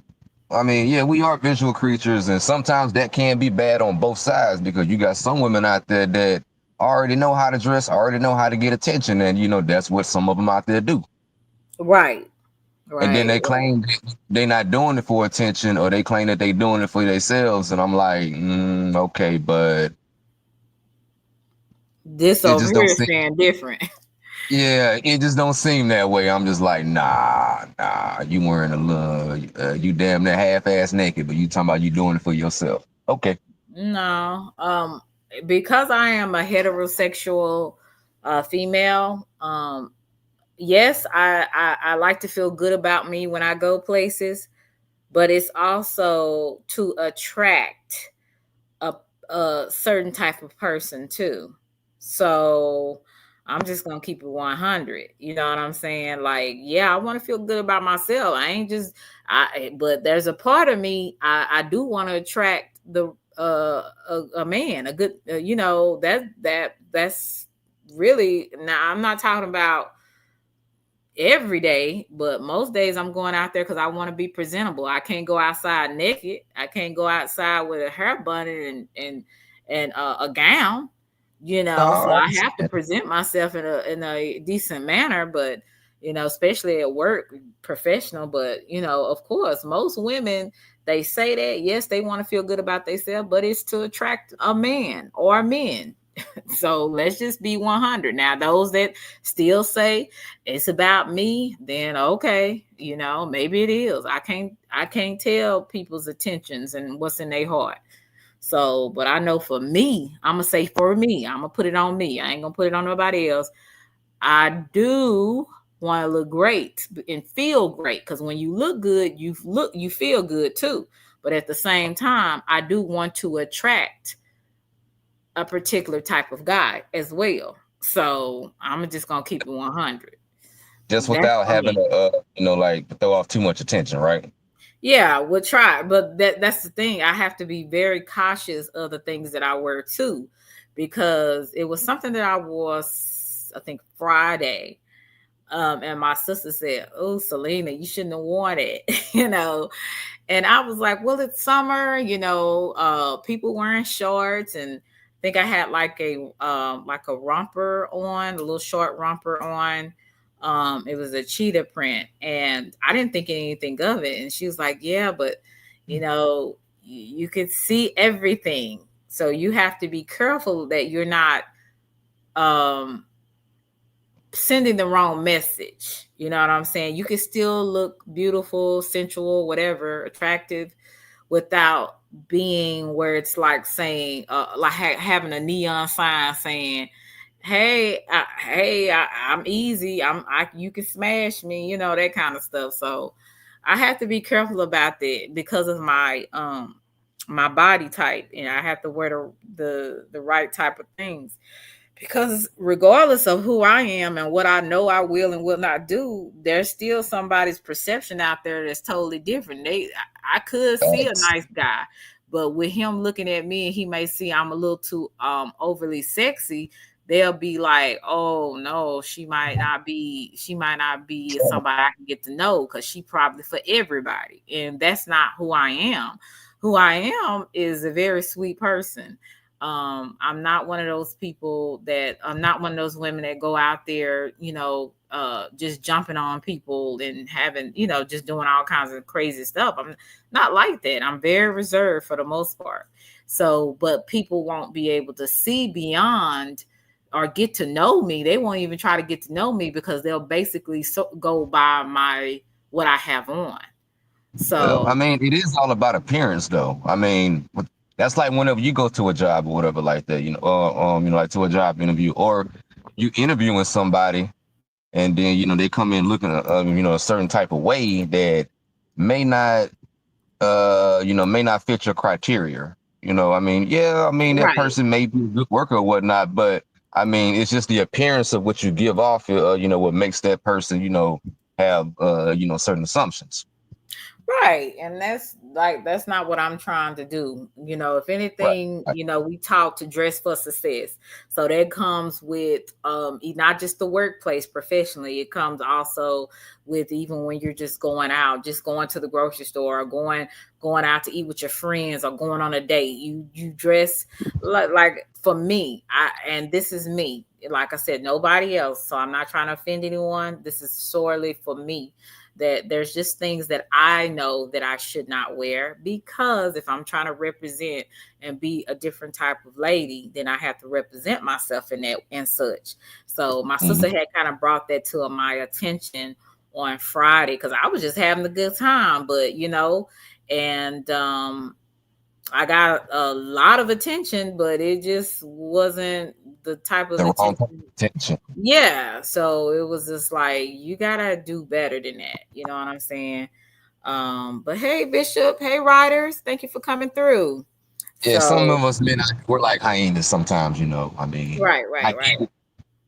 I mean, yeah, we are visual creatures, and sometimes that can be bad on both sides because you got some women out there that already know how to dress, already know how to get attention, and that's what some of them out there do. Right. And then Right. they Right. claim they not doing it for attention, or they claim that they doing it for themselves. And I'm like, okay, but This it over just here don't is seem. saying different. Yeah, it just don't seem that way. I'm just like, nah. You wearing a little, you damn near half-ass naked, but you talking about you doing it for yourself. Okay. No, because I am a heterosexual female. Yes, I like to feel good about me when I go places, but it's also to attract a a certain type of person too. So I'm just gonna keep it 100. You know what I'm saying? Like, yeah, I want to feel good about myself. I ain't just but there's a part of me I do want to attract a man, a good that's really. Now I'm not talking about every day, but most days I'm going out there because I want to be presentable. I can't go outside naked. I can't go outside with a hair bun and a gown, So No, I have to present myself in a decent manner, but especially at work, professional. But of course, most women, they say that yes, they want to feel good about themselves, but it's to attract a man or men. So let's just be 100. Now, those that still say it's about me, then okay, maybe it is. I can't tell people's intentions and what's in their heart. So, but I know for me, I'm gonna say for me, I'm gonna put it on me. I ain't gonna put it on nobody else. I do want to look great and feel great, because when you look good, you feel good too. But at the same time, I do want to attract a particular type of guy as well. So I'm just gonna keep it 100. Just That's without for having me. to, like throw off too much attention, right? Yeah, we'll try. But that's the thing. I have to be very cautious of the things that I wear too, because it was something that I wore, I think, Friday. And my sister said, "Oh, Selena, you shouldn't have worn it," And I was like, well, it's summer, people wearing shorts, and I think I had like a romper on, a little short romper on. It was a cheetah print, and I didn't think anything of it. And she was like, yeah, but you could see everything. So you have to be careful that you're not um sending the wrong message. You know what I'm saying? You can still look beautiful, sensual, whatever, attractive, without being where it's like saying, having a neon sign saying, "Hey, I'm easy. You can smash me," that kind of stuff. So I have to be careful about that because of my body type, and I have to wear the right type of things. Because regardless of who I am and what I know I will and will not do, there's still somebody's perception out there that's totally different. I could see a Thanks. nice guy, but with him looking at me and he may see I'm a little too overly sexy, they'll be like, "Oh no, she might not be somebody I can get to know, because she probably for everybody." And that's not who I am. Who I am is a very sweet person. I'm not one of those people I'm not one of those women that go out there, just jumping on people and having, just doing all kinds of crazy stuff. I'm not like that. I'm very reserved for the most part. So, but people won't be able to see beyond or get to know me. They won't even try to get to know me, because they'll basically go by what I have on. Well, I So, mean, it is all about appearance, though. I mean, that's like whenever you go to a job or whatever like that, like to a job interview, or you interviewing somebody, and then they come in looking, a certain type of way that may not, may not fit your criteria. I mean, yeah, I mean that right. person may be a good worker or whatnot, but I mean, it's just the appearance of what you give off, what makes that person, have, certain assumptions. Right. And that's not what I'm trying to do. If Right. anything, we talk to dress for success. So that comes with not just the workplace professionally. It comes also with even when you're just going out, just going to the grocery store, or going out to eat with your friends, or going on a date. You dress like for me, and this is me. Like I said, nobody else. So I'm not trying to offend anyone. This is sorely for me, that there's just things that I know that I should not wear, because if I'm trying to represent and be a different type of lady, then I have to represent myself in that and such. So my sister had kind of brought that to my attention on Friday, because I was just having a good time, but and I got a lot of attention, but it just wasn't the type of The wrong attention. attention. Yeah, so it was just like, you gotta do better than that. You know what I'm saying? But hey, Bishop, hey, Riders, thank you for coming through. Yeah, some So, of us men, we're like hyenas sometimes, I mean, right, right, I right. get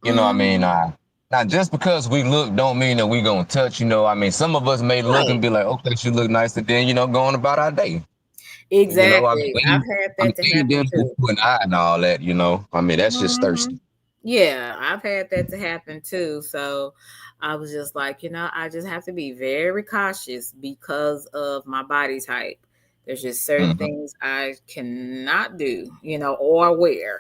it, I mean, Mhm. not just because we look don't mean that we gonna touch, I mean, some of us may look Right. and be like, okay, she look nice, and then, going about our day. I Exactly. I've mean, had that to we ain't happen dealing with too. you and I and all that, I mean, that's just Mhm. thirsty. Yeah, I've had that to happen too. So I was just like, I just have to be very cautious because of my body type. There's just certain Mhm. things I cannot do, or wear,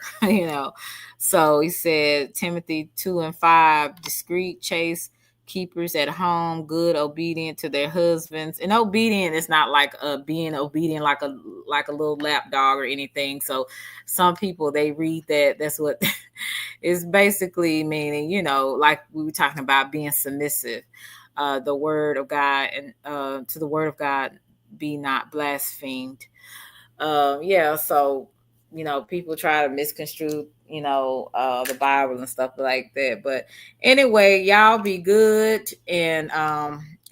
So he said, Timothy 2:5, discreet, chaste, keepers at home, good, obedient to their husbands. And obedient is not like being obedient like a little lap dog or anything. So some people, they read that's what is basically meaning, you know, like we were talking about being submissive. The word of God, and to the word of God be not blasphemed. Yeah, so you know, people try to misconstrue, you know, the Bible and stuff like that. But anyway, y'all be good. And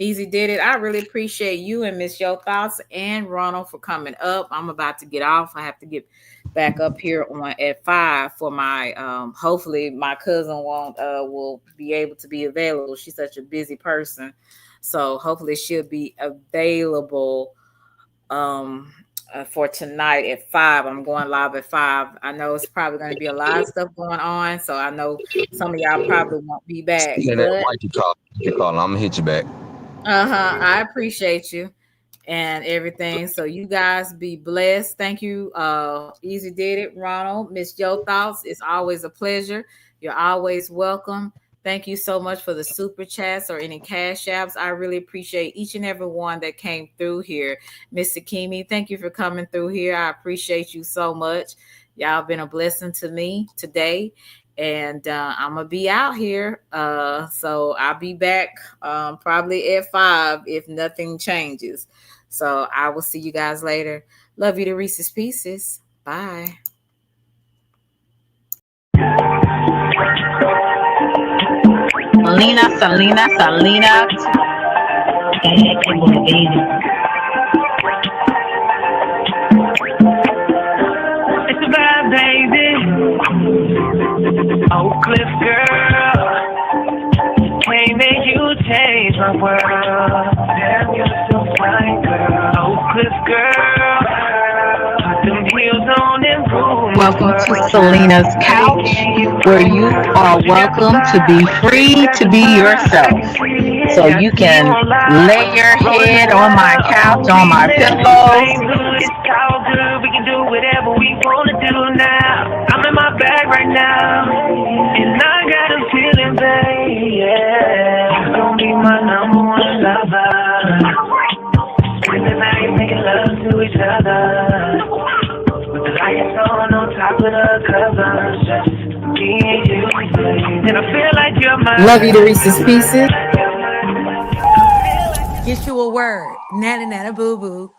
Easy did it. I really appreciate you and Miss Yo Thoughts and Ronald for coming up. I'm about to get off. I have to get back up here at 5 for my hopefully my cousin will be able to be available. She's such a busy person. So hopefully she'll be available for tonight at 5. I'm going live at 5. I know it's probably going to be a lot of stuff going on, so I know some of y'all probably won't be back. But you call. I'm gonna hit you back. I appreciate you and everything. So you guys be blessed. Thank you. Easy did it, Ronald. Miss Yo Thoughts. It's always a pleasure. You're always welcome. Thank you so much for the super chats or any cash apps. I really appreciate each and every one that came through here. Miss Sakimi, thank you for coming through here. I appreciate you so much. Y'all been a blessing to me today. And I'm going to be out here. So I'll be back probably at 5 if nothing changes. So I will see you guys later. Love you to Reese's Pieces. Bye. Selena. It's a vibe, baby. Oak Cliff girl, can't make you change my world. Damn, you're so fine, girl. Oak Cliff girl, put them heels on and prove. Welcome to Selena's Couch, where you are welcome to be free to be yourself. So you can lay your head on my couch, on my pillows. It's all good, we can do whatever we wanna do now. I'm in my bag right now, and I got a feeling, babe, yeah. You gon' be my number one lover. Spend the night making love to each other, with the lights on top of the covers. Just me and you, babe. And I feel like you're my love you to Reese's Pieces. Get you a word. Nana boo boo.